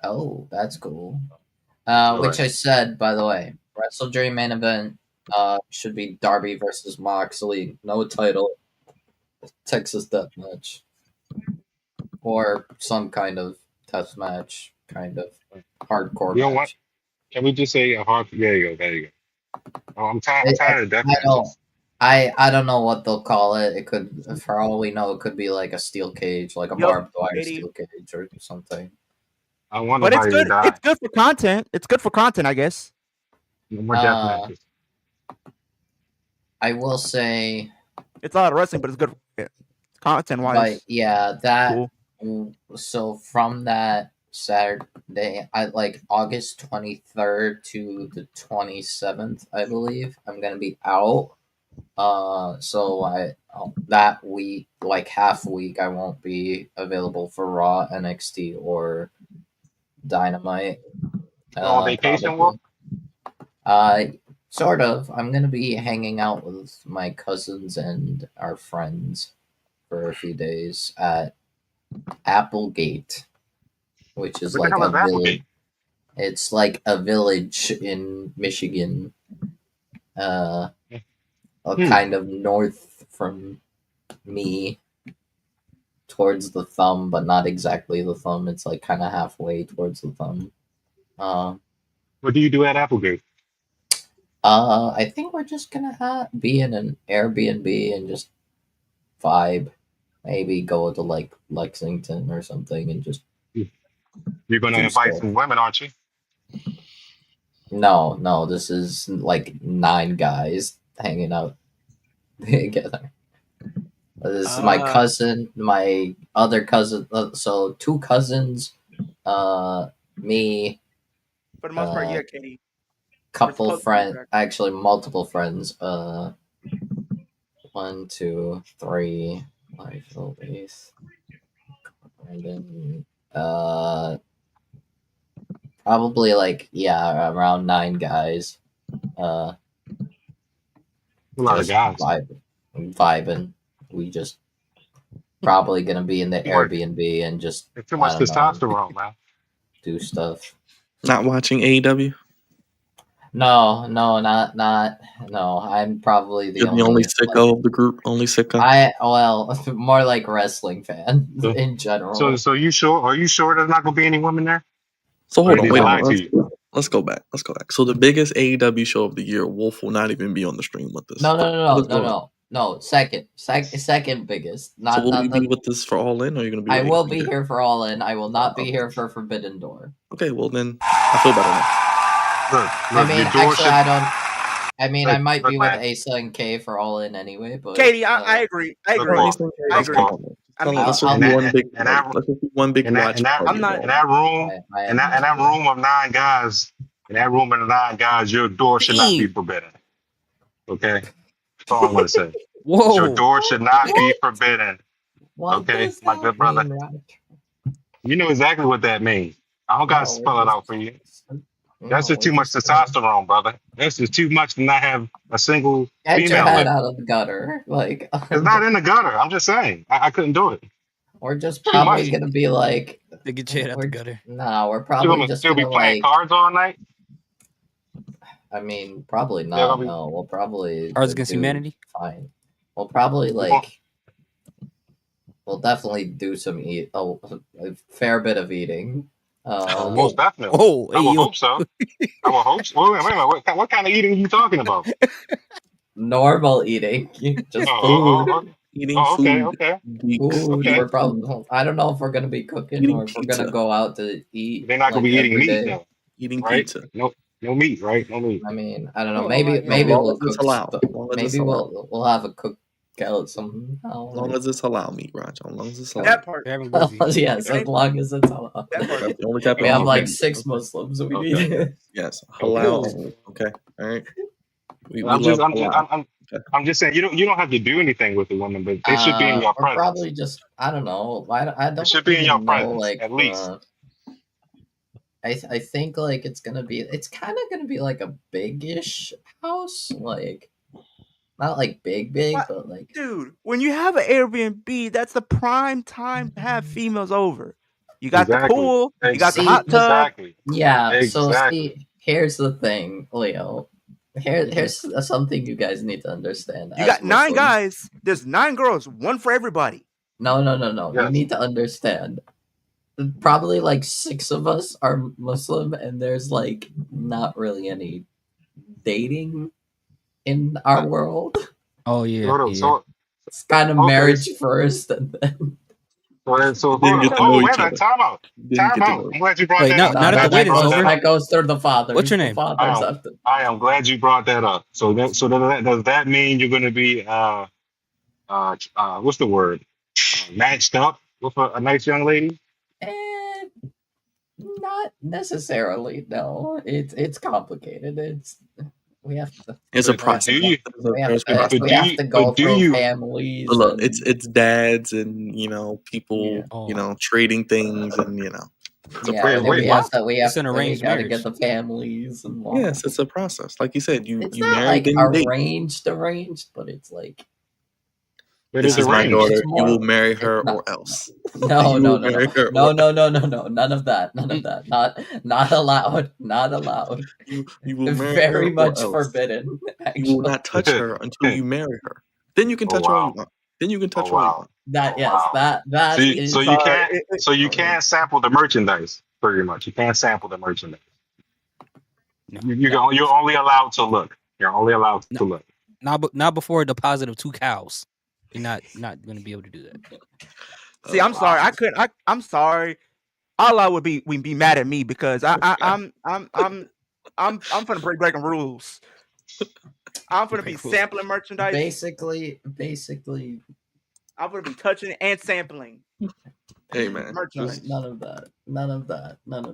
[SPEAKER 2] Oh, that's cool. Which I said, by the way, WrestleDream main event should be Darby versus Moxley. No title. Texas Death Match. Or some kind of test match, kind of hardcore
[SPEAKER 9] You know
[SPEAKER 2] match.
[SPEAKER 9] what? Can we just say a hard? There you go. Oh, I'm tired of death matches.
[SPEAKER 2] I don't know what they'll call it. It could, for all we know, it could be like a steel cage, like a barbed wire steel cage or something.
[SPEAKER 9] I want
[SPEAKER 3] but it's
[SPEAKER 9] nobody
[SPEAKER 3] good.
[SPEAKER 9] to die.
[SPEAKER 3] It's good for content. It's good for content, I guess.
[SPEAKER 9] No more death matches.
[SPEAKER 2] I will say
[SPEAKER 3] it's a lot of wrestling, but it's good content wise.
[SPEAKER 2] But yeah, that. Cool. So from that Saturday, like August 23rd to the 27th, I believe, I'm gonna be out. So that week, like half week, I won't be available for Raw, NXT, or Dynamite.
[SPEAKER 9] On vacation work?
[SPEAKER 2] Sort of. I'm gonna be hanging out with my cousins and our friends for a few days at Applegate, which is like a village. It's like a village in Michigan, kind of north from me, towards the thumb, but not exactly the thumb. It's like kind of halfway towards the thumb.
[SPEAKER 9] What do you do at Applegate?
[SPEAKER 2] I think we're just gonna be in an Airbnb and just vibe. Maybe go to like Lexington or something and just.
[SPEAKER 9] You're gonna invite some women, aren't you?
[SPEAKER 2] No. This is like 9 guys hanging out together. This is my cousin, my other cousin. So 2 cousins, me.
[SPEAKER 3] For the most part, yeah, Katie.
[SPEAKER 2] Couple friends, actually multiple friends. 1, 2, 3. Brandon. Probably like around 9 guys.
[SPEAKER 9] A lot of guys.
[SPEAKER 2] Vibing. We just probably gonna be in the Airbnb and just
[SPEAKER 9] too much testosterone, man.
[SPEAKER 2] Do stuff.
[SPEAKER 1] Not watching AEW.
[SPEAKER 2] No, not. No, I'm probably
[SPEAKER 1] the only sicko of the group. Only sicko.
[SPEAKER 2] More like wrestling fan in general.
[SPEAKER 9] So you sure? Are you sure there's not gonna be any women there?
[SPEAKER 1] So hold on, wait a minute. Let's go back. So the biggest AEW show of the year, Wolf will not even be on the stream with us.
[SPEAKER 2] No. Second biggest. Not.
[SPEAKER 1] So will
[SPEAKER 2] not
[SPEAKER 1] you be with us for All In, or are you gonna be?
[SPEAKER 2] I will be here for All In. I will not be here for Forbidden Door.
[SPEAKER 1] Okay, well then I feel better now.
[SPEAKER 2] I mean, actually, I don't. I mean, I might be with Asa and K for All In anyway, but
[SPEAKER 3] Katie, I agree. I agree. I mean,
[SPEAKER 1] let's just do one big
[SPEAKER 9] and
[SPEAKER 1] party.
[SPEAKER 9] that
[SPEAKER 1] Let's just do one big
[SPEAKER 9] in that
[SPEAKER 1] watch party.
[SPEAKER 9] in that room in that room of 9 guys, in that room of 9 guys, your door should not be forbidden. Okay, that's all I'm gonna say.
[SPEAKER 4] Whoa.
[SPEAKER 9] Your door should not be forbidden.
[SPEAKER 2] What
[SPEAKER 9] Okay,
[SPEAKER 2] does
[SPEAKER 9] my
[SPEAKER 2] that
[SPEAKER 9] good brother.
[SPEAKER 2] mean, Raj?
[SPEAKER 9] You know exactly what that means. I don't gotta spell it out for you. That's just too much testosterone, brother. That's just too much to not have a single
[SPEAKER 2] Get your
[SPEAKER 9] female
[SPEAKER 2] head
[SPEAKER 9] with.
[SPEAKER 2] out of the gutter. Like,
[SPEAKER 9] It's not in the gutter. I'm just saying. I couldn't do it.
[SPEAKER 2] we're just
[SPEAKER 9] Too
[SPEAKER 2] probably
[SPEAKER 9] much.
[SPEAKER 2] gonna be like,
[SPEAKER 4] To get your head out the gutter.
[SPEAKER 2] nah, we're probably just
[SPEAKER 9] Still be
[SPEAKER 2] gonna
[SPEAKER 9] playing
[SPEAKER 2] like.
[SPEAKER 9] cards all night.
[SPEAKER 2] I mean, probably
[SPEAKER 9] They're
[SPEAKER 2] not.
[SPEAKER 9] gonna be-
[SPEAKER 2] No, we'll probably
[SPEAKER 4] Cards Against
[SPEAKER 2] do
[SPEAKER 4] Humanity?
[SPEAKER 2] fine. We'll probably
[SPEAKER 9] We're
[SPEAKER 2] like. We'll definitely do some a fair bit of eating.
[SPEAKER 9] Most definitely.
[SPEAKER 4] Oh,
[SPEAKER 9] I would hope so. I would hope so. Wait a minute. What kind of eating are you talking about?
[SPEAKER 2] Normal eating, just food.
[SPEAKER 1] Eating
[SPEAKER 9] okay,
[SPEAKER 1] food.
[SPEAKER 9] okay.
[SPEAKER 2] Food.
[SPEAKER 9] Okay.
[SPEAKER 2] We're probably. I don't know if we're gonna be cooking
[SPEAKER 1] Eating
[SPEAKER 2] or if we're
[SPEAKER 1] pizza.
[SPEAKER 2] gonna go out to eat.
[SPEAKER 9] They're not gonna be eating
[SPEAKER 2] every
[SPEAKER 9] meat
[SPEAKER 2] day.
[SPEAKER 9] though.
[SPEAKER 1] Eating
[SPEAKER 9] Right?
[SPEAKER 1] pizza.
[SPEAKER 9] No meat, right? No meat.
[SPEAKER 2] I mean, I don't know.
[SPEAKER 4] Oh,
[SPEAKER 2] Maybe
[SPEAKER 4] right, yeah.
[SPEAKER 2] maybe
[SPEAKER 1] As long
[SPEAKER 2] we'll
[SPEAKER 1] as it's
[SPEAKER 2] cook.
[SPEAKER 1] halal. As long as it's
[SPEAKER 2] Maybe
[SPEAKER 1] halal.
[SPEAKER 2] we'll have a cookout somehow.
[SPEAKER 1] As long as it's halal meat, Raj. As long as it's halal.
[SPEAKER 3] that part.
[SPEAKER 4] Having glizzy.
[SPEAKER 2] Yes, as long as it's halal.
[SPEAKER 3] That part.
[SPEAKER 1] That's the only type
[SPEAKER 2] We
[SPEAKER 1] of
[SPEAKER 2] have
[SPEAKER 1] meat
[SPEAKER 2] like
[SPEAKER 1] we need.
[SPEAKER 2] 6 Muslims. We
[SPEAKER 1] Okay.
[SPEAKER 2] need.
[SPEAKER 1] Yes, halal only. Okay, all right. We
[SPEAKER 9] I'm
[SPEAKER 1] love
[SPEAKER 9] just
[SPEAKER 1] halal.
[SPEAKER 9] I'm just saying you don't have to do anything with the woman, but they should be in your
[SPEAKER 2] Or
[SPEAKER 9] presence.
[SPEAKER 2] probably just I don't know. I don't.
[SPEAKER 9] It should be in
[SPEAKER 2] even
[SPEAKER 9] your
[SPEAKER 2] know,
[SPEAKER 9] presence,
[SPEAKER 2] like,
[SPEAKER 9] at least.
[SPEAKER 2] I think like it's kind of gonna be like a big-ish house, like not like big,
[SPEAKER 3] What?
[SPEAKER 2] but like
[SPEAKER 3] Dude, when you have an Airbnb, that's the prime time to have females over. You got the
[SPEAKER 9] Exactly.
[SPEAKER 3] pool, you got the
[SPEAKER 2] See,
[SPEAKER 3] hot tub.
[SPEAKER 9] Exactly.
[SPEAKER 2] yeah. So
[SPEAKER 9] Exactly.
[SPEAKER 2] see, here's the thing, Leo. Here's something you guys need to understand.
[SPEAKER 3] You
[SPEAKER 2] as
[SPEAKER 3] got 9
[SPEAKER 2] Muslims.
[SPEAKER 3] guys. There's 9 girls, one for everybody.
[SPEAKER 2] No. You
[SPEAKER 9] Yes.
[SPEAKER 2] need to understand. Probably like 6 of us are Muslim, and there's like not really any dating in our world.
[SPEAKER 4] Oh yeah.
[SPEAKER 9] Hold on,
[SPEAKER 4] yeah.
[SPEAKER 9] so
[SPEAKER 2] It's kind of
[SPEAKER 9] Okay.
[SPEAKER 2] marriage first, and then
[SPEAKER 9] so
[SPEAKER 1] Didn't
[SPEAKER 9] hold
[SPEAKER 1] get
[SPEAKER 9] on.
[SPEAKER 1] to know
[SPEAKER 9] Wait
[SPEAKER 1] each
[SPEAKER 9] a minute.
[SPEAKER 1] other.
[SPEAKER 9] Time out.
[SPEAKER 1] Didn't
[SPEAKER 9] Time
[SPEAKER 1] get to
[SPEAKER 9] out.
[SPEAKER 1] know.
[SPEAKER 9] I'm glad you brought
[SPEAKER 4] Wait,
[SPEAKER 9] that
[SPEAKER 4] now-
[SPEAKER 9] up.
[SPEAKER 4] now that
[SPEAKER 9] I'm
[SPEAKER 4] the
[SPEAKER 9] glad
[SPEAKER 4] wait
[SPEAKER 9] you
[SPEAKER 4] is
[SPEAKER 9] brought
[SPEAKER 4] over-
[SPEAKER 9] that
[SPEAKER 2] that goes through the fathers.
[SPEAKER 4] What's your
[SPEAKER 2] The
[SPEAKER 4] name?
[SPEAKER 2] fathers
[SPEAKER 9] I
[SPEAKER 2] have to.
[SPEAKER 9] am glad you brought that up. So does that mean you're going to be what's the word? Matched up with a nice young lady?
[SPEAKER 2] Not necessarily. No, it's complicated. We have to.
[SPEAKER 1] It's a
[SPEAKER 9] But
[SPEAKER 1] process.
[SPEAKER 9] do you-
[SPEAKER 2] We have
[SPEAKER 1] There's
[SPEAKER 2] to,
[SPEAKER 1] process.
[SPEAKER 2] we have to go
[SPEAKER 9] but do
[SPEAKER 2] through
[SPEAKER 9] you-
[SPEAKER 2] families.
[SPEAKER 1] But look,
[SPEAKER 2] and,
[SPEAKER 1] it's dads and people
[SPEAKER 2] Yeah.
[SPEAKER 4] Oh.
[SPEAKER 1] trading things and
[SPEAKER 2] yeah,
[SPEAKER 9] wait,
[SPEAKER 2] and then
[SPEAKER 9] wait,
[SPEAKER 2] we
[SPEAKER 9] what?
[SPEAKER 2] have to. We have
[SPEAKER 4] It's an
[SPEAKER 2] then we
[SPEAKER 4] arranged
[SPEAKER 2] gotta
[SPEAKER 4] marriage.
[SPEAKER 2] get the families and all.
[SPEAKER 1] yes, it's a process. Like you said, you
[SPEAKER 2] It's
[SPEAKER 1] you
[SPEAKER 2] not
[SPEAKER 1] marry
[SPEAKER 2] like
[SPEAKER 1] then you date.
[SPEAKER 2] arranged, but it's like
[SPEAKER 9] But
[SPEAKER 1] This
[SPEAKER 9] it's
[SPEAKER 1] is my
[SPEAKER 9] arranged.
[SPEAKER 1] daughter.
[SPEAKER 2] It's
[SPEAKER 1] You will
[SPEAKER 2] more-
[SPEAKER 1] marry
[SPEAKER 2] it's
[SPEAKER 1] her
[SPEAKER 2] not-
[SPEAKER 1] or else.
[SPEAKER 2] no,
[SPEAKER 1] You
[SPEAKER 2] no,
[SPEAKER 1] will
[SPEAKER 2] no,
[SPEAKER 1] marry
[SPEAKER 2] no,
[SPEAKER 1] her
[SPEAKER 2] no,
[SPEAKER 1] or
[SPEAKER 2] no, no, no, no, none of that, not allowed, not allowed.
[SPEAKER 1] You will marry
[SPEAKER 2] Very
[SPEAKER 1] her
[SPEAKER 2] much
[SPEAKER 1] or else.
[SPEAKER 2] forbidden.
[SPEAKER 1] You
[SPEAKER 2] Actually,
[SPEAKER 1] will not touch her until you marry her. Then you can touch her all you want. Then you can touch her all you
[SPEAKER 9] wow.
[SPEAKER 1] want.
[SPEAKER 2] that
[SPEAKER 9] Oh,
[SPEAKER 2] yes,
[SPEAKER 9] wow.
[SPEAKER 2] that
[SPEAKER 9] So
[SPEAKER 2] is.
[SPEAKER 9] you can't sample the merchandise pretty much. You can't sample the merchandise.
[SPEAKER 4] No.
[SPEAKER 9] You're only allowed to look. You're only allowed to look.
[SPEAKER 4] Not before a deposit of 2 cows. You're not going to be able to do that.
[SPEAKER 3] See, I'm sorry. I'm sorry. Allah would be mad at me because I'm finna breaking rules. I'm finna be
[SPEAKER 4] Break rules.
[SPEAKER 3] sampling merchandise.
[SPEAKER 2] Basically,
[SPEAKER 3] I'm gonna be touching and sampling
[SPEAKER 1] Hey man,
[SPEAKER 3] merchandise.
[SPEAKER 2] none of that.
[SPEAKER 3] Then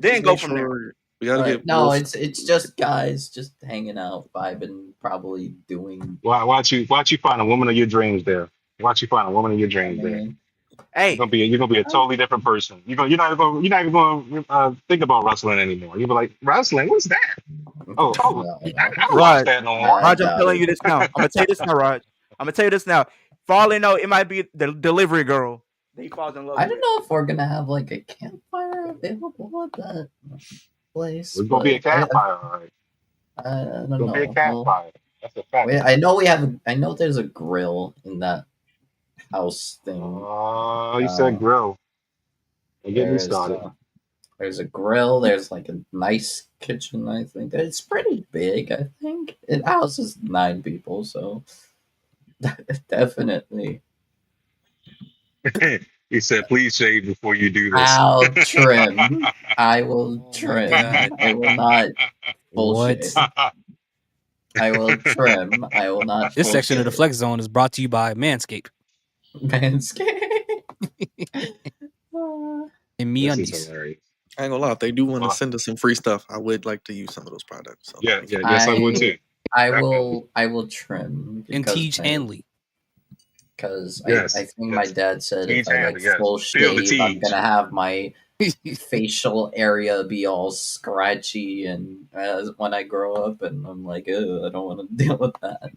[SPEAKER 2] that.
[SPEAKER 3] go
[SPEAKER 1] make
[SPEAKER 3] from there.
[SPEAKER 1] sure we gotta
[SPEAKER 2] But
[SPEAKER 1] get
[SPEAKER 2] no,
[SPEAKER 1] Wolf-
[SPEAKER 2] it's just guys just hanging out, vibing, probably doing.
[SPEAKER 9] Watch you find a woman of your dreams there. Watch you find a woman of your
[SPEAKER 2] I
[SPEAKER 9] dreams there.
[SPEAKER 2] mean,
[SPEAKER 3] Hey,
[SPEAKER 9] You're gonna be a totally different person. You're not even gonna think about wrestling anymore. You'll be like, wrestling? What's that? Oh,
[SPEAKER 2] no,
[SPEAKER 9] I don't
[SPEAKER 3] Raj,
[SPEAKER 9] watch that no more.
[SPEAKER 3] Raj, I'm telling you this now. I'm gonna tell you this now, Raj. I'm gonna tell you this now. For all I know, it might be the delivery girl that he falls in love
[SPEAKER 2] I
[SPEAKER 3] with.
[SPEAKER 2] don't know if we're gonna have like a campfire available at that place.
[SPEAKER 9] It's gonna be a
[SPEAKER 2] but
[SPEAKER 9] campfire, all right.
[SPEAKER 2] I don't
[SPEAKER 9] It's
[SPEAKER 2] know.
[SPEAKER 9] gonna be a campfire. That's a fact.
[SPEAKER 2] I know there's a grill in that house thing.
[SPEAKER 9] Oh, you said grill. Don't get me
[SPEAKER 2] There's,
[SPEAKER 9] started.
[SPEAKER 2] There's a grill. There's like a nice kitchen. I think it's pretty big. I think it houses 9 people, so definitely.
[SPEAKER 9] He said, "Please shave before you do this."
[SPEAKER 2] I'll trim. I will
[SPEAKER 4] Oh my
[SPEAKER 2] trim.
[SPEAKER 4] God.
[SPEAKER 2] I will not bullshit.
[SPEAKER 4] What?
[SPEAKER 2] I will trim. I will not.
[SPEAKER 4] This section of the
[SPEAKER 2] bullshit.
[SPEAKER 4] Flex Zone is brought to you by Manscaped.
[SPEAKER 2] Manscaped.
[SPEAKER 4] And me
[SPEAKER 5] This is
[SPEAKER 4] undies.
[SPEAKER 5] hilarious.
[SPEAKER 1] I ain't gonna lie, if they do want to
[SPEAKER 5] Well,
[SPEAKER 1] send us some free stuff, I would like to use some of those products. So
[SPEAKER 5] yeah, yes, I would too.
[SPEAKER 2] I
[SPEAKER 5] Definitely.
[SPEAKER 2] will trim
[SPEAKER 4] And Teach Hanley.
[SPEAKER 2] because
[SPEAKER 5] Yes,
[SPEAKER 2] I think
[SPEAKER 5] yes.
[SPEAKER 2] my dad said if
[SPEAKER 5] Teach
[SPEAKER 2] I
[SPEAKER 5] Hanley, yes.
[SPEAKER 2] full
[SPEAKER 5] Feel the
[SPEAKER 2] shave, I'm
[SPEAKER 5] teach.
[SPEAKER 2] gonna have my facial area be all scratchy and when I grow up, and I'm like, ugh, I don't want to deal with that.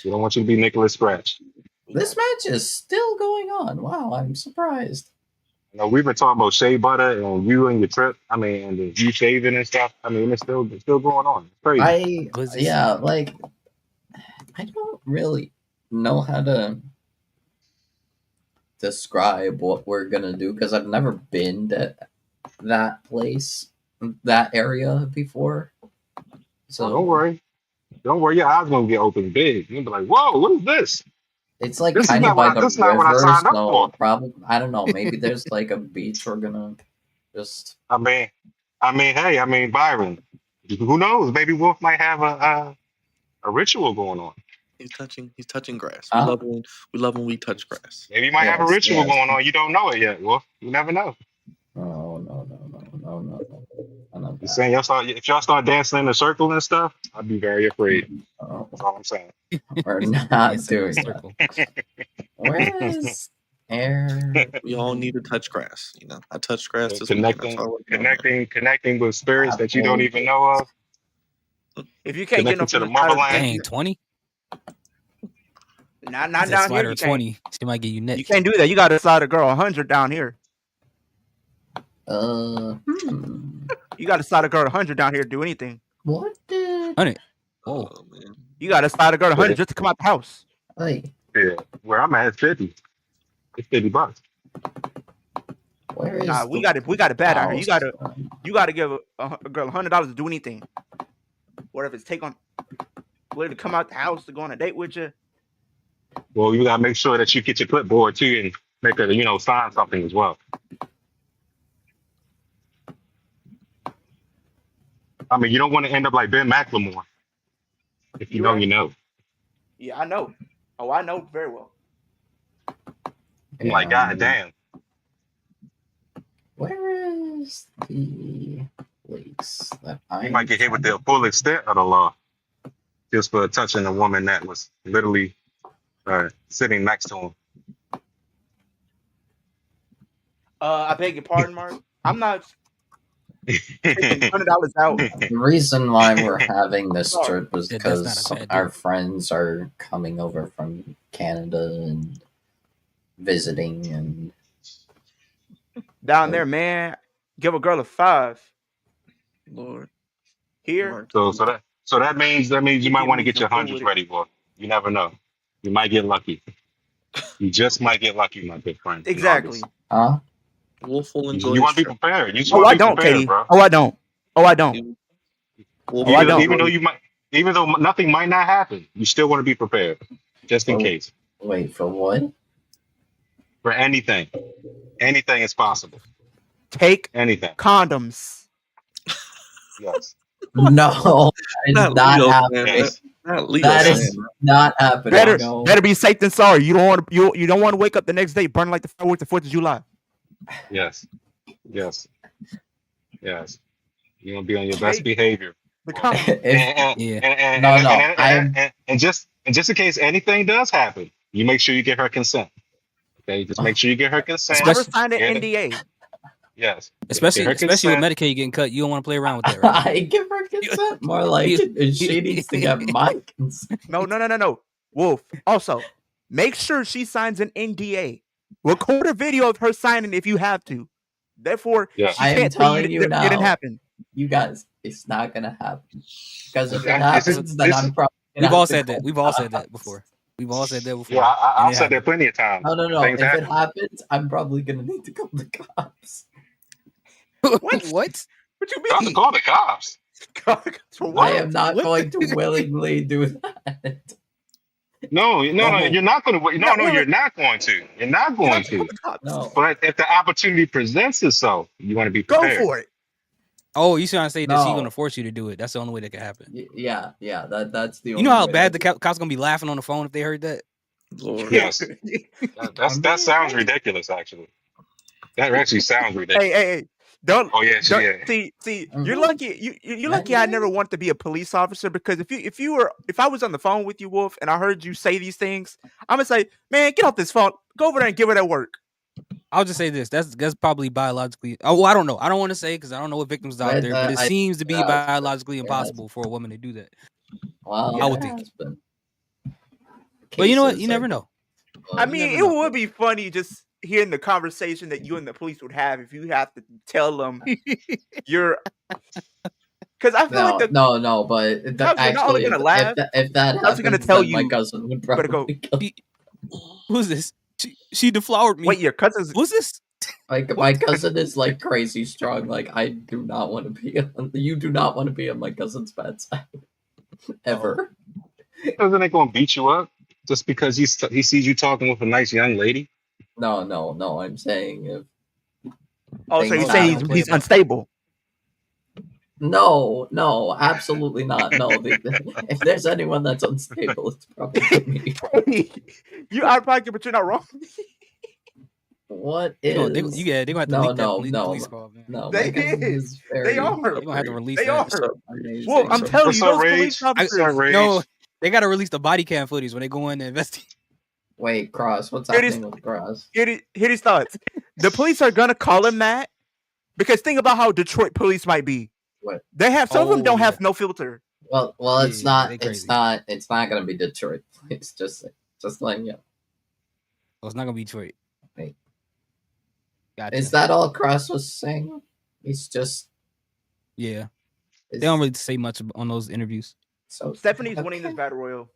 [SPEAKER 5] We don't want you to be Nicholas Scratch.
[SPEAKER 2] This match is still going on. Wow, I'm surprised.
[SPEAKER 5] You know, we've been talking about shea butter and you and your trip. I mean, and the you shaving and stuff. I mean, it's still going on. It's crazy.
[SPEAKER 2] Like I don't really know how to describe what we're gonna do because I've never been to that place, that area before. So
[SPEAKER 5] Don't worry. Your eyes gonna get open big. You'll be like, "Whoa, what is this?"
[SPEAKER 2] it's like
[SPEAKER 5] This is
[SPEAKER 2] kind of
[SPEAKER 5] not
[SPEAKER 2] by
[SPEAKER 5] what
[SPEAKER 2] the
[SPEAKER 5] this is not what I
[SPEAKER 2] river,
[SPEAKER 5] signed up
[SPEAKER 2] so
[SPEAKER 5] for.
[SPEAKER 2] probably I don't know. Maybe there's like a beach we're gonna just.
[SPEAKER 5] I mean, hey, Byron. Who knows? Maybe Wolf might have a ritual going on.
[SPEAKER 1] he's touching grass.
[SPEAKER 2] Uh-huh.
[SPEAKER 1] We love when we touch grass.
[SPEAKER 5] Maybe he might have a ritual going on. You don't know it yet, Wolf. You never know.
[SPEAKER 2] No.
[SPEAKER 5] You're saying if y'all start dancing in a circle and stuff, I'd be very afraid.
[SPEAKER 2] Oh,
[SPEAKER 5] That's all I'm saying.
[SPEAKER 2] we're not doing that. Where is air?
[SPEAKER 1] We all need to touch grass. You know, I touched grass this weekend. That's all
[SPEAKER 5] Connecting with spirits that you don't even know of.
[SPEAKER 3] If you can't get no
[SPEAKER 5] Connecting to the
[SPEAKER 3] from the side of
[SPEAKER 5] motherland.
[SPEAKER 4] Dang, 20?
[SPEAKER 3] not
[SPEAKER 4] That
[SPEAKER 3] down here.
[SPEAKER 4] slider
[SPEAKER 3] You
[SPEAKER 4] 20.
[SPEAKER 3] can't.
[SPEAKER 4] She might get you next.
[SPEAKER 3] You can't do that. You got to slide a girl 100 down here.
[SPEAKER 2] Hmm.
[SPEAKER 3] You got to slide a girl 100 down here to do anything.
[SPEAKER 2] What did?
[SPEAKER 4] 100.
[SPEAKER 1] Oh man.
[SPEAKER 3] You got to slide a girl 100 just to come out the house.
[SPEAKER 2] Like,
[SPEAKER 5] Yeah, where I'm at, 50. It's $50.
[SPEAKER 2] where is?
[SPEAKER 3] Nah, we got it bad out here. You
[SPEAKER 2] house?
[SPEAKER 3] you got to give a girl $100 to do anything. Whatever it's take on, to come out the house to go on a date with you.
[SPEAKER 5] Well, you gotta make sure that you get your clipboard too and make her, sign something as well. I mean, you don't want to end up like Ben McLemore. If you know,
[SPEAKER 3] right.
[SPEAKER 5] you know.
[SPEAKER 3] Yeah, I know. Oh, I know very well.
[SPEAKER 5] I'm like, God damn.
[SPEAKER 2] Where is the place that
[SPEAKER 5] You might get hit with the full extent of the law just for touching a woman that was literally sitting next to him.
[SPEAKER 3] I beg your pardon, Mark. I'm not taking $100 out.
[SPEAKER 2] The reason why we're having this
[SPEAKER 3] Sorry.
[SPEAKER 2] trip was
[SPEAKER 4] Yeah, that's
[SPEAKER 2] because
[SPEAKER 4] not a bad
[SPEAKER 2] our
[SPEAKER 4] deal.
[SPEAKER 2] friends are coming over from Canada and visiting, and
[SPEAKER 3] Down there, man, give a girl a 5.
[SPEAKER 1] Lord.
[SPEAKER 3] Here,
[SPEAKER 1] Mark.
[SPEAKER 5] So that means you might
[SPEAKER 3] give
[SPEAKER 5] want to
[SPEAKER 3] me
[SPEAKER 5] get your
[SPEAKER 3] some
[SPEAKER 5] hundreds
[SPEAKER 3] food.
[SPEAKER 5] ready, boy. You never know. You might get lucky. You just might get lucky, my good friend.
[SPEAKER 3] exactly.
[SPEAKER 2] huh?
[SPEAKER 1] Wolf will enjoy
[SPEAKER 5] You want
[SPEAKER 1] his
[SPEAKER 5] to be
[SPEAKER 1] trip.
[SPEAKER 5] prepared. You just
[SPEAKER 3] Oh,
[SPEAKER 5] want
[SPEAKER 3] I
[SPEAKER 5] to be
[SPEAKER 3] don't,
[SPEAKER 5] prepared,
[SPEAKER 3] Katie.
[SPEAKER 5] bro.
[SPEAKER 3] Oh, I don't.
[SPEAKER 1] Wolf
[SPEAKER 3] Oh, I don't.
[SPEAKER 5] Even though nothing might not happen, you still want to be prepared, just in case.
[SPEAKER 2] Wait, for what?
[SPEAKER 5] For anything. Anything is possible.
[SPEAKER 3] Take
[SPEAKER 5] Anything.
[SPEAKER 3] condoms.
[SPEAKER 5] Yes.
[SPEAKER 2] No, it's
[SPEAKER 1] Not
[SPEAKER 2] not
[SPEAKER 1] Leo
[SPEAKER 2] happening.
[SPEAKER 1] saying that. Not Leo
[SPEAKER 2] That
[SPEAKER 1] saying
[SPEAKER 2] is
[SPEAKER 1] that.
[SPEAKER 2] not happening.
[SPEAKER 3] Better
[SPEAKER 2] No.
[SPEAKER 3] better be safe than sorry. You don't want to wake up the next day burning like the fireworks the 4th of July.
[SPEAKER 5] Yes. Yes. Yes. You're gonna be on your best behavior.
[SPEAKER 3] The condom.
[SPEAKER 5] And just in case anything does happen, you make sure you get her consent. Okay, just make sure you get her consent.
[SPEAKER 3] Never sign an NDA.
[SPEAKER 5] Yes.
[SPEAKER 4] Especially
[SPEAKER 5] Get her
[SPEAKER 4] with
[SPEAKER 5] consent.
[SPEAKER 4] Medicaid getting cut, you don't want to play around with that, right?
[SPEAKER 2] I give her consent. More like she needs to get my consent.
[SPEAKER 3] No. Wolf. Also, make sure she signs an NDA. Record a video of her signing if you have to. Therefore,
[SPEAKER 5] Yeah.
[SPEAKER 3] she
[SPEAKER 2] I am
[SPEAKER 3] can't tell
[SPEAKER 2] telling you
[SPEAKER 3] that
[SPEAKER 2] now.
[SPEAKER 3] didn't happen.
[SPEAKER 2] You guys, it's not gonna happen. Because if it
[SPEAKER 5] Yeah,
[SPEAKER 2] happens, then I'm probably.
[SPEAKER 4] We've all said that. We've all said that before. We've all said that before.
[SPEAKER 5] Yeah, I've
[SPEAKER 4] it
[SPEAKER 5] said that
[SPEAKER 4] happened.
[SPEAKER 5] plenty of times.
[SPEAKER 2] No.
[SPEAKER 5] Things
[SPEAKER 2] If
[SPEAKER 5] happen.
[SPEAKER 2] it happens, I'm probably gonna need to call the cops.
[SPEAKER 3] What?
[SPEAKER 4] What?
[SPEAKER 3] What you
[SPEAKER 5] You have to
[SPEAKER 3] mean?
[SPEAKER 5] call the cops.
[SPEAKER 3] For what?
[SPEAKER 2] I am not going to willingly do that.
[SPEAKER 5] No, you're not going to. No, you're not going to. You're not going to.
[SPEAKER 2] No.
[SPEAKER 5] But if the opportunity presents itself, you want to be
[SPEAKER 3] Go
[SPEAKER 5] prepared.
[SPEAKER 3] for it.
[SPEAKER 4] Oh, you trying to say that she's
[SPEAKER 2] No.
[SPEAKER 4] going to force you to do it? That's the only way that can happen.
[SPEAKER 2] Yeah. That's the.
[SPEAKER 4] You
[SPEAKER 2] only
[SPEAKER 4] know how
[SPEAKER 2] way
[SPEAKER 4] bad the
[SPEAKER 2] that-
[SPEAKER 4] cops going to be laughing on the phone if they heard that?
[SPEAKER 1] Lord.
[SPEAKER 9] Yes. That sounds ridiculous. Actually, that actually sounds ridiculous.
[SPEAKER 3] Hey, don't
[SPEAKER 9] Oh yeah,
[SPEAKER 3] don't
[SPEAKER 9] yeah.
[SPEAKER 3] see. You're lucky. You're lucky. I never wanted to be a police officer because if I was on the phone with you, Wolf, and I heard you say these things, I'm gonna say, man, get off this phone. Go over there and give her that work.
[SPEAKER 4] I'll just say this: that's probably biologically. Oh, well, I don't know. I don't want to say because I don't know what victims out there, but it seems to be biologically impossible for a woman to do that.
[SPEAKER 2] Well,
[SPEAKER 4] I would think.
[SPEAKER 2] But
[SPEAKER 4] you know what? You never know.
[SPEAKER 3] I mean, it would be funny just hearing the conversation that you and the police would have if you have to tell them you're. Because I feel like
[SPEAKER 2] no, but
[SPEAKER 3] cops are not only gonna laugh,
[SPEAKER 2] if that happens,
[SPEAKER 3] gonna tell
[SPEAKER 2] then
[SPEAKER 3] you,
[SPEAKER 2] my cousin would probably
[SPEAKER 3] go.
[SPEAKER 4] Who's this? She deflowered me.
[SPEAKER 3] Wait, your cousin's
[SPEAKER 4] who's this?
[SPEAKER 2] Like my cousin is like crazy strong. Like I do not want to be. You do not want to be on my cousin's bad side ever.
[SPEAKER 9] Cousin ain't gonna beat you up just because he sees you talking with a nice young lady.
[SPEAKER 2] No. I'm saying if.
[SPEAKER 3] Oh, so you say he's unstable?
[SPEAKER 2] No, absolutely not. No, if there's anyone that's unstable, it's probably me.
[SPEAKER 3] You out of pocket, but you're not wrong.
[SPEAKER 2] What is?
[SPEAKER 4] They're gonna have to leak that police call, man.
[SPEAKER 2] No,
[SPEAKER 3] they
[SPEAKER 2] is very,
[SPEAKER 3] they are.
[SPEAKER 4] They're gonna have to release
[SPEAKER 3] they
[SPEAKER 4] that.
[SPEAKER 3] Are. Well, I'm telling you, those police officers.
[SPEAKER 4] No, they gotta release the body cam footage when they go in to investigate.
[SPEAKER 2] Wait, Cross, what's happening with Cross?
[SPEAKER 3] Here his thoughts. The police are gonna call him that because think about how Detroit police might be.
[SPEAKER 2] What?
[SPEAKER 3] They have some of them don't have no filter.
[SPEAKER 2] Well, it's not gonna be Detroit. It's just letting you know.
[SPEAKER 4] Well, it's not gonna be Detroit.
[SPEAKER 2] Wait.
[SPEAKER 4] Gotcha.
[SPEAKER 2] Is that all Cross was saying? He's just
[SPEAKER 4] they don't really say much on those interviews.
[SPEAKER 3] So Stephanie's winning this battle royal.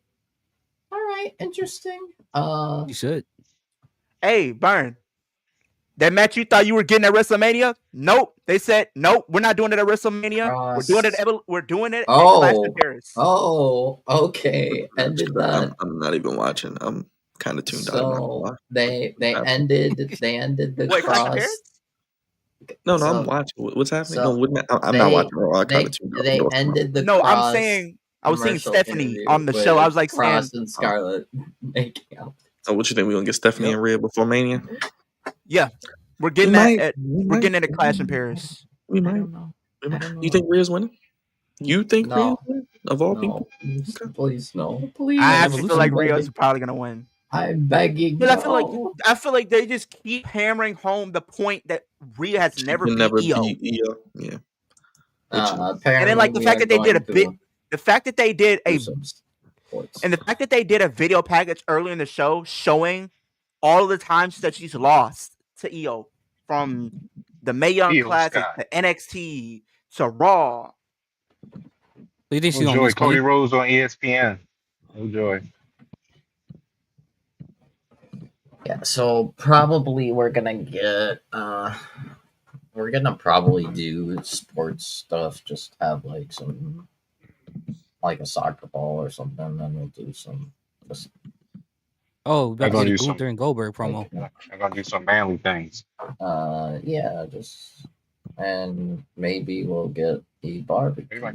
[SPEAKER 2] All right, interesting.
[SPEAKER 4] You should.
[SPEAKER 3] Hey, Byron. That match you thought you were getting at WrestleMania? Nope. They said nope. We're not doing it at WrestleMania. We're doing it. At Clash of Paris.
[SPEAKER 2] Oh, okay. Ended that.
[SPEAKER 1] I'm not even watching. I'm kind of tuned out.
[SPEAKER 2] So they ended the Cross.
[SPEAKER 1] No, I'm watching. What's happening? I'm not watching Raw. I kind of tuned out.
[SPEAKER 2] They ended the.
[SPEAKER 3] No, I'm saying I was seeing Stephanie on the show. I was like
[SPEAKER 2] Cross and Scarlett making out.
[SPEAKER 1] So what you think? We gonna get Stephanie and Rhea before Mania?
[SPEAKER 3] Yeah, we're getting we're getting at Clash in Paris.
[SPEAKER 1] We might. You think Rhea's winning? You think Rhea's winning? Of all people?
[SPEAKER 2] Please no. Please.
[SPEAKER 3] I actually feel like Rhea's probably gonna win.
[SPEAKER 2] I'm begging.
[SPEAKER 3] But I feel like they just keep hammering home the point that Rhea has never beat Io.
[SPEAKER 1] Yeah.
[SPEAKER 3] And then like the fact that they did the fact that they did and the fact that they did a video package earlier in the show showing all the times that she's lost to Io, from the Mae Young Classic to NXT to Raw.
[SPEAKER 4] You think she's
[SPEAKER 9] gonna lose Cody Rhodes on ESPN? Oh joy.
[SPEAKER 2] Yeah, so probably we're gonna probably do sports stuff. Just have like some, like a soccer ball or something, and then we'll do some.
[SPEAKER 4] Oh, we're gonna do Gunther and Goldberg promo.
[SPEAKER 9] I'm gonna do some manly things.
[SPEAKER 2] And maybe we'll get a barbecue.
[SPEAKER 9] You might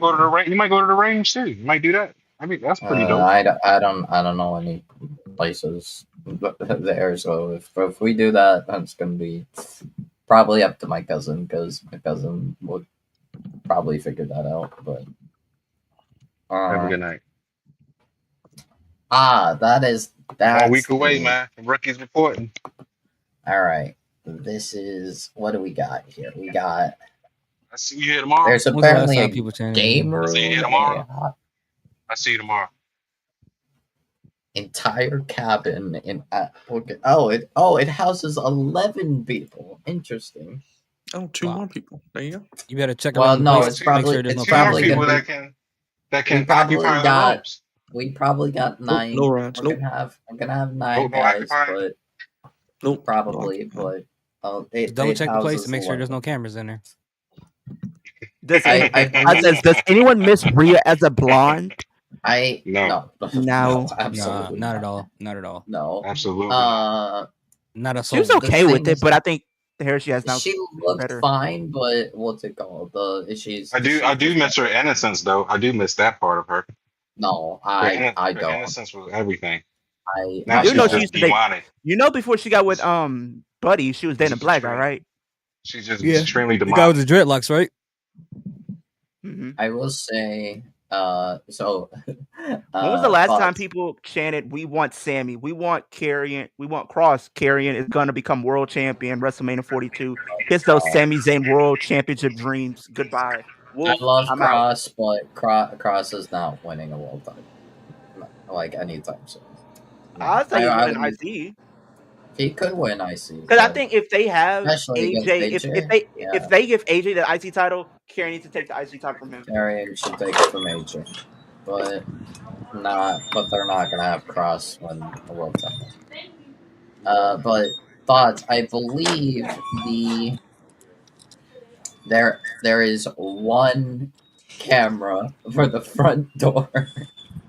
[SPEAKER 9] go to the range. You might go to the range too. You might do that. I mean, that's pretty dope.
[SPEAKER 2] I don't know any places there, so if we do that, that's gonna be probably up to my cousin, because my cousin would probably figure that out. But
[SPEAKER 9] have a good night.
[SPEAKER 2] That's
[SPEAKER 9] a week away, man. Rookie's reporting.
[SPEAKER 2] All right, this is, what do we got here? We got.
[SPEAKER 9] I see you here tomorrow.
[SPEAKER 2] There's apparently a game room.
[SPEAKER 9] I see you here tomorrow. I see you tomorrow.
[SPEAKER 2] Entire cabin in it houses 11 people. Interesting.
[SPEAKER 1] Oh, two more people. There you go.
[SPEAKER 4] You better check.
[SPEAKER 2] Well, no, it's probably
[SPEAKER 9] people that can occupy the rooms.
[SPEAKER 2] We probably got 9.
[SPEAKER 1] No, Raj.
[SPEAKER 2] I'm gonna have 9 guys, but probably. But
[SPEAKER 4] double check the place to make sure there's no cameras in there.
[SPEAKER 3] Does anyone miss Rhea as a blonde?
[SPEAKER 2] No,
[SPEAKER 4] absolutely not at all. Not at all.
[SPEAKER 2] No,
[SPEAKER 9] absolutely.
[SPEAKER 4] Not a soul.
[SPEAKER 3] She was okay with it, but I think the hair she has now.
[SPEAKER 2] She looked fine, but what's it called?
[SPEAKER 9] I do miss her innocence, though. I do miss that part of her.
[SPEAKER 2] No, I don't.
[SPEAKER 9] Innocence was everything. Now
[SPEAKER 3] You
[SPEAKER 9] she's
[SPEAKER 3] know she
[SPEAKER 9] just
[SPEAKER 3] used to date.
[SPEAKER 9] demonic.
[SPEAKER 3] You know before she got with Buddy, she was dating a
[SPEAKER 9] She's
[SPEAKER 3] black guy,
[SPEAKER 9] extreme.
[SPEAKER 3] right?
[SPEAKER 9] She's just
[SPEAKER 4] Yeah,
[SPEAKER 9] extremely
[SPEAKER 4] the guy with
[SPEAKER 9] demonic.
[SPEAKER 4] the dreadlocks, right?
[SPEAKER 3] Mm-hmm.
[SPEAKER 2] I will say, so.
[SPEAKER 3] When was the last time
[SPEAKER 2] thoughts.
[SPEAKER 3] people chanted, "We want Sammy, we want Karrion, we want Cross"? Karrion is gonna become world champion WrestleMania 42. Kiss those Sami Zayn world championship dreams. Goodbye,
[SPEAKER 2] I
[SPEAKER 3] Wolf.
[SPEAKER 2] love
[SPEAKER 3] I'm out.
[SPEAKER 2] Cross, but Cross is not winning a world title like anytime soon. No.
[SPEAKER 3] I'll say he's
[SPEAKER 2] I
[SPEAKER 3] winning
[SPEAKER 2] would,
[SPEAKER 3] IC
[SPEAKER 2] he could win IC,
[SPEAKER 3] because I
[SPEAKER 2] but
[SPEAKER 3] think if they have
[SPEAKER 2] especially against
[SPEAKER 3] AJ,
[SPEAKER 2] AJ,
[SPEAKER 3] if they give AJ the IC title, Karrion needs to take the IC title from him.
[SPEAKER 2] Karrion should take it from AJ, but they're not gonna have Cross win a world title. But thoughts. I believe there is one camera for the front door.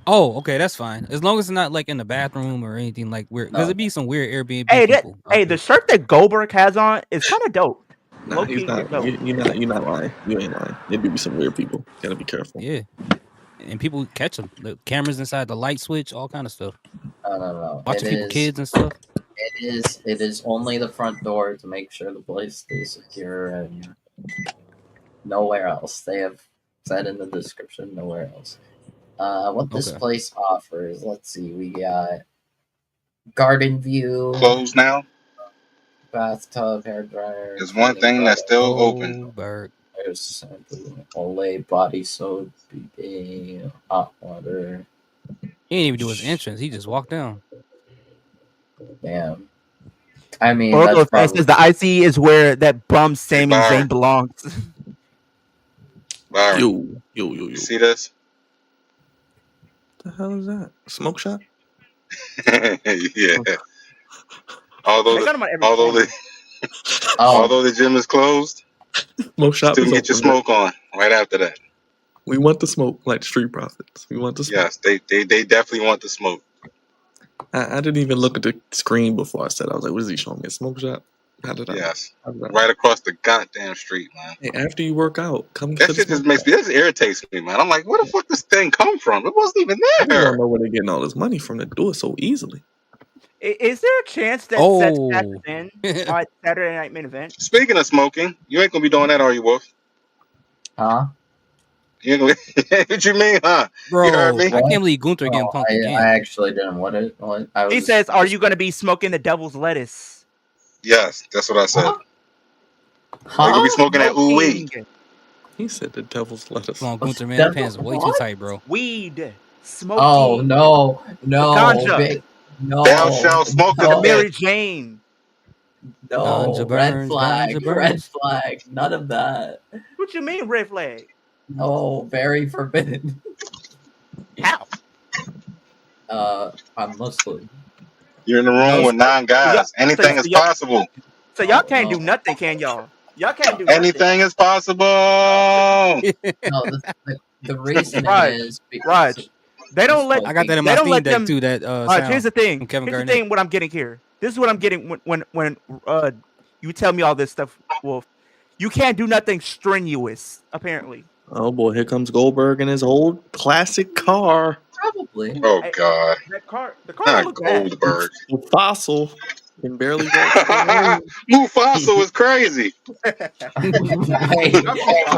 [SPEAKER 4] Oh, okay, that's fine. As long as it's not like in the bathroom or anything like weird, because
[SPEAKER 2] No.
[SPEAKER 4] it'd be some weird Airbnb
[SPEAKER 3] Hey,
[SPEAKER 4] people.
[SPEAKER 3] the shirt that Goldberg has on is kind of dope.
[SPEAKER 1] Nah,
[SPEAKER 3] Low
[SPEAKER 1] he's
[SPEAKER 3] key,
[SPEAKER 1] not.
[SPEAKER 3] dope.
[SPEAKER 1] You're not lying. You ain't lying. There do be some weird people. Gotta be careful.
[SPEAKER 4] Yeah, and people catch them. The cameras inside the light switch, all kind of stuff.
[SPEAKER 2] No.
[SPEAKER 4] Watching people, kids and stuff.
[SPEAKER 2] It is only the front door to make sure the place stays secure and nowhere else. They have said in the description nowhere else. What this
[SPEAKER 4] Okay.
[SPEAKER 2] place offers, let's see, we got garden view,
[SPEAKER 8] Closed now.
[SPEAKER 2] bathtub, hairdryer.
[SPEAKER 8] There's one thing that's still open.
[SPEAKER 4] Goldberg.
[SPEAKER 2] There's Olay body soap, bidet, hot water.
[SPEAKER 4] He didn't even do his entrance. He just walked down.
[SPEAKER 2] Damn. I mean,
[SPEAKER 3] Oracle
[SPEAKER 2] that's
[SPEAKER 3] fan
[SPEAKER 2] probably
[SPEAKER 3] says the IC is where that bum Sami
[SPEAKER 8] Byron.
[SPEAKER 3] Zayn belongs.
[SPEAKER 8] Byron,
[SPEAKER 1] Yo.
[SPEAKER 8] you see this?
[SPEAKER 1] What the hell is that? Smoke shop?
[SPEAKER 8] Yeah. Although
[SPEAKER 3] They got 'em on every
[SPEAKER 8] although
[SPEAKER 3] corner.
[SPEAKER 8] although the gym is closed,
[SPEAKER 1] Smoke shop
[SPEAKER 8] still
[SPEAKER 1] is
[SPEAKER 8] get your
[SPEAKER 1] open.
[SPEAKER 8] smoke on right after that.
[SPEAKER 1] We want the smoke, like Street Profits. We want the smoke.
[SPEAKER 8] Yes, they definitely want the smoke.
[SPEAKER 1] I didn't even look at the screen before I said. I was like, "What is he showing me? A smoke shop?" How did I?
[SPEAKER 8] Yes,
[SPEAKER 1] how did I-
[SPEAKER 8] right across the goddamn street, man.
[SPEAKER 1] Hey, after you work out, come
[SPEAKER 8] That
[SPEAKER 1] to the
[SPEAKER 8] shit just
[SPEAKER 1] smoke
[SPEAKER 8] makes
[SPEAKER 1] shop.
[SPEAKER 8] me. This irritates me, man. I'm like, where the fuck this thing come from? It wasn't even
[SPEAKER 1] I just don't
[SPEAKER 8] there.
[SPEAKER 1] know where they're getting all this money from to do it so easily.
[SPEAKER 3] Is there a chance that Seth passes in on Saturday Night Main Event?
[SPEAKER 8] Speaking of smoking, you ain't gonna be doing that, are you, Wolf?
[SPEAKER 2] Huh?
[SPEAKER 8] You ain't gonna, what you mean, huh?
[SPEAKER 4] Bro,
[SPEAKER 8] You heard me?
[SPEAKER 4] I can't believe Gunther getting punked
[SPEAKER 2] I
[SPEAKER 4] again.
[SPEAKER 2] actually didn't. What?
[SPEAKER 3] He says, "Are you going to be smoking the devil's lettuce?"
[SPEAKER 8] Yes, that's what I said.
[SPEAKER 2] Huh?
[SPEAKER 8] Are you gonna be smoking that ooh wee?
[SPEAKER 3] Smoking
[SPEAKER 1] He said the devil's lettuce.
[SPEAKER 4] Come on, Gunther, man. Your pants are way too tight, bro.
[SPEAKER 3] weed, smoking.
[SPEAKER 2] Oh no,
[SPEAKER 3] Ganja.
[SPEAKER 2] no,
[SPEAKER 8] Thou shalt smoke
[SPEAKER 3] The
[SPEAKER 8] of
[SPEAKER 3] Mary
[SPEAKER 8] it.
[SPEAKER 3] Jane.
[SPEAKER 2] no,
[SPEAKER 4] Ganja
[SPEAKER 2] red
[SPEAKER 4] burns,
[SPEAKER 2] flag,
[SPEAKER 4] ganja
[SPEAKER 2] red
[SPEAKER 4] burns.
[SPEAKER 2] flag, none of that.
[SPEAKER 3] What you mean, red flag?
[SPEAKER 2] No, very forbidden.
[SPEAKER 3] How?
[SPEAKER 2] I'm Muslim.
[SPEAKER 8] You're in the room with 9 guys. Anything is possible.
[SPEAKER 3] So y'all can't do nothing, can y'all? Y'all can't do nothing.
[SPEAKER 8] Anything is possible.
[SPEAKER 2] No, the reason is
[SPEAKER 3] Raj, they don't let.
[SPEAKER 4] I got that in
[SPEAKER 3] they
[SPEAKER 4] my
[SPEAKER 3] don't
[SPEAKER 4] Steam
[SPEAKER 3] let
[SPEAKER 4] deck
[SPEAKER 3] them.
[SPEAKER 4] too. That
[SPEAKER 3] Raj,
[SPEAKER 4] sound
[SPEAKER 3] here's the thing.
[SPEAKER 4] from Kevin
[SPEAKER 3] Here's the
[SPEAKER 4] Garnett.
[SPEAKER 3] thing. What I'm getting here. This is what I'm getting when you tell me all this stuff, Wolf. You can't do nothing strenuous, apparently.
[SPEAKER 1] Oh boy, here comes Goldberg in his old classic car.
[SPEAKER 2] Probably.
[SPEAKER 8] Oh God.
[SPEAKER 3] The car
[SPEAKER 8] Not
[SPEAKER 3] don't look bad.
[SPEAKER 8] Goldberg.
[SPEAKER 1] Fossil can barely walk.
[SPEAKER 8] Mufasa was crazy.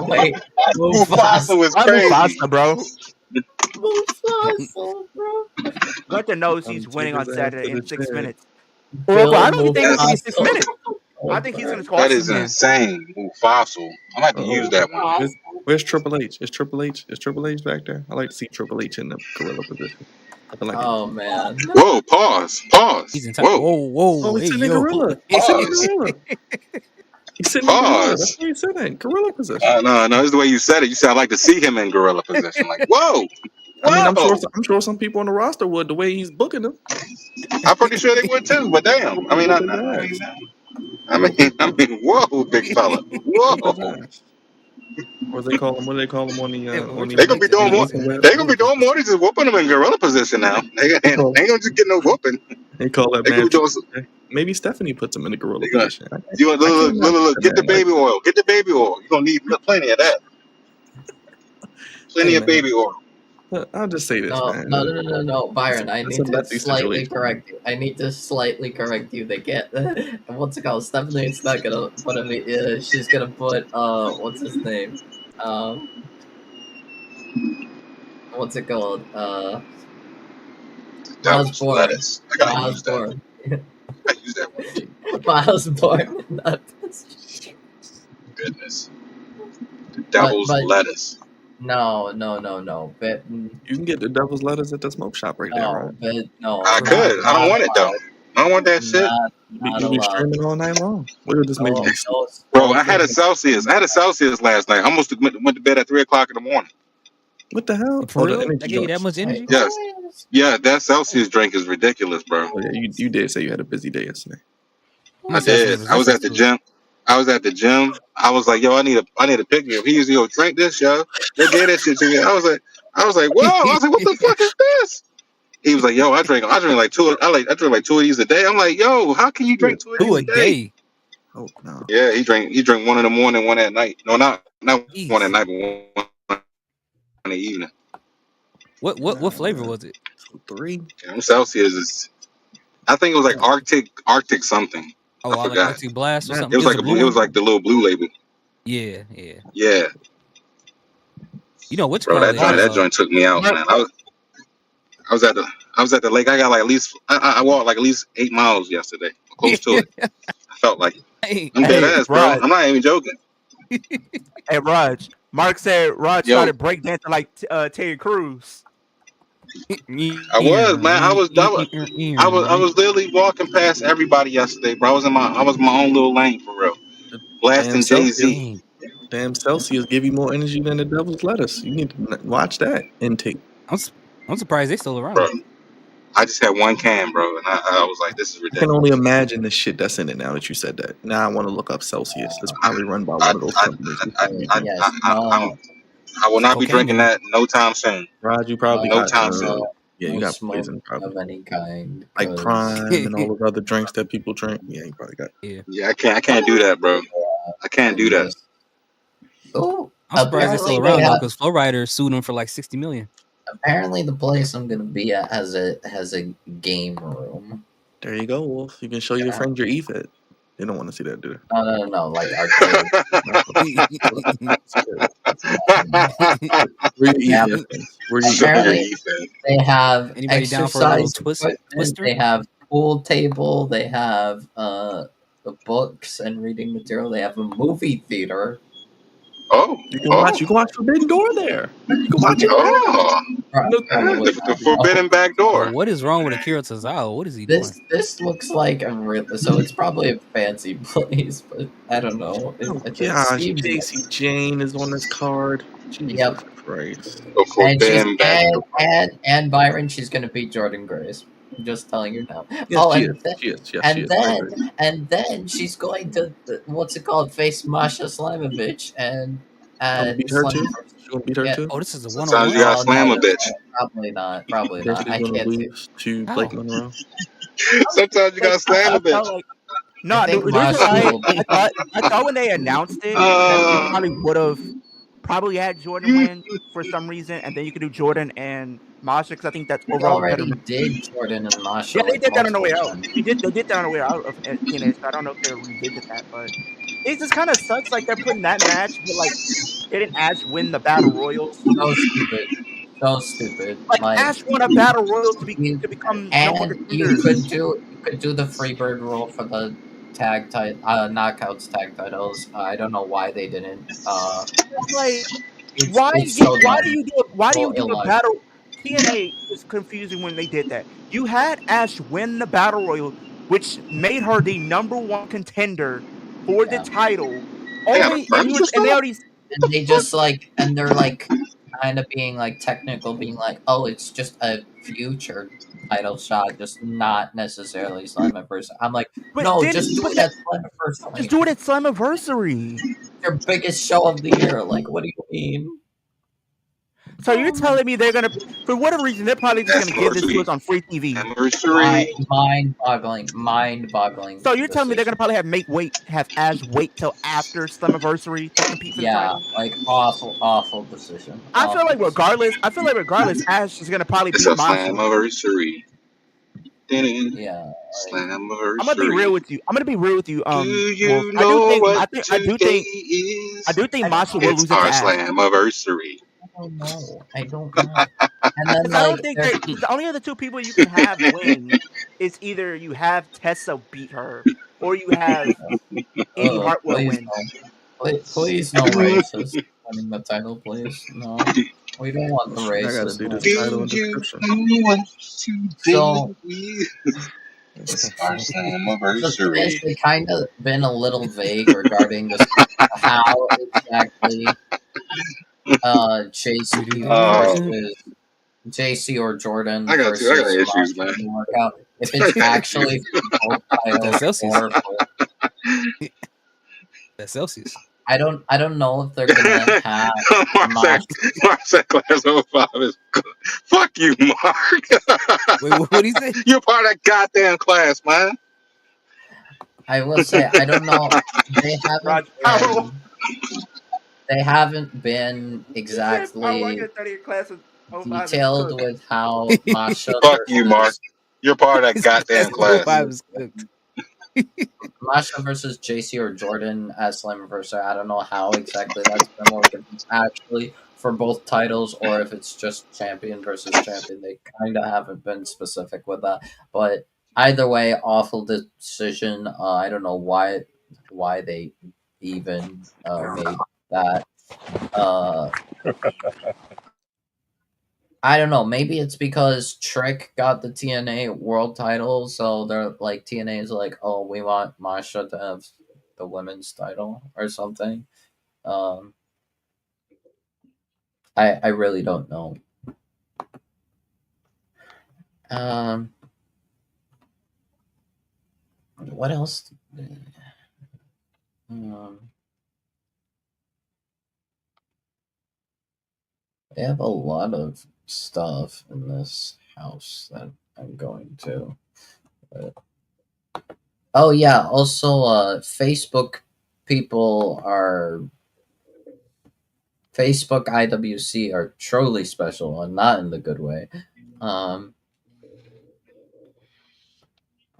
[SPEAKER 2] wait.
[SPEAKER 8] Mufasa was
[SPEAKER 3] I'm
[SPEAKER 8] crazy.
[SPEAKER 3] Mufasa, bro.
[SPEAKER 2] Mufasa, bro.
[SPEAKER 3] Gunther knows he's
[SPEAKER 1] Take
[SPEAKER 3] winning on
[SPEAKER 1] his ass
[SPEAKER 3] Saturday
[SPEAKER 1] to
[SPEAKER 3] in
[SPEAKER 1] the
[SPEAKER 3] 6
[SPEAKER 1] chair.
[SPEAKER 3] minutes.
[SPEAKER 2] Bill
[SPEAKER 3] Well, I don't even think it's gonna be
[SPEAKER 8] Mufasa.
[SPEAKER 3] 6 minutes. I think he's gonna squash
[SPEAKER 8] That
[SPEAKER 3] him.
[SPEAKER 8] is insane. Mufasa. I like to use that one.
[SPEAKER 1] Where's Triple H? Is Triple H back there? I like to see Triple H in the gorilla position.
[SPEAKER 2] Oh man.
[SPEAKER 8] Whoa, pause.
[SPEAKER 4] He's in
[SPEAKER 8] Whoa.
[SPEAKER 4] Whoa,
[SPEAKER 1] Oh, he's
[SPEAKER 4] hey,
[SPEAKER 1] sitting in
[SPEAKER 4] yo.
[SPEAKER 1] gorilla.
[SPEAKER 8] Pause.
[SPEAKER 1] He's sitting in gorilla.
[SPEAKER 8] Pause.
[SPEAKER 1] That's where he's sitting. Gorilla position.
[SPEAKER 8] No, it's the way you said it. You said I'd like to see him in gorilla position. Like, whoa.
[SPEAKER 1] I mean, I'm sure some people on the roster would, the way he's booking them.
[SPEAKER 8] I'm pretty sure they would too, but damn. I mean, whoa, big fella. Whoa.
[SPEAKER 1] What do they call him? What do they call him on the
[SPEAKER 8] They gonna be doing more. They gonna be doing more than just whooping them in gorilla position now. They ain't gonna just get no whooping.
[SPEAKER 1] They call that
[SPEAKER 8] They
[SPEAKER 1] man.
[SPEAKER 8] gonna be
[SPEAKER 1] Maybe Stephanie puts him in the gorilla position.
[SPEAKER 8] Look, get the baby oil. Get the baby oil. You're gonna need plenty of that. Plenty of baby oil.
[SPEAKER 1] I'll just say this,
[SPEAKER 2] No,
[SPEAKER 1] man.
[SPEAKER 2] no, Byron. I
[SPEAKER 1] It's
[SPEAKER 2] need
[SPEAKER 1] a
[SPEAKER 2] to
[SPEAKER 1] messy
[SPEAKER 2] slightly
[SPEAKER 1] situation.
[SPEAKER 2] correct you. I need to slightly correct you. They get what's it called? Stephanie's not gonna put a. She's gonna put what's his name? Um, what's it called? Miles
[SPEAKER 8] Devil's
[SPEAKER 2] Bourne.
[SPEAKER 8] lettuce. I gotta
[SPEAKER 2] Miles
[SPEAKER 8] use that.
[SPEAKER 2] Bourne.
[SPEAKER 8] I use that one.
[SPEAKER 2] Miles Bourne.
[SPEAKER 8] Goodness.
[SPEAKER 2] But
[SPEAKER 8] Devil's lettuce.
[SPEAKER 2] no. But
[SPEAKER 1] You can get the devil's lettuce at the smoke shop right there, right?
[SPEAKER 2] no.
[SPEAKER 8] I
[SPEAKER 2] Not,
[SPEAKER 8] could. I don't want it though. I don't want that shit.
[SPEAKER 2] Not
[SPEAKER 1] You be
[SPEAKER 2] allowed.
[SPEAKER 1] streaming all night long. What if this makes you sleep?
[SPEAKER 8] Bro, I had a Celsius. I had a Celsius last night. I almost went to bed at 3:00 in the morning.
[SPEAKER 1] What the hell?
[SPEAKER 4] For real?
[SPEAKER 1] the energy
[SPEAKER 4] That gave you that
[SPEAKER 1] drinks.
[SPEAKER 4] much energy?
[SPEAKER 8] Yes. Yeah, that Celsius drink is ridiculous, bro.
[SPEAKER 1] Oh, yeah, you did say you had a busy day yesterday.
[SPEAKER 8] I did. I was at the gym. I was like, yo, I need a pick me up. He used to go drink this, yo. They gave that shit to me. I was like, whoa. I was like, what the fuck is this? He was like, yo, I drink like two. I drink like 2 of these a day. I'm like, yo, how can you drink 2 of these a day?
[SPEAKER 1] Oh no.
[SPEAKER 8] Yeah, he drank one in the morning, one at night. No, not one at night, but one in the evening.
[SPEAKER 4] What flavor was it?
[SPEAKER 1] 3.
[SPEAKER 8] Yeah, Celsius is. I think it was like Arctic something.
[SPEAKER 4] Oh,
[SPEAKER 8] I
[SPEAKER 4] like
[SPEAKER 8] forgot.
[SPEAKER 4] Arctic Blast or something.
[SPEAKER 8] It was like it was like the little blue label.
[SPEAKER 4] Yeah.
[SPEAKER 8] Yeah.
[SPEAKER 4] You know which
[SPEAKER 8] Bro, that joint took me out, man. I was at the lake. I got like at least I walked like at least 8 miles yesterday, close to it. I felt like I'm dead ass, bro.
[SPEAKER 3] Raj.
[SPEAKER 8] I'm not even joking.
[SPEAKER 3] Hey, Raj. Mark said Raj started breakdancing like Terry Crews.
[SPEAKER 8] I was, man. I was literally walking past everybody yesterday, bro. I was in my own little lane for real. Blasting Jay-Z.
[SPEAKER 1] Damn Celsius give you more energy than the devil's lettuce. You need to watch that intake.
[SPEAKER 4] I'm surprised they still around.
[SPEAKER 8] Bro, I just had 1 can, bro, and I was like, this is ridiculous.
[SPEAKER 1] I can only imagine the shit that's in it now that you said that. Now I want to look up Celsius. It's probably run by one of those companies.
[SPEAKER 8] I will not be drinking that no time soon.
[SPEAKER 1] Raj, you probably
[SPEAKER 8] no
[SPEAKER 1] got
[SPEAKER 8] time soon.
[SPEAKER 1] Yeah, you got poison probably
[SPEAKER 2] of any kind.
[SPEAKER 1] Like Prime and all those other drinks that people drink. Yeah, you probably got.
[SPEAKER 8] Yeah, I can't do that, bro. I can't do that.
[SPEAKER 2] Oh,
[SPEAKER 4] I'm surprised they're still around though, because Flow Rider sued him for like $60 million.
[SPEAKER 2] Apparently, the place I'm gonna be at has a game room.
[SPEAKER 1] There you go, Wolf. You can show your friends your EFED. They don't want to see that, do they?
[SPEAKER 2] No, like arcade. Apparently, they have
[SPEAKER 4] anybody down for a little
[SPEAKER 2] twister? They have pool table. They have the books and reading material. They have a movie theater.
[SPEAKER 8] Oh,
[SPEAKER 1] you can watch Forbidden Door there. You can watch it.
[SPEAKER 8] The Forbidden Back Door.
[SPEAKER 4] What is wrong with Akira Tozawa? What is he doing?
[SPEAKER 2] This looks like a real. So it's probably a fancy place, but I don't know.
[SPEAKER 1] Gosh, Casey Jane is on this card. Jesus Christ.
[SPEAKER 2] And Byron, she's gonna beat Jordan Grace. I'm just telling you now.
[SPEAKER 1] Yes,
[SPEAKER 2] and then she's going to face Masha Slamovich and
[SPEAKER 1] beat her too. She's gonna beat her too.
[SPEAKER 4] Oh, this is a one-on-one.
[SPEAKER 8] Sometimes you gotta slam a bitch.
[SPEAKER 2] Probably not. I can't
[SPEAKER 1] lose to Blake Monroe.
[SPEAKER 8] Sometimes you gotta slam a bitch.
[SPEAKER 3] No, I thought when they announced it, that they probably would have had Jordan win for some reason, and then you could do Jordan and Masha, because I think that's overall better.
[SPEAKER 2] Did Jordan and Masha?
[SPEAKER 3] Yeah, they did that on the way out. They did that on the way out of TNA. So I don't know if they'll revisit that, but it just kind of sucks. Like they're putting that match, but like they didn't Ash win the Battle Royals.
[SPEAKER 2] So stupid.
[SPEAKER 3] Like Ash won a Battle Royal to become.
[SPEAKER 2] And you could do the Freebird rule for the knockouts tag titles. I don't know why they didn't.
[SPEAKER 3] Why do you do the battle? TNA is confusing when they did that. You had Ash win the Battle Royal, which made her the #1 contender for the title.
[SPEAKER 2] And they're like kind of being like technical, being like, oh, it's just a future title shot, just not necessarily Slammiversary. I'm like, no, just do it at Slammiversary.
[SPEAKER 3] Just do it at Slammiversary.
[SPEAKER 2] Your biggest show of the year. Like, what do you mean?
[SPEAKER 3] So you're telling me they're gonna, for whatever reason, they're probably just gonna give this to us on free TV.
[SPEAKER 8] Anniversary.
[SPEAKER 2] Mind-boggling.
[SPEAKER 3] So you're telling me they're
[SPEAKER 2] decision.
[SPEAKER 3] gonna probably have Ash wait till after Slammiversary to compete for the title?
[SPEAKER 2] like awful decision.
[SPEAKER 3] I feel like regardless, Ash is gonna probably
[SPEAKER 8] It's
[SPEAKER 3] beat
[SPEAKER 8] a
[SPEAKER 3] Masha.
[SPEAKER 8] Slammiversary.
[SPEAKER 2] Yeah.
[SPEAKER 8] Slammiversary.
[SPEAKER 3] I'm gonna be real with you.
[SPEAKER 8] Do you
[SPEAKER 3] Wolf.
[SPEAKER 8] know what
[SPEAKER 3] I do think Masha will
[SPEAKER 8] It's
[SPEAKER 3] lose it to
[SPEAKER 8] our
[SPEAKER 3] Ash.
[SPEAKER 8] Slammiversary.
[SPEAKER 2] I don't know. And then
[SPEAKER 3] I don't think the only other two people you can have win is either you have Tessa beat her or you have Indy Hartwell win.
[SPEAKER 2] Please no racist winning the title, please. No. We don't want the
[SPEAKER 1] I gotta
[SPEAKER 2] racist
[SPEAKER 1] do
[SPEAKER 2] one.
[SPEAKER 1] this title and description.
[SPEAKER 2] So
[SPEAKER 8] It's our
[SPEAKER 2] the thing
[SPEAKER 8] Slammiversary.
[SPEAKER 2] is, they kind of been a little vague regarding this, how exactly JC versus JC or Jordan
[SPEAKER 8] I got
[SPEAKER 2] versus
[SPEAKER 8] issues,
[SPEAKER 2] Masha
[SPEAKER 8] man.
[SPEAKER 2] will work out. If it's actually for both titles or for,
[SPEAKER 4] That's Celsius.
[SPEAKER 2] I don't know if they're gonna have
[SPEAKER 8] Mark Class 05 is good. Fuck you, Mark.
[SPEAKER 4] Wait, what do you say?
[SPEAKER 8] You're part of that goddamn class, man.
[SPEAKER 2] I will say I don't know. They haven't been exactly detailed with how Masha
[SPEAKER 8] Fuck you, Mark. You're part of that goddamn class.
[SPEAKER 2] Masha versus JC or Jordan at Slammiversary. I don't know how exactly that's going to work. If it's actually for both titles or if it's just champion versus champion. They kind of haven't been specific with that. But either way, awful decision. I don't know why they even made that. I don't know. Maybe it's because Trick got the TNA World Title, so they're like TNA is like, oh, we want Masha to have the women's title or something. I really don't know. What else? They have a lot of stuff in this house that I'm going to. Oh yeah, also Facebook IWC are truly special and not in the good way.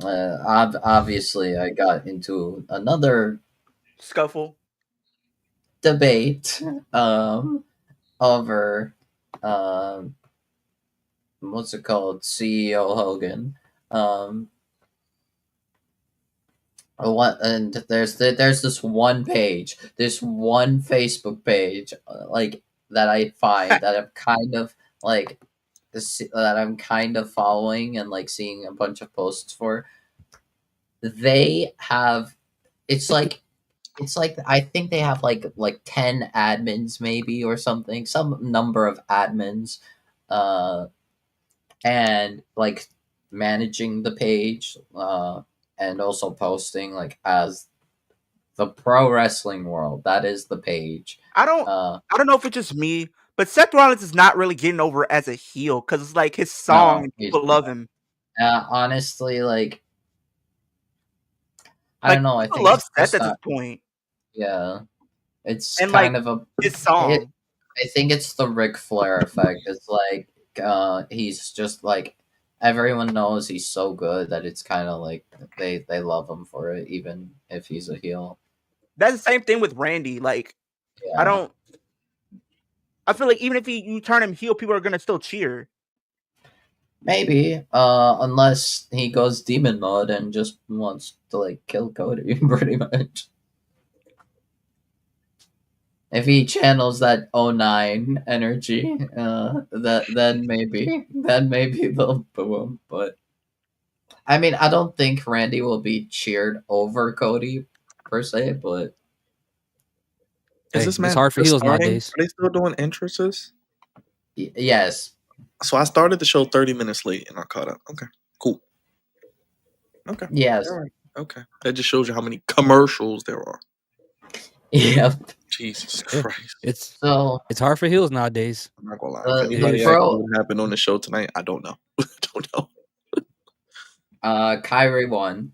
[SPEAKER 2] Obviously I got into another
[SPEAKER 3] scuffle
[SPEAKER 2] debate over what's it called, CEO Hogan. And there's this one page, this one Facebook page, like that I find that I'm kind of like that I'm kind of following and like seeing a bunch of posts for. They have, it's like I think they have like 10 admins maybe or something, some number of admins, and like managing the page, and also posting like as the Pro Wrestling World. That is the page.
[SPEAKER 3] I don't know if it's just me, but Seth Rollins is not really getting over as a heel because it's like his song and people love him.
[SPEAKER 2] Honestly, like I don't know. I think
[SPEAKER 3] love Seth at this point.
[SPEAKER 2] Yeah, it's
[SPEAKER 3] and
[SPEAKER 2] kind of a
[SPEAKER 3] his song.
[SPEAKER 2] I think it's the Ric Flair effect. It's like he's just like, everyone knows he's so good that it's kind of like they love him for it, even if he's a heel.
[SPEAKER 3] That's the same thing with Randy. Like, yeah. I feel like even if you turn him heel, people are gonna still cheer.
[SPEAKER 2] Maybe, unless he goes demon mode and just wants to like kill Cody, pretty much. If he channels that 09 energy, then maybe they'll boo him. But I mean, I don't think Randy will be cheered over Cody per se. But
[SPEAKER 1] is this man?
[SPEAKER 4] It's hard for heels nowadays.
[SPEAKER 1] Are they still doing entrances?
[SPEAKER 2] Yes.
[SPEAKER 1] So I started the show 30 minutes late and I caught up. Okay, cool. Okay.
[SPEAKER 2] Yes.
[SPEAKER 1] All right. Okay. That just shows you how many commercials there are.
[SPEAKER 2] Yep.
[SPEAKER 1] Jesus
[SPEAKER 4] Yeah.
[SPEAKER 1] Christ.
[SPEAKER 4] It's
[SPEAKER 2] So
[SPEAKER 4] hard for heels nowadays.
[SPEAKER 1] I'm not gonna lie.
[SPEAKER 2] The-
[SPEAKER 1] If anybody
[SPEAKER 4] the
[SPEAKER 1] asked me
[SPEAKER 2] pro-
[SPEAKER 1] what happened on the show tonight, I don't know. Don't know.
[SPEAKER 2] Kyrie won.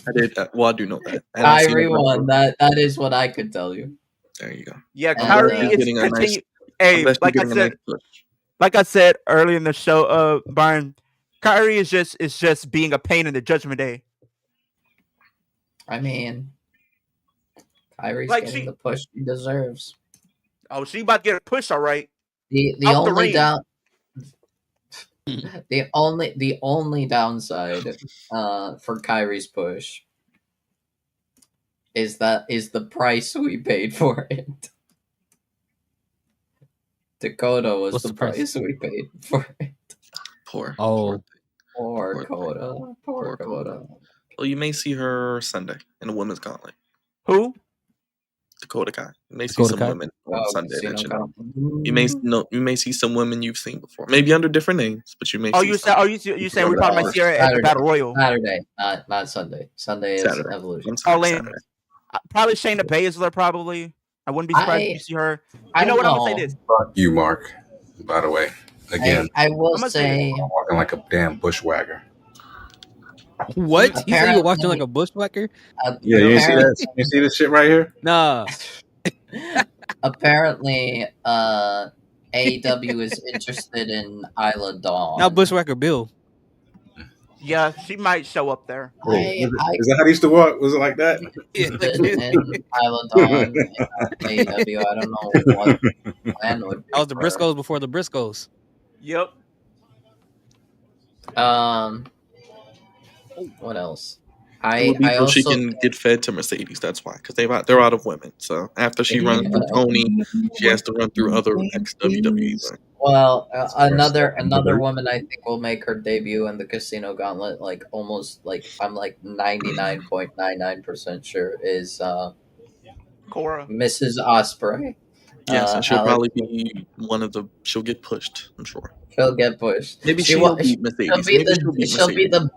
[SPEAKER 1] I did. Well, I do know that. And I seen
[SPEAKER 2] Kyrie
[SPEAKER 1] it
[SPEAKER 2] won. That is what I could tell you.
[SPEAKER 1] There you go.
[SPEAKER 3] Yeah,
[SPEAKER 2] And,
[SPEAKER 3] Kyrie
[SPEAKER 1] she's
[SPEAKER 3] is
[SPEAKER 1] getting a nice.
[SPEAKER 3] continue. Hey,
[SPEAKER 1] I'm glad she's
[SPEAKER 3] like I
[SPEAKER 1] getting a nice
[SPEAKER 3] said,
[SPEAKER 1] push.
[SPEAKER 3] like I said earlier in the show, Byron, Kyrie is just being a pain in the Judgment Day.
[SPEAKER 2] I mean, Kyrie's
[SPEAKER 3] Like
[SPEAKER 2] getting the push he deserves.
[SPEAKER 3] Oh, she about to get a push, all right.
[SPEAKER 2] The
[SPEAKER 3] Out the
[SPEAKER 2] only
[SPEAKER 3] ring.
[SPEAKER 2] down the only downside for Kyrie's push is the price we paid for it. Dakota was
[SPEAKER 4] What's
[SPEAKER 2] the
[SPEAKER 4] the price?
[SPEAKER 2] price we paid for it.
[SPEAKER 1] Poor.
[SPEAKER 4] Oh.
[SPEAKER 2] Poor
[SPEAKER 1] thing.
[SPEAKER 2] Coda. Poor
[SPEAKER 1] Poor
[SPEAKER 2] Coda.
[SPEAKER 1] Coda. Well, you may see her Sunday in the women's gauntlet.
[SPEAKER 3] Who?
[SPEAKER 1] Dakota Kai. You may see
[SPEAKER 4] Dakota
[SPEAKER 1] some
[SPEAKER 4] Kai?
[SPEAKER 1] women on Sunday that you know.
[SPEAKER 2] Casino
[SPEAKER 1] You may see some women you've seen before, maybe under different names, but you may.
[SPEAKER 3] Oh,
[SPEAKER 1] see
[SPEAKER 3] you
[SPEAKER 1] some.
[SPEAKER 3] said you saying we probably might see her at the Battle Royal.
[SPEAKER 2] Saturday, not Sunday. Sunday is
[SPEAKER 1] Saturday.
[SPEAKER 2] Evolution.
[SPEAKER 1] I'm sorry,
[SPEAKER 3] Lane.
[SPEAKER 1] Saturday.
[SPEAKER 3] Probably Shayna Baszler. Probably. I wouldn't be surprised if you see her. You know what? I'm gonna say this.
[SPEAKER 5] Fuck you, Mark. By the way, again,
[SPEAKER 2] I will
[SPEAKER 3] I'm gonna
[SPEAKER 2] say
[SPEAKER 5] I'm walking like a damn bushwhacker.
[SPEAKER 4] What? You say you were watching
[SPEAKER 2] Apparently-
[SPEAKER 4] like a bushwhacker?
[SPEAKER 5] Yeah, you see that? You see this shit right here?
[SPEAKER 4] Nah.
[SPEAKER 2] apparently, AEW is interested in Isla Dawn.
[SPEAKER 4] Not Bushwhacker Bill.
[SPEAKER 3] Yeah, she might show up there.
[SPEAKER 5] Is that how they used to walk? Was it like that?
[SPEAKER 2] in Isla Dawn in AEW. I don't know what plan would be.
[SPEAKER 4] That was the
[SPEAKER 2] for her.
[SPEAKER 4] Briscoes before the Briscoes.
[SPEAKER 3] Yep.
[SPEAKER 2] What else?
[SPEAKER 1] It would be
[SPEAKER 2] I
[SPEAKER 1] so she
[SPEAKER 2] also
[SPEAKER 1] can get fed to Mercedes. That's why, because they're out of women. So after she runs through Tony, she has to run through other ex-WWE women.
[SPEAKER 2] well another woman I think will make her debut in the Casino Gauntlet. I'm 99.99% sure is
[SPEAKER 3] Cora.
[SPEAKER 2] Mrs. Osprey.
[SPEAKER 1] Yes, and she'll
[SPEAKER 2] Alex-
[SPEAKER 1] probably be one of the. She'll get pushed. I'm sure.
[SPEAKER 2] She'll get pushed.
[SPEAKER 1] Maybe
[SPEAKER 2] She
[SPEAKER 1] she'll
[SPEAKER 2] wa-
[SPEAKER 1] beat Mercedes. Maybe she'll beat
[SPEAKER 2] she'll be
[SPEAKER 1] Mercedes.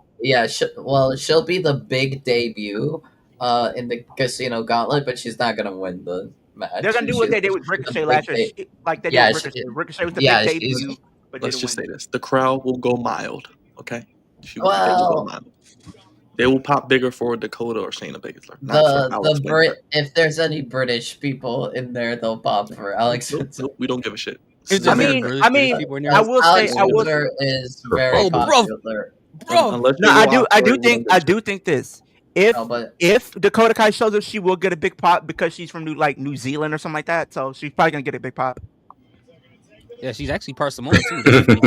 [SPEAKER 2] she'll be the big debut in the Casino Gauntlet, but she's not gonna win the match.
[SPEAKER 3] They're gonna do what they did with Ricochet last year. Like they did with Ricochet. Ricochet was the big debut, but
[SPEAKER 1] Let's
[SPEAKER 3] didn't
[SPEAKER 1] just
[SPEAKER 3] win.
[SPEAKER 1] say this: the crowd will go mild. Okay, they will
[SPEAKER 2] Well,
[SPEAKER 1] go mild. They will pop bigger for Dakota or Shayna Baszler. Not for Alex Windsor.
[SPEAKER 2] if there's any British people in there, they'll pop for Alex.
[SPEAKER 1] Nope, we don't give a shit.
[SPEAKER 4] It's
[SPEAKER 3] I
[SPEAKER 4] just
[SPEAKER 3] mean,
[SPEAKER 4] British
[SPEAKER 3] I mean,
[SPEAKER 4] people in there.
[SPEAKER 3] I will say,
[SPEAKER 2] Alex
[SPEAKER 3] I will.
[SPEAKER 2] Windsor is very
[SPEAKER 4] Oh, bro.
[SPEAKER 2] popular.
[SPEAKER 4] Bro,
[SPEAKER 1] Unless
[SPEAKER 3] No,
[SPEAKER 1] you
[SPEAKER 3] I
[SPEAKER 1] go
[SPEAKER 3] do.
[SPEAKER 1] out
[SPEAKER 3] I
[SPEAKER 1] for
[SPEAKER 3] do
[SPEAKER 1] it, we
[SPEAKER 3] think.
[SPEAKER 1] don't
[SPEAKER 3] I
[SPEAKER 1] give a
[SPEAKER 3] do think this. If
[SPEAKER 2] No, but
[SPEAKER 3] if Dakota Kai shows up, she will get a big pop because she's from New Zealand or something like that. So she's probably gonna get a big pop.
[SPEAKER 4] yeah, she's actually part Samoan too. She's from,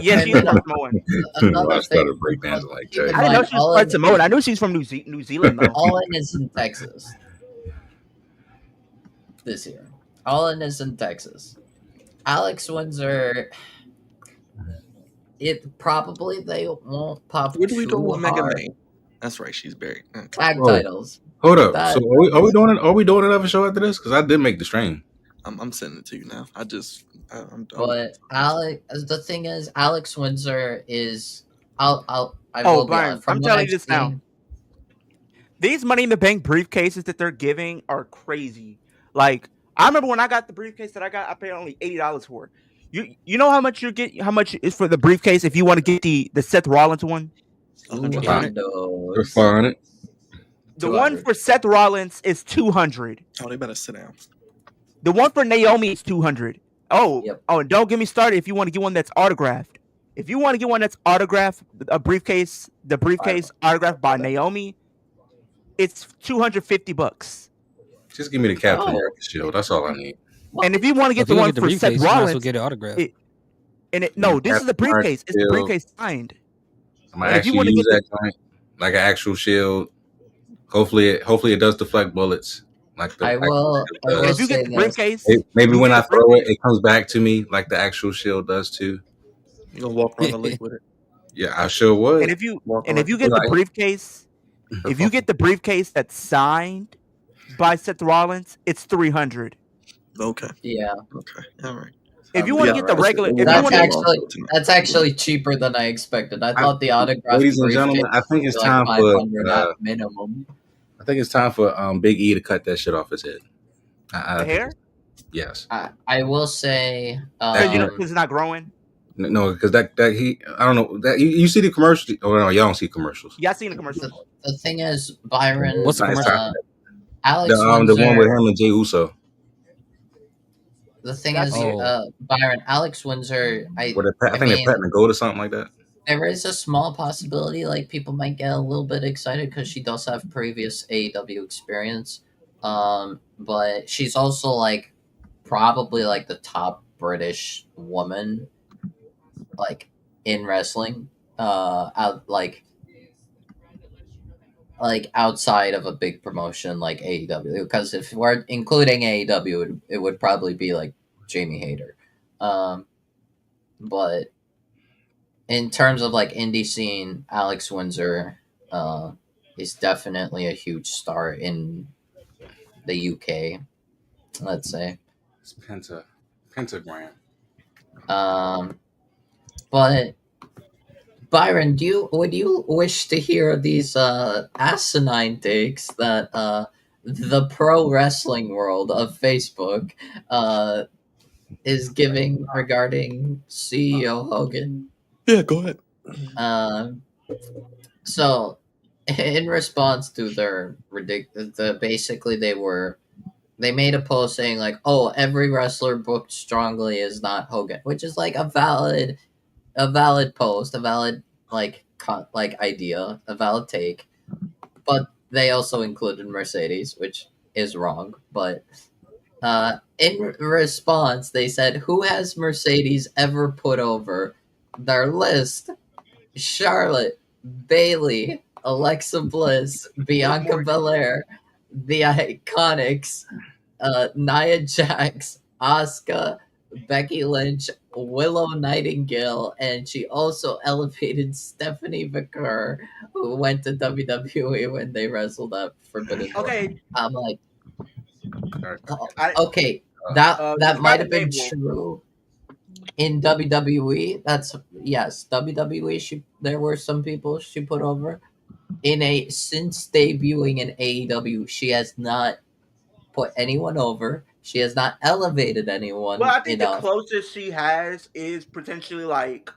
[SPEAKER 3] Yeah,
[SPEAKER 2] And
[SPEAKER 3] she is
[SPEAKER 2] then-
[SPEAKER 3] part Samoan.
[SPEAKER 2] another
[SPEAKER 5] I
[SPEAKER 2] thing.
[SPEAKER 5] started breakdancing like
[SPEAKER 2] Keep in
[SPEAKER 5] that.
[SPEAKER 3] I didn't know
[SPEAKER 2] mind,
[SPEAKER 3] she was part Samoan. I knew she's from New Zealand though.
[SPEAKER 2] All in is in Texas this year. All in is in Texas. Alex Windsor. They won't pop.
[SPEAKER 1] Where do we go
[SPEAKER 2] too
[SPEAKER 1] with Mega
[SPEAKER 2] hard.
[SPEAKER 1] Man? That's right, she's buried. Okay.
[SPEAKER 2] Tag
[SPEAKER 5] Oh.
[SPEAKER 2] titles.
[SPEAKER 5] Hold up.
[SPEAKER 2] That-
[SPEAKER 5] So are we doing another show after this? Because I did make the stream.
[SPEAKER 1] I'm sending it to you now. I'm done.
[SPEAKER 2] But the thing is, Alex Windsor is. I
[SPEAKER 3] Oh,
[SPEAKER 2] will be
[SPEAKER 3] Brian,
[SPEAKER 2] honest, from
[SPEAKER 3] I'm
[SPEAKER 2] what
[SPEAKER 3] telling
[SPEAKER 2] I've
[SPEAKER 3] you this now.
[SPEAKER 2] seen-
[SPEAKER 3] These Money in the Bank briefcases that they're giving are crazy. Like I remember when I got the briefcase that I got, I paid only $80 for it. You know how much you get? How much is for the briefcase if you want to get the Seth Rollins one?
[SPEAKER 1] $100.
[SPEAKER 5] They're fine it.
[SPEAKER 3] The one for Seth Rollins is $200.
[SPEAKER 1] Oh, they better sit down.
[SPEAKER 3] The one for Naomi is $200. Oh,
[SPEAKER 2] Yep.
[SPEAKER 3] and don't get me started if you want to get one that's autographed. If you want to get one that's autographed, the briefcase autographed by Naomi, it's $250.
[SPEAKER 5] Just give me the Captain
[SPEAKER 2] Oh.
[SPEAKER 5] America shield. That's all I need.
[SPEAKER 3] And if you want to get
[SPEAKER 4] if
[SPEAKER 3] the
[SPEAKER 4] you
[SPEAKER 3] one
[SPEAKER 4] get the
[SPEAKER 3] for
[SPEAKER 4] briefcase,
[SPEAKER 3] Seth
[SPEAKER 4] you might as well
[SPEAKER 3] Rollins,
[SPEAKER 4] get it autographed.
[SPEAKER 3] this is the briefcase. It's the
[SPEAKER 5] Shield.
[SPEAKER 3] briefcase signed.
[SPEAKER 5] I'm gonna
[SPEAKER 3] And if you
[SPEAKER 5] actually
[SPEAKER 3] wanna
[SPEAKER 5] use
[SPEAKER 3] get
[SPEAKER 5] that joint like an actual shield. Hopefully it does deflect bullets. Like the
[SPEAKER 2] I will
[SPEAKER 3] And if you
[SPEAKER 2] say
[SPEAKER 3] get the
[SPEAKER 2] this.
[SPEAKER 3] briefcase,
[SPEAKER 5] maybe
[SPEAKER 3] you
[SPEAKER 5] when
[SPEAKER 3] get
[SPEAKER 5] I
[SPEAKER 3] the
[SPEAKER 5] throw it,
[SPEAKER 3] briefcase.
[SPEAKER 5] it comes back to me like the actual shield does too.
[SPEAKER 1] You gonna walk around the lake with it?
[SPEAKER 5] Yeah, I sure would.
[SPEAKER 3] And if you
[SPEAKER 1] Walk
[SPEAKER 3] and if
[SPEAKER 1] around.
[SPEAKER 3] you get the
[SPEAKER 5] Right.
[SPEAKER 3] briefcase, if you get the briefcase that's signed by Seth Rollins, it's $300.
[SPEAKER 1] Okay.
[SPEAKER 2] Yeah,
[SPEAKER 1] Okay. All right.
[SPEAKER 3] If you want to
[SPEAKER 2] yeah,
[SPEAKER 3] get the
[SPEAKER 2] right.
[SPEAKER 3] regular, if you
[SPEAKER 2] That's
[SPEAKER 3] want
[SPEAKER 2] actually that's actually cheaper than I expected. I thought the autograph.
[SPEAKER 5] Ladies and gentlemen, I think it's time for
[SPEAKER 2] $500 at minimum.
[SPEAKER 5] I think it's time for Big E to cut that shit off his head.
[SPEAKER 3] The hair?
[SPEAKER 5] Yes.
[SPEAKER 2] I will say
[SPEAKER 3] Because it's not growing.
[SPEAKER 5] No, because that he, I don't know that you see the commercials. Oh no, y'all don't see commercials.
[SPEAKER 3] Yeah, I seen the commercials.
[SPEAKER 2] The thing is, Byron.
[SPEAKER 4] What's the commercial?
[SPEAKER 2] Alex
[SPEAKER 5] the
[SPEAKER 2] Windsor,
[SPEAKER 5] one with him and Jey Uso.
[SPEAKER 2] The thing is, Byron, Alex Windsor. I
[SPEAKER 5] think they're petting a goat or something like that.
[SPEAKER 2] There is a small possibility, like people might get a little bit excited because she does have previous AEW experience, but she's also like probably like the top British woman, like in wrestling, like outside of a big promotion like AEW. Because if we're including AEW, it would probably be like Jamie Hayter, but. In terms of like indie scene, Alex Windsor is definitely a huge star in the UK. Let's say
[SPEAKER 5] it's pentagram.
[SPEAKER 2] But Byron, would you wish to hear these asinine takes that the pro wrestling world of Facebook is giving regarding CEO Hogan?
[SPEAKER 1] Yeah, go ahead.
[SPEAKER 2] So, in response to their basically they made a post saying like, "Oh, every wrestler booked strongly is not Hogan," which is like a valid post, a valid like idea, a valid take. But they also included Mercedes, which is wrong. But in response, they said, "Who has Mercedes ever put over?" Their list: Charlotte, Bailey, Alexa Bliss, Bianca Belair, the Iconics, Nia Jax, Asuka, Becky Lynch, Willow Nightingale, and she also elevated Stephanie McCurr, who went to WWE when they wrestled at Forbidden Door.
[SPEAKER 3] Okay.
[SPEAKER 2] I'm like, okay, that might have been true. In WWE, WWE. There were some people she put over. Since debuting in AEW, she has not put anyone over. She has not elevated anyone.
[SPEAKER 3] Well, I think the closest she has is potentially like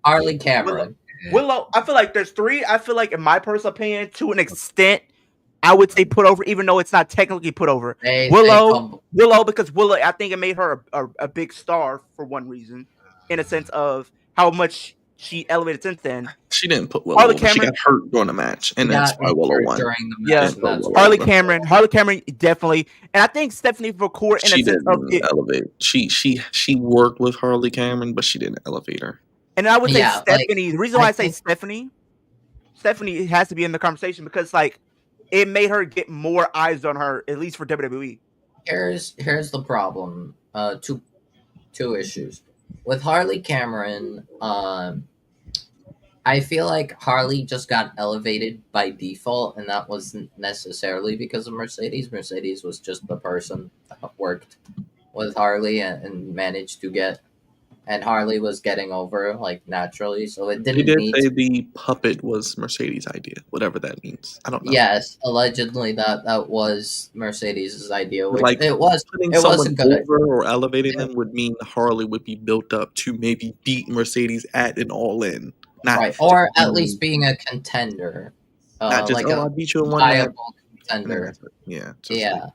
[SPEAKER 2] Harley Cameron.
[SPEAKER 3] Willow. I feel like there's three. I feel like, in my personal opinion, to an extent, I would say put over, even though it's not technically put over. Willow, because Willow, I think it made her a big star for one reason, in a sense of how much she elevated since then.
[SPEAKER 1] She didn't put Willow over. She got hurt during the match, and that's why Willow won.
[SPEAKER 3] Harley Cameron definitely, and I think Stephanie McCourt in a sense of
[SPEAKER 1] elevate. She worked with Harley Cameron, but she didn't elevate her.
[SPEAKER 3] And I would say Stephanie. The reason why I say Stephanie has to be in the conversation because like it made her get more eyes on her, at least for WWE.
[SPEAKER 2] Here's the problem. Two issues with Harley Cameron. I feel like Harley just got elevated by default, and that wasn't necessarily because of Mercedes. Mercedes was just the person that worked with Harley and managed to get, and Harley was getting over like naturally, so it didn't.
[SPEAKER 1] They did say the puppet was Mercedes' idea, whatever that means. I don't know.
[SPEAKER 2] Yes, allegedly that was Mercedes' idea. Which
[SPEAKER 1] like
[SPEAKER 2] it was.
[SPEAKER 1] Putting
[SPEAKER 2] it
[SPEAKER 1] someone
[SPEAKER 2] wasn't good.
[SPEAKER 1] over or elevating them would mean Harley would be built up to maybe beat Mercedes at an all-in.
[SPEAKER 2] Right, or at least being a contender.
[SPEAKER 1] Not just,
[SPEAKER 2] like
[SPEAKER 1] I beat you in one
[SPEAKER 2] viable contender.
[SPEAKER 1] Yeah.
[SPEAKER 2] Yeah.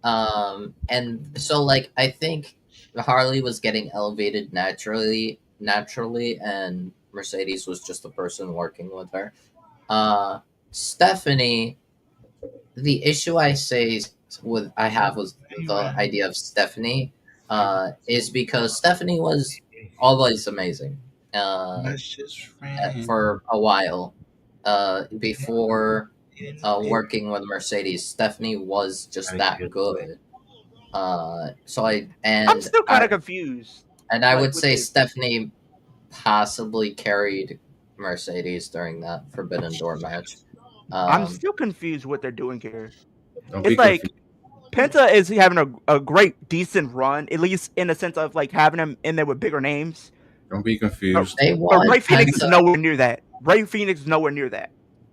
[SPEAKER 2] And so, like, I think Harley was getting elevated naturally, and Mercedes was just the person working with her. Stephanie, the issue I have with the idea of Stephanie, is because Stephanie was always amazing. For a while, before working with Mercedes, Stephanie was just that good. I'm
[SPEAKER 3] still kind of confused.
[SPEAKER 2] And I would say Stephanie possibly carried Mercedes during that Forbidden Door match.
[SPEAKER 3] I'm still confused what they're doing here. It's like Penta is having a great, decent run, at least in the sense of like having him in there with bigger names.
[SPEAKER 5] Don't be confused.
[SPEAKER 3] Ray Phoenix is nowhere near that.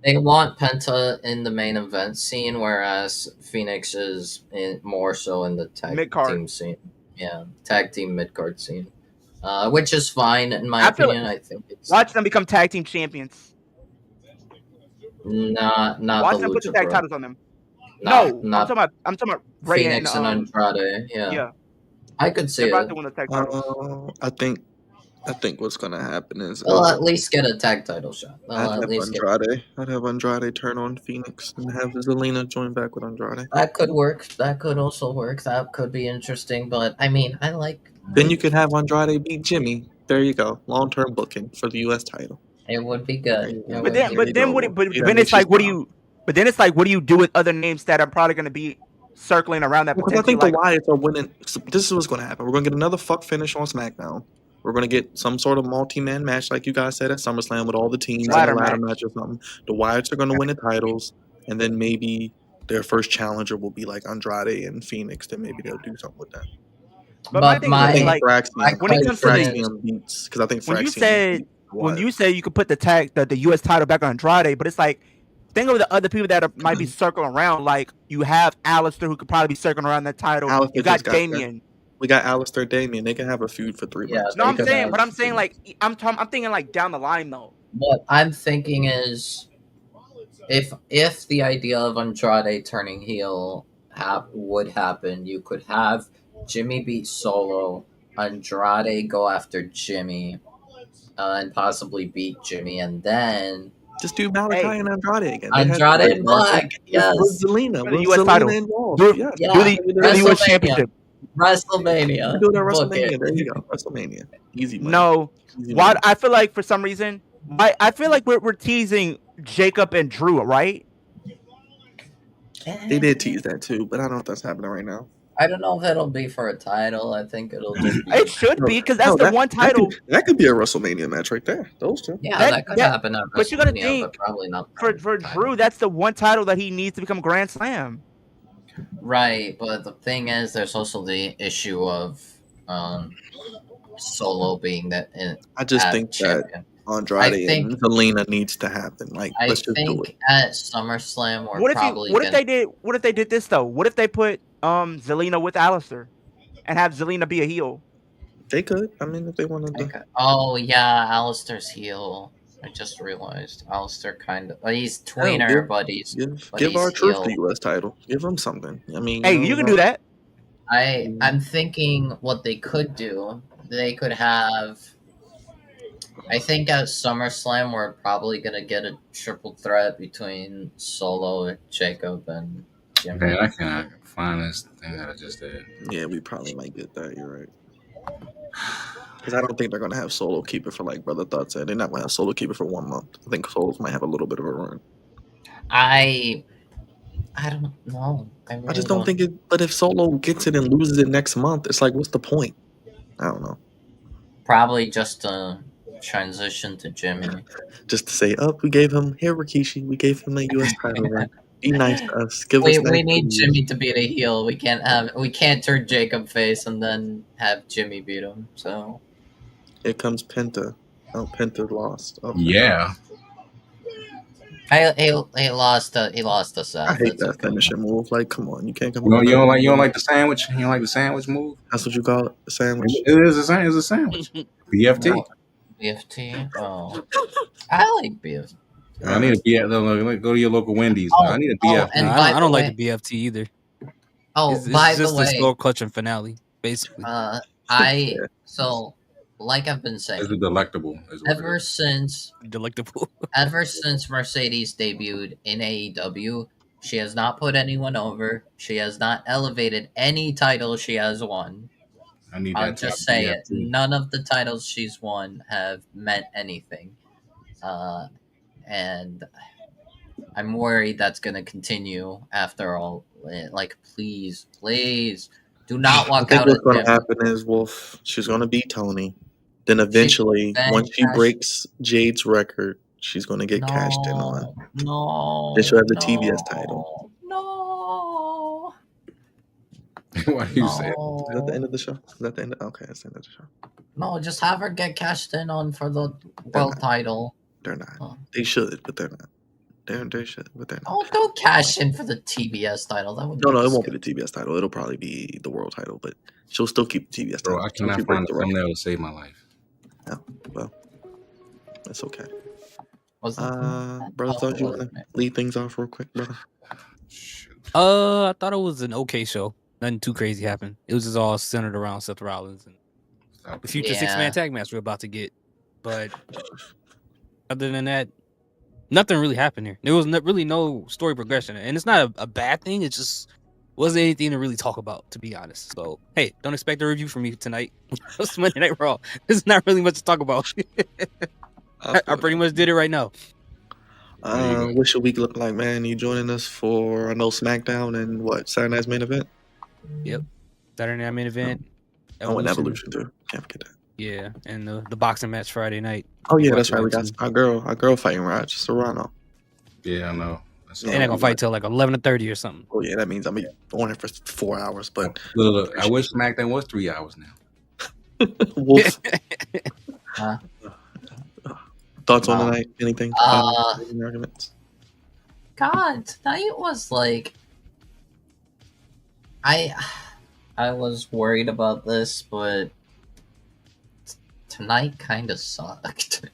[SPEAKER 2] They want Penta in the main event scene, whereas Phoenix is more so in the tag
[SPEAKER 3] Mid-card.
[SPEAKER 2] team scene. Yeah, tag team mid-card scene. Which is fine in my
[SPEAKER 3] I feel
[SPEAKER 2] opinion. I think it's
[SPEAKER 3] watch them become tag team champions.
[SPEAKER 2] not
[SPEAKER 3] Watch
[SPEAKER 2] the
[SPEAKER 3] them put the
[SPEAKER 2] Lucha
[SPEAKER 3] tag
[SPEAKER 2] Bros.
[SPEAKER 3] titles on them.
[SPEAKER 2] Not
[SPEAKER 3] I'm talking about Ray
[SPEAKER 2] Phoenix and Andrade.
[SPEAKER 3] yeah.
[SPEAKER 2] I could see
[SPEAKER 3] They're about
[SPEAKER 2] it.
[SPEAKER 3] to win the tag titles.
[SPEAKER 1] I think what's gonna happen is
[SPEAKER 2] They'll at least get a tag title shot.
[SPEAKER 1] I'd have Andrade turn on Phoenix and have Zelina join back with Andrade.
[SPEAKER 2] That could work. That could also work. That could be interesting. But I mean, I like.
[SPEAKER 1] Then you could have Andrade beat Jimmy. There you go. Long-term booking for the U.S. title.
[SPEAKER 2] It would be good.
[SPEAKER 3] But then it's like, what do you do with other names that are probably going to be circling around that?
[SPEAKER 1] Because I think the Wyatts are winning. This is what's going to happen. We're going to get another fuck finish on SmackDown. We're going to get some sort of multi-man match, like you guys said, at SummerSlam with all the teams in a ladder match or something. The Wyatts are going to win the titles, and then maybe their first challenger will be like Andrade and Phoenix. Then maybe they'll do something with that.
[SPEAKER 3] But my thing is like,
[SPEAKER 1] when it comes to Fraxium beats, because I think Fraxium
[SPEAKER 3] when you say you could put the U.S. title back on Andrade, but it's like, think of the other people that might be circling around. Like, you have Alistair, who could probably be circling around that title. You got Damien.
[SPEAKER 1] We got Alistair, Damien. They can have a feud for 3 months.
[SPEAKER 3] No, I'm saying like I'm thinking like down the line though.
[SPEAKER 2] What I'm thinking is, if the idea of Andrade turning heel would happen, you could have Jimmy beat Solo, Andrade go after Jimmy, and possibly beat Jimmy, and then
[SPEAKER 1] just do Malachi and Andrade again.
[SPEAKER 2] Andrade and Black, yes.
[SPEAKER 1] With Zelina,
[SPEAKER 3] the U.S. title.
[SPEAKER 1] Do
[SPEAKER 3] the U.S. championship.
[SPEAKER 2] WrestleMania.
[SPEAKER 1] Do it at WrestleMania. There you go. WrestleMania. Easy money.
[SPEAKER 3] No, why? I feel like for some reason, I feel like we're teasing Jacob and Drew, right?
[SPEAKER 1] They did tease that too, but I don't know if that's happening right now.
[SPEAKER 2] I don't know if it'll be for a title. I think it'll just be.
[SPEAKER 3] It should be, because that's the one title.
[SPEAKER 1] That could be a WrestleMania match right there. Those two.
[SPEAKER 2] Yeah, that could happen at WrestleMania, but you gotta think, probably not.
[SPEAKER 3] For Drew, that's the one title that he needs to become Grand Slam.
[SPEAKER 2] Right, but the thing is, there's also the issue of Solo being that.
[SPEAKER 1] I just think champion. That Andrade and Zelina needs to happen. Like, let's just do it.
[SPEAKER 2] At SummerSlam, we're
[SPEAKER 3] what if they did this though? What if they put Zelina with Alistair and have Zelina be a heel?
[SPEAKER 1] They could. I mean, if they wanted to.
[SPEAKER 2] Oh yeah, Alistair's heel. I just realized Alistair kind of. He's tweener, but he's.
[SPEAKER 1] Give our truth the U.S. title. Give him something. I mean,
[SPEAKER 3] hey, you can do that.
[SPEAKER 2] I'm thinking what they could do. They could have. I think at SummerSlam we're probably gonna get a triple threat between Solo, Jacob, and Jimmy.
[SPEAKER 5] Man, I can't find this thing that I just did.
[SPEAKER 1] Yeah, we probably might get that. You're right. Because I don't think they're gonna have Solo keep it for, like Brother Thought said. They're not gonna have Solo keep it for 1 month. I think Solos might have a little bit of a run.
[SPEAKER 2] I don't know.
[SPEAKER 1] I just don't think it. But if Solo gets it and loses it next month, it's like, what's the point? I don't know.
[SPEAKER 2] Probably just a transition to Jimmy.
[SPEAKER 1] Just to say, we gave him Rikishi. We gave him the U.S. title. Right? Be nice to us.
[SPEAKER 2] We need Jimmy to beat a heel. We can't turn Jacob face and then have Jimmy beat him. So
[SPEAKER 1] here comes Penta. Oh, Penta lost. Okay.
[SPEAKER 5] Yeah.
[SPEAKER 2] He lost to Seth.
[SPEAKER 1] I hate that finishing move. Like, come on, you can't come.
[SPEAKER 5] You don't like the sandwich. You don't like the sandwich move.
[SPEAKER 1] That's what you call it, a sandwich.
[SPEAKER 5] It is a sandwich. BFT.
[SPEAKER 2] No. BFT. Oh, I like BFT.
[SPEAKER 5] I need a BFT. Go to your local Wendy's. I need a BFT.
[SPEAKER 4] I don't like the BFT either.
[SPEAKER 2] Oh, by the way,
[SPEAKER 4] it's just the skull clutching finale, basically.
[SPEAKER 2] Like I've been saying,
[SPEAKER 5] it's delectable.
[SPEAKER 2] Ever since Mercedes debuted in AEW, she has not put anyone over. She has not elevated any title she has won. I'll just say it. None of the titles she's won have meant anything. And I'm worried that's going to continue after all. Like, please, do not walk out.
[SPEAKER 1] What's going to happen is, she's going to beat Tony. Then eventually, once she breaks Jade's record, she's going to get cashed in on.
[SPEAKER 2] No.
[SPEAKER 1] Then she'll have the TBS title.
[SPEAKER 2] No.
[SPEAKER 5] Why do you say it?
[SPEAKER 1] Is that the end of the show? Is that the end? Okay, that's the end of the show.
[SPEAKER 2] No, just have her get cashed in on for the world title.
[SPEAKER 1] They're not. They should, but they're not. They should, but they're not.
[SPEAKER 2] Oh, don't cash in for the TBS title. That would
[SPEAKER 1] No, it won't be the TBS title. It'll probably be the world title, but she'll still keep the TBS title.
[SPEAKER 5] Bro, I cannot find a thumbnail to save my life.
[SPEAKER 1] Yeah, well, that's okay.
[SPEAKER 2] Was that
[SPEAKER 1] brother, thought you want to lead things off real quick, brother?
[SPEAKER 4] I thought it was an okay show. Nothing too crazy happened. It was just all centered around Seth Rollins and the future 6-man tag match we're about to get. But other than that, nothing really happened here. There was really no story progression, and it's not a bad thing. It just wasn't anything to really talk about, to be honest. So, hey, don't expect a review from me tonight. It's Monday Night Raw. There's not really much to talk about. I pretty much did it right now.
[SPEAKER 1] What's your week look like, man? You joining us for, I know, SmackDown and what, Saturday night's main event?
[SPEAKER 4] Yep. Saturday night main event.
[SPEAKER 1] I went Evolution too. Can't forget that.
[SPEAKER 4] Yeah, and the boxing match Friday night.
[SPEAKER 1] Oh yeah, that's right. We got our girl fighting Raj Serrano.
[SPEAKER 5] Yeah, I know.
[SPEAKER 4] They're not gonna fight till like 11:30 or something.
[SPEAKER 1] Oh yeah, that means I'm on it for 4 hours. But
[SPEAKER 5] look, I wish SmackDown was 3 hours now.
[SPEAKER 1] Wolf. Thoughts on the night? Anything? Arguments?
[SPEAKER 2] God, tonight was like, I was worried about this, but tonight kind of sucked.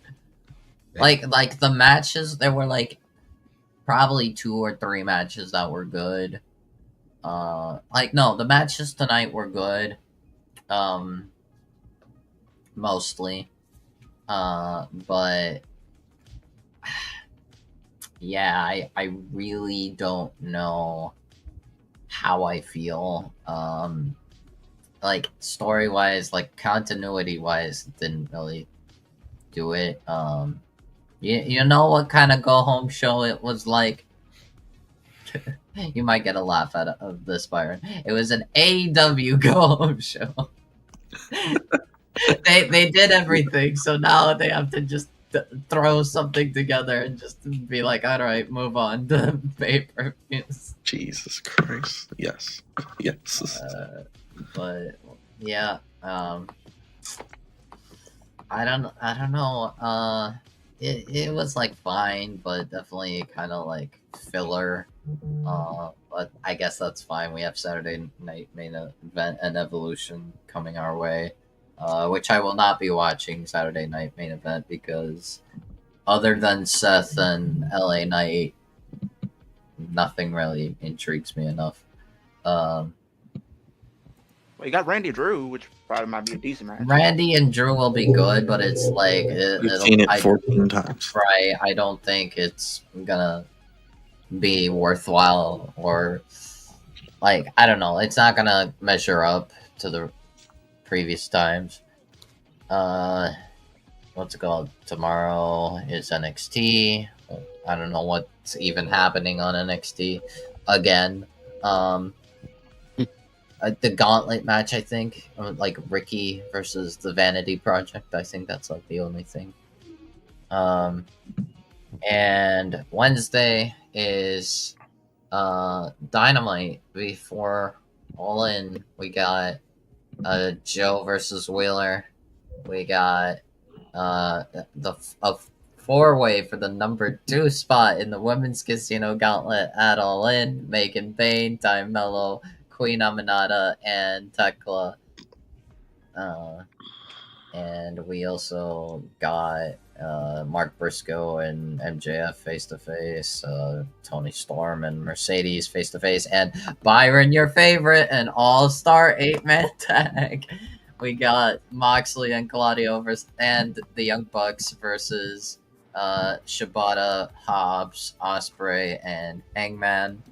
[SPEAKER 2] like the matches, there were like probably 2 or 3 matches that were good. The matches tonight were good. Mostly. But yeah, I really don't know how I feel. Like story wise, like continuity wise, didn't really do it. You know what kind of go home show it was like? You might get a laugh out of this, Byron. It was an AEW go home show. They did everything, so now they have to just throw something together and just be like, all right, move on to pay-per-views.
[SPEAKER 1] Jesus Christ. Yes.
[SPEAKER 2] But yeah, I don't know. It was like fine, but definitely kind of like filler. But I guess that's fine. We have Saturday night main event and Evolution coming our way, which I will not be watching Saturday night main event because other than Seth and LA Knight, nothing really intrigues me enough.
[SPEAKER 3] Well, you got Randy Drew, which probably might be a decent match.
[SPEAKER 2] Randy and Drew will be good, but it's like
[SPEAKER 1] we've seen it 14 times.
[SPEAKER 2] Right? I don't think it's gonna be worthwhile, or like I don't know. It's not gonna measure up to the previous times. What's it called? Tomorrow is NXT. I don't know what's even happening on NXT again. The Gauntlet match, I think, like Ricky versus the Vanity Project. I think that's like the only thing. And Wednesday is Dynamite before All In. We got Joe versus Wheeler. We got a 4-way for the number 2 spot in the Women's Casino Gauntlet at All In. Megan Bayne, Ty Mello, Queen Aminata, and Tekla. And we also got Mark Briscoe and MJF face-to-face, Tony Storm and Mercedes face-to-face, and Byron, your favorite, an all-star 8-man tag. We got Moxley and Claudio and the Young Bucks versus Shibata, Hobbs, Ospreay, and Hangman.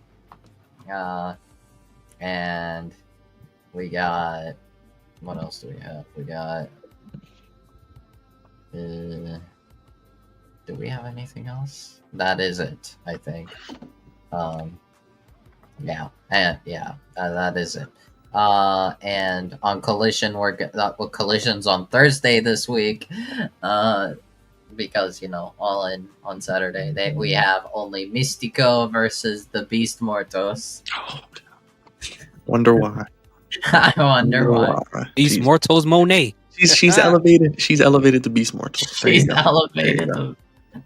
[SPEAKER 2] And we got... What else do we have? We got... do we have anything else? That is it, I think. That is it. And on Collision, Collision's on Thursday this week. Because, All In on Saturday. We have only Mystico versus the Beast Mortos.
[SPEAKER 1] Wonder why.
[SPEAKER 2] I wonder why.
[SPEAKER 4] Beast Mortos Monet.
[SPEAKER 1] She's elevated. She's elevated to Beast Mortal.
[SPEAKER 2] She's elevated to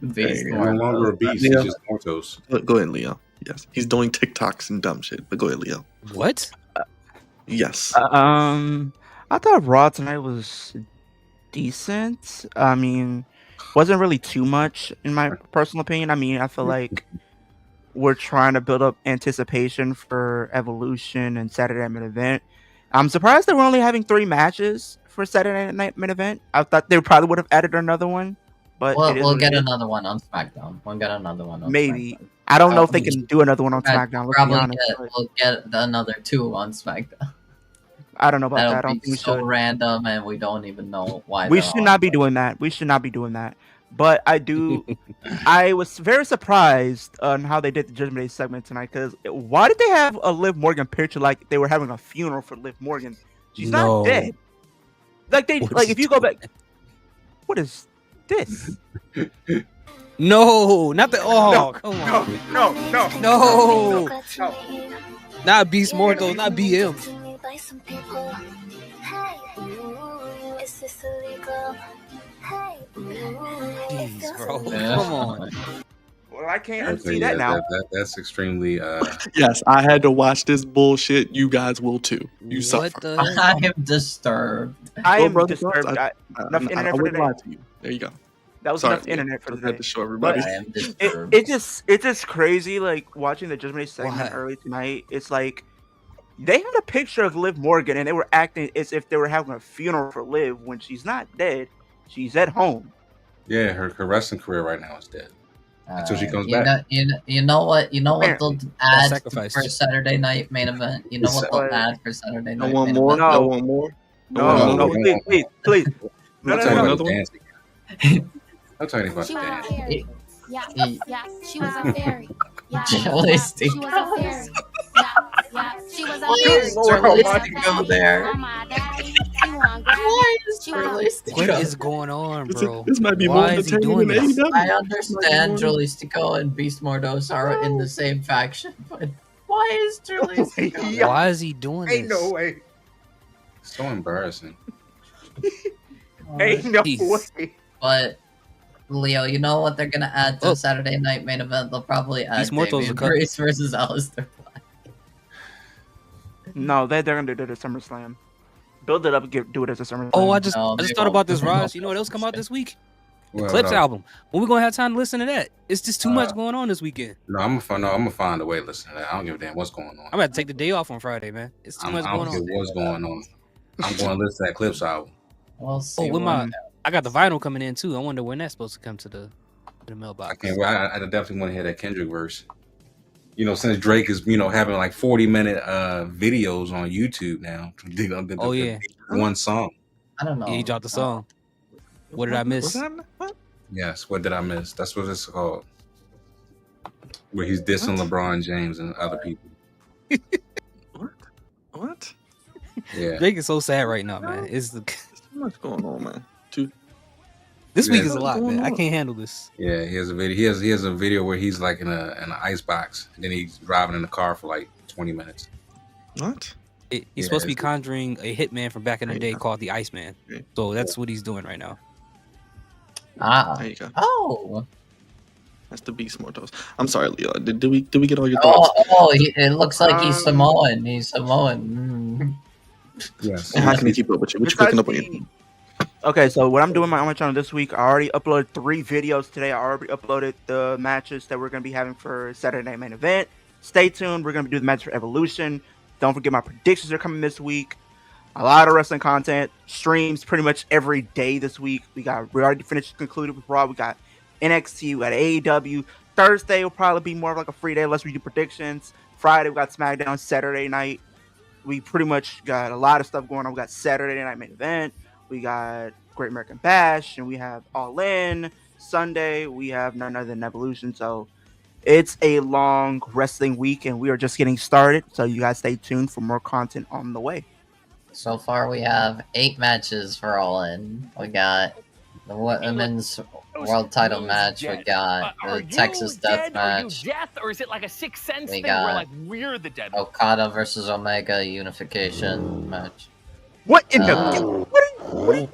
[SPEAKER 2] Beast
[SPEAKER 1] Hey,
[SPEAKER 5] He's no longer a beast.
[SPEAKER 1] Leo.
[SPEAKER 5] He's just Mortos.
[SPEAKER 1] Go ahead, Leo. Yes, he's doing TikToks and dumb shit. But go ahead, Leo.
[SPEAKER 4] What?
[SPEAKER 1] Yes.
[SPEAKER 3] I thought Raw tonight was decent. I mean, wasn't really too much in my personal opinion. I mean, I feel like we're trying to build up anticipation for Evolution and Saturday Night Main Event. I'm surprised that we're only having 3 matches for Saturday Night Main Event. I thought they probably would have added another one, but it is
[SPEAKER 2] We'll
[SPEAKER 3] what
[SPEAKER 2] get
[SPEAKER 3] it is.
[SPEAKER 2] another one on SmackDown. We'll get another one on
[SPEAKER 3] Maybe.
[SPEAKER 2] SmackDown.
[SPEAKER 3] I don't know if they can do another one on
[SPEAKER 2] We'll
[SPEAKER 3] SmackDown. Let's be
[SPEAKER 2] probably
[SPEAKER 3] honest. but
[SPEAKER 2] we'll get another 2 on SmackDown.
[SPEAKER 3] I don't know about that. I
[SPEAKER 2] That'll
[SPEAKER 3] don't
[SPEAKER 2] be
[SPEAKER 3] think we
[SPEAKER 2] so
[SPEAKER 3] should.
[SPEAKER 2] random, and we don't even know why.
[SPEAKER 3] We
[SPEAKER 2] they're
[SPEAKER 3] should
[SPEAKER 2] on.
[SPEAKER 3] not be doing that. We should not be doing that. But I do. I was very surprised on how they did the Judgment Day segment tonight. Because why did they have a Liv Morgan picture like they were having a funeral for Liv Morgan? She's
[SPEAKER 4] No.
[SPEAKER 3] not dead. Like they
[SPEAKER 4] What
[SPEAKER 3] like
[SPEAKER 4] is
[SPEAKER 3] if you go back. What is this?
[SPEAKER 4] No, not the. Oh,
[SPEAKER 3] No,
[SPEAKER 4] come on.
[SPEAKER 3] No.
[SPEAKER 4] No. Not Beast Mortal, not BM. Jeez, bro.
[SPEAKER 2] Yeah.
[SPEAKER 4] Come on.
[SPEAKER 3] Well, I can't
[SPEAKER 5] Okay,
[SPEAKER 3] unsee that now.
[SPEAKER 5] That's extremely.
[SPEAKER 1] Yes, I had to watch this bullshit. You guys will too. You
[SPEAKER 4] What
[SPEAKER 1] suffer.
[SPEAKER 4] the hell?
[SPEAKER 2] I am disturbed.
[SPEAKER 3] I
[SPEAKER 1] Well,
[SPEAKER 3] am
[SPEAKER 1] brother,
[SPEAKER 3] disturbed. Enough internet
[SPEAKER 1] I
[SPEAKER 3] for
[SPEAKER 1] wouldn't
[SPEAKER 3] today.
[SPEAKER 1] lie to you. There you go.
[SPEAKER 3] That was
[SPEAKER 1] Sorry,
[SPEAKER 3] enough internet for
[SPEAKER 1] I had
[SPEAKER 3] today.
[SPEAKER 1] to show everybody.
[SPEAKER 2] I am disturbed.
[SPEAKER 3] It's just crazy. Like watching the Judgment Day segment
[SPEAKER 4] Why?
[SPEAKER 3] early tonight. It's like they had a picture of Liv Morgan and they were acting as if they were having a funeral for Liv when she's not dead. She's at home.
[SPEAKER 5] Yeah, her wrestling career right now is dead. Until she comes
[SPEAKER 2] you
[SPEAKER 5] back.
[SPEAKER 2] you know what they'll add
[SPEAKER 4] sacrifice.
[SPEAKER 2] for Saturday Night Main Event. You know what they'll add for Saturday
[SPEAKER 1] I
[SPEAKER 2] Night
[SPEAKER 1] want
[SPEAKER 2] Main
[SPEAKER 1] more.
[SPEAKER 2] Event.
[SPEAKER 1] I want more.
[SPEAKER 3] No,
[SPEAKER 5] no,
[SPEAKER 3] please. No,
[SPEAKER 5] I'll
[SPEAKER 3] no,
[SPEAKER 5] tell you
[SPEAKER 3] no,
[SPEAKER 5] about
[SPEAKER 1] another
[SPEAKER 5] the
[SPEAKER 1] one?
[SPEAKER 5] dance. I'll tell you about
[SPEAKER 7] She
[SPEAKER 5] the
[SPEAKER 7] was a
[SPEAKER 5] dance.
[SPEAKER 7] fairy. Yeah,
[SPEAKER 2] He-
[SPEAKER 7] yeah, she was a fairy. Yeah,
[SPEAKER 2] Realistic.
[SPEAKER 7] she was a fairy. Yeah, she was a
[SPEAKER 2] Why
[SPEAKER 7] fairy.
[SPEAKER 2] is
[SPEAKER 3] Lord
[SPEAKER 2] realistic go there?
[SPEAKER 7] Oh my daddy, she want gravity.
[SPEAKER 2] Why is
[SPEAKER 7] She was a
[SPEAKER 2] realistic
[SPEAKER 4] What
[SPEAKER 2] go
[SPEAKER 4] is going on, bro?
[SPEAKER 1] This might be more
[SPEAKER 4] Why is he
[SPEAKER 1] entertaining
[SPEAKER 4] doing
[SPEAKER 1] than
[SPEAKER 4] this?
[SPEAKER 1] AEW.
[SPEAKER 2] I understand Jolistico and Beast Mordos are in the same faction, but why is Jolistico?
[SPEAKER 3] Yeah.
[SPEAKER 4] Why is he doing
[SPEAKER 3] Ain't
[SPEAKER 4] this?
[SPEAKER 3] no way.
[SPEAKER 5] So embarrassing.
[SPEAKER 3] Ain't no
[SPEAKER 4] Jesus.
[SPEAKER 3] way.
[SPEAKER 2] But Leo, you know what they're gonna add to
[SPEAKER 4] Oh.
[SPEAKER 2] Saturday Night Main Event? They'll probably add
[SPEAKER 4] Beast Mortal's
[SPEAKER 2] Damian
[SPEAKER 4] a cut.
[SPEAKER 2] Priest versus Aleister Black.
[SPEAKER 3] No, they're gonna do it at SummerSlam. Build it up and do it as a SummerSlam.
[SPEAKER 4] Oh, I just
[SPEAKER 2] No, they
[SPEAKER 4] thought about
[SPEAKER 2] won't.
[SPEAKER 4] this,
[SPEAKER 2] They
[SPEAKER 4] Raj.
[SPEAKER 2] won't.
[SPEAKER 4] You know what else come out this week? The
[SPEAKER 5] Well,
[SPEAKER 4] Clips
[SPEAKER 5] no,
[SPEAKER 4] album. When we gonna have time to listen to that? It's just too much going on this weekend.
[SPEAKER 5] No, I'm gonna find a way to listen to that. I don't give a damn what's going on.
[SPEAKER 4] I'm gonna take the day off on Friday, man. It's too much
[SPEAKER 5] I
[SPEAKER 4] going
[SPEAKER 5] don't care
[SPEAKER 4] on.
[SPEAKER 5] what's going on. I'm going to listen to that Clips album.
[SPEAKER 2] We'll see.
[SPEAKER 4] Oh, with my, I got the vinyl coming in too. I wonder when that's supposed to come to the mailbox.
[SPEAKER 5] I can't. I definitely want to hear that Kendrick verse. You know, since Drake is having like 40-minute videos on YouTube now.
[SPEAKER 4] Oh, yeah.
[SPEAKER 5] One song.
[SPEAKER 2] I don't know.
[SPEAKER 4] Yeah, he dropped the song. What did I miss?
[SPEAKER 1] What's happening? What?
[SPEAKER 5] Yes. What did I miss? That's what it's called. Where he's dissing LeBron James and other people.
[SPEAKER 1] What?
[SPEAKER 5] Yeah.
[SPEAKER 4] Drake is so sad right now, man. It's the
[SPEAKER 1] There's too much going on, man.
[SPEAKER 4] this week
[SPEAKER 5] Yeah.
[SPEAKER 4] is a lot, man. I can't handle this.
[SPEAKER 5] Yeah, he has a video. He has a video where he's like in an ice box, and then he's driving in the car for like 20 minutes.
[SPEAKER 1] What?
[SPEAKER 4] He's
[SPEAKER 5] Yeah,
[SPEAKER 4] supposed to be
[SPEAKER 5] it's-
[SPEAKER 4] conjuring a hitman from back in the day
[SPEAKER 1] Yeah.
[SPEAKER 4] called the Iceman.
[SPEAKER 1] Yeah.
[SPEAKER 4] So that's what he's doing right now.
[SPEAKER 1] There you go.
[SPEAKER 2] Oh.
[SPEAKER 1] That's the Beast Mortos. I'm sorry, Leo. Did we get all your thoughts?
[SPEAKER 2] It looks like he's Samoan. He's Samoan.
[SPEAKER 5] Yes.
[SPEAKER 1] How can he keep up with you? What you cooking up on your
[SPEAKER 3] Okay, so what I'm doing on my channel this week, I already uploaded 3 videos today. I already uploaded the matches that we're going to be having for Saturday Night Main Event. Stay tuned. We're going to do the match for Evolution. Don't forget my predictions are coming this week. A lot of wrestling content, streams pretty much every day this week. We already concluded with Raw. We got NXT, we got AEW. Thursday will probably be more of like a free day unless we do predictions. Friday we got SmackDown. Saturday night we pretty much got a lot of stuff going on. We got Saturday Night Main Event. We got Great American Bash, and we have All In. Sunday we have none other than Evolution. So it's a long wrestling week, and we are just getting started. So you guys stay tuned for more content on the way.
[SPEAKER 2] So far, we have 8 matches for All In. We got the women's world title match. We got the Texas Death Match.
[SPEAKER 10] Death, or is it like a Sixth Sense
[SPEAKER 2] We
[SPEAKER 10] thing where
[SPEAKER 2] got
[SPEAKER 10] like we're the dead?
[SPEAKER 2] Okada versus Omega unification match.
[SPEAKER 3] What in
[SPEAKER 2] Uh,
[SPEAKER 3] the? What?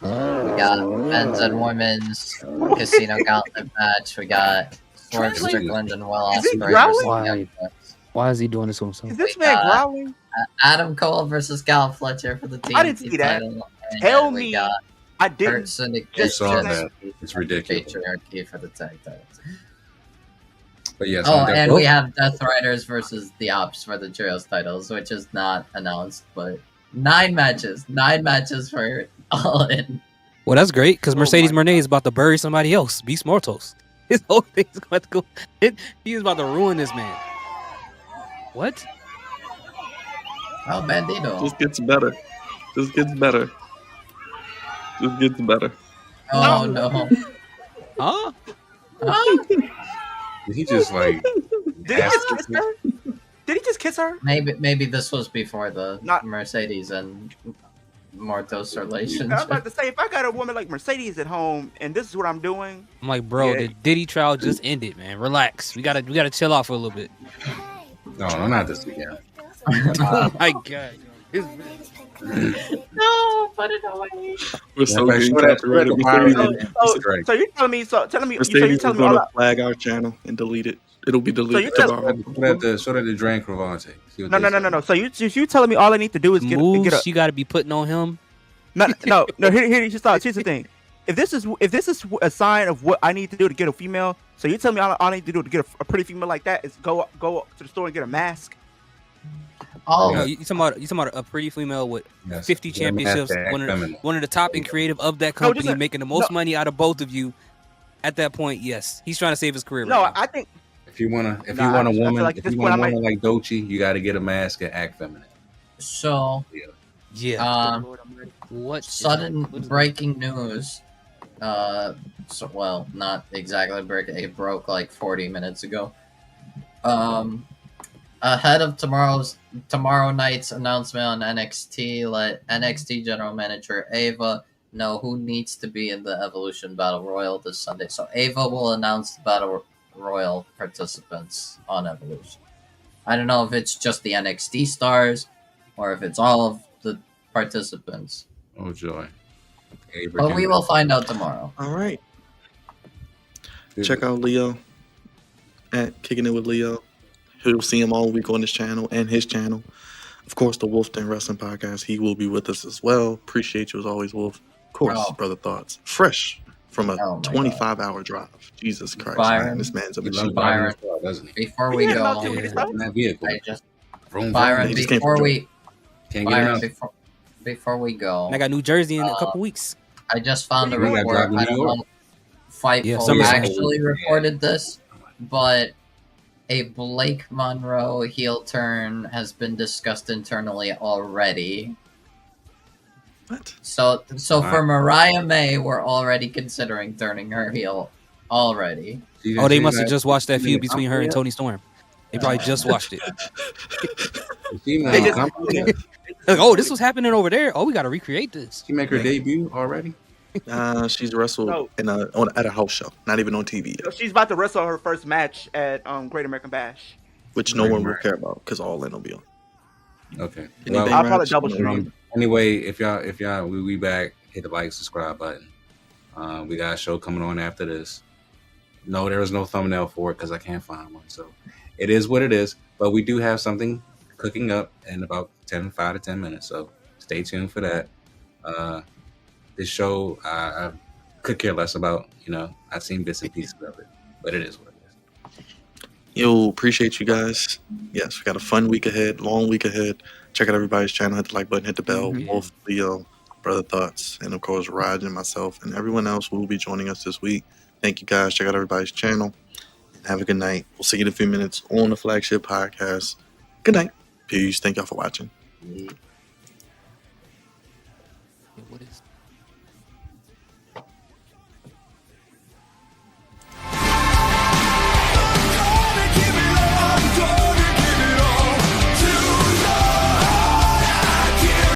[SPEAKER 2] We got men's and women's Casino Gauntlet match. We got Swerve Strickland and Will
[SPEAKER 3] Is he
[SPEAKER 2] Ospreay
[SPEAKER 3] growling?
[SPEAKER 2] versus Young Bucks.
[SPEAKER 4] Why is he doing this to himself?
[SPEAKER 3] Is this
[SPEAKER 2] We
[SPEAKER 3] man
[SPEAKER 2] got
[SPEAKER 3] growling?
[SPEAKER 2] Adam Cole versus Cal Fletcher for the
[SPEAKER 3] I didn't see
[SPEAKER 2] TNT
[SPEAKER 3] that.
[SPEAKER 2] title. And
[SPEAKER 3] Tell
[SPEAKER 2] then we
[SPEAKER 3] me
[SPEAKER 2] got
[SPEAKER 3] I
[SPEAKER 2] Hurt
[SPEAKER 3] didn't.
[SPEAKER 2] Syndicate
[SPEAKER 3] Just
[SPEAKER 5] saw
[SPEAKER 3] see
[SPEAKER 5] that. It's ridiculous.
[SPEAKER 2] Patriarchy for the tag titles.
[SPEAKER 5] But yes,
[SPEAKER 2] Oh,
[SPEAKER 5] on that
[SPEAKER 2] and
[SPEAKER 5] book,
[SPEAKER 2] we have Death Riders versus the Ops for the Trios titles, which is not announced, but 9 matches for All In.
[SPEAKER 4] Well, that's great because
[SPEAKER 3] Oh
[SPEAKER 4] Mercedes
[SPEAKER 3] my
[SPEAKER 4] Moné is about to bury somebody else. Beast Mortos. His whole thing's about to go. He is about to ruin this man. What?
[SPEAKER 2] Oh, Bandito.
[SPEAKER 1] Just gets better. Just gets better. Just gets better.
[SPEAKER 2] Oh no.
[SPEAKER 4] Huh?
[SPEAKER 5] he just like
[SPEAKER 3] Did he just kiss her? Did he just kiss her?
[SPEAKER 2] Maybe this was before the
[SPEAKER 3] Not-
[SPEAKER 2] Mercedes and Mortos
[SPEAKER 3] I was
[SPEAKER 2] relationship.
[SPEAKER 3] about to say, if I got a woman like Mercedes at home and this is what I'm doing,
[SPEAKER 4] I'm like, bro,
[SPEAKER 3] Yeah.
[SPEAKER 4] the Diddy trial just ended, man. Relax. We gotta chill out for a little bit.
[SPEAKER 5] no, not this again.
[SPEAKER 4] Oh my god.
[SPEAKER 2] No, put it away.
[SPEAKER 1] We're so
[SPEAKER 5] fact,
[SPEAKER 1] getting
[SPEAKER 5] show that-
[SPEAKER 1] copyrighted.
[SPEAKER 5] show that
[SPEAKER 1] Mercedes,
[SPEAKER 5] viral-
[SPEAKER 3] so you're telling me, so you
[SPEAKER 1] Mercedes
[SPEAKER 3] telling
[SPEAKER 1] is
[SPEAKER 3] me all
[SPEAKER 1] going
[SPEAKER 3] that,
[SPEAKER 1] to flag our channel and delete it. It'll be deleted
[SPEAKER 3] you
[SPEAKER 1] tomorrow.
[SPEAKER 5] Show that to Dran Cravante.
[SPEAKER 3] no. So you telling me all I need to do is get
[SPEAKER 4] Moves
[SPEAKER 3] a
[SPEAKER 4] you gotta be putting on him.
[SPEAKER 3] no. Here's the thing. If this is a sign of what I need to do to get a female, so you tell me all I need to do to get a pretty female like that is go to the store and get a mask.
[SPEAKER 2] Oh,
[SPEAKER 4] No, you talking about a pretty female with
[SPEAKER 5] Yes.
[SPEAKER 4] 50
[SPEAKER 5] Yeah,
[SPEAKER 4] championships,
[SPEAKER 5] hashtag
[SPEAKER 4] one
[SPEAKER 5] feminine.
[SPEAKER 4] of the top and creative of that
[SPEAKER 3] No,
[SPEAKER 4] company,
[SPEAKER 3] just
[SPEAKER 4] making the most money out of both of you. At that point, yes, he's trying to save his career.
[SPEAKER 3] No,
[SPEAKER 4] right now.
[SPEAKER 3] I think
[SPEAKER 5] If you want a
[SPEAKER 3] I feel
[SPEAKER 5] woman,
[SPEAKER 3] like at
[SPEAKER 5] if
[SPEAKER 3] this
[SPEAKER 5] you
[SPEAKER 3] point
[SPEAKER 5] want a
[SPEAKER 3] I
[SPEAKER 5] woman like Dochi, you got to get a mask and act feminine.
[SPEAKER 2] so
[SPEAKER 4] yeah. What
[SPEAKER 2] sudden
[SPEAKER 4] what is-
[SPEAKER 2] breaking news. So well, not exactly breaking. It broke like 40 minutes ago. Ahead of tomorrow night's announcement on NXT, let NXT General Manager Ava know who needs to be in the Evolution Battle Royal this Sunday. So Ava will announce the Battle Royal participants on Evolution. I don't know if it's just the NXT stars or if it's all of the participants.
[SPEAKER 5] Oh joy!
[SPEAKER 2] But we will find out tomorrow.
[SPEAKER 1] All right. Check out Leo at Kicking It With Leo. You'll see him all week on this channel and his channel. Of course, the Wolf Den Wrestling Podcast. He will be with us as well. Appreciate you as always, Wolf. Of course, Brother Thoughts. Fresh from a 25-hour drive. Jesus Christ,
[SPEAKER 2] Byron,
[SPEAKER 1] man. This man's a
[SPEAKER 5] He
[SPEAKER 1] machine.
[SPEAKER 5] loves Byron, doesn't he?
[SPEAKER 2] Before we go,
[SPEAKER 5] In that vehicle.
[SPEAKER 2] Byron,
[SPEAKER 1] He just came
[SPEAKER 2] before
[SPEAKER 1] from
[SPEAKER 2] we,
[SPEAKER 5] Can't get
[SPEAKER 2] Byron,
[SPEAKER 5] enough.
[SPEAKER 2] before we go,
[SPEAKER 4] And I got New Jersey in a couple weeks.
[SPEAKER 2] I just found a
[SPEAKER 5] We gotta
[SPEAKER 2] report.
[SPEAKER 5] drive to
[SPEAKER 2] I
[SPEAKER 5] New
[SPEAKER 2] don't
[SPEAKER 5] York.
[SPEAKER 2] know if Fightful
[SPEAKER 4] SummerSlam.
[SPEAKER 2] actually reported this, but a Blake Monroe heel turn has been discussed internally already.
[SPEAKER 1] What?
[SPEAKER 2] So for Mariah May, we're already considering turning her heel already.
[SPEAKER 4] Oh, they must have just watched that feud between her and Tony Storm. They probably just watched it. Like, oh, this was happening over there. Oh, we got to recreate this.
[SPEAKER 5] She make her debut already?
[SPEAKER 1] She's wrestled at a house show, not even on TV yet,
[SPEAKER 3] she's about to wrestle her first match at Great American Bash.
[SPEAKER 1] which no one will care about because All In will be on.
[SPEAKER 5] Okay.
[SPEAKER 1] Anything,
[SPEAKER 3] I'll probably
[SPEAKER 1] Raj?
[SPEAKER 3] double stream.
[SPEAKER 5] Anyway, if y'all, we back. Hit the like, subscribe button. We got a show coming on after this. No, there is no thumbnail for it because I can't find one. So it is what it is. But we do have something cooking up in about 5 to 10 minutes. So stay tuned for that. This show, I could care less about. I've seen bits and pieces of it, but it is what it is.
[SPEAKER 1] Yo, appreciate you guys. Yes, we got a fun week ahead, long week ahead. Check out everybody's channel. Hit the like button, hit the bell. Wolf, Leo, Brother Thoughts, and of course, Raj and myself and everyone else who will be joining us this week. Thank you guys. Check out everybody's channel. And have a good night. We'll see you in a few minutes on the Flagship Podcast. Good night. Peace. Thank y'all for watching.
[SPEAKER 4] What is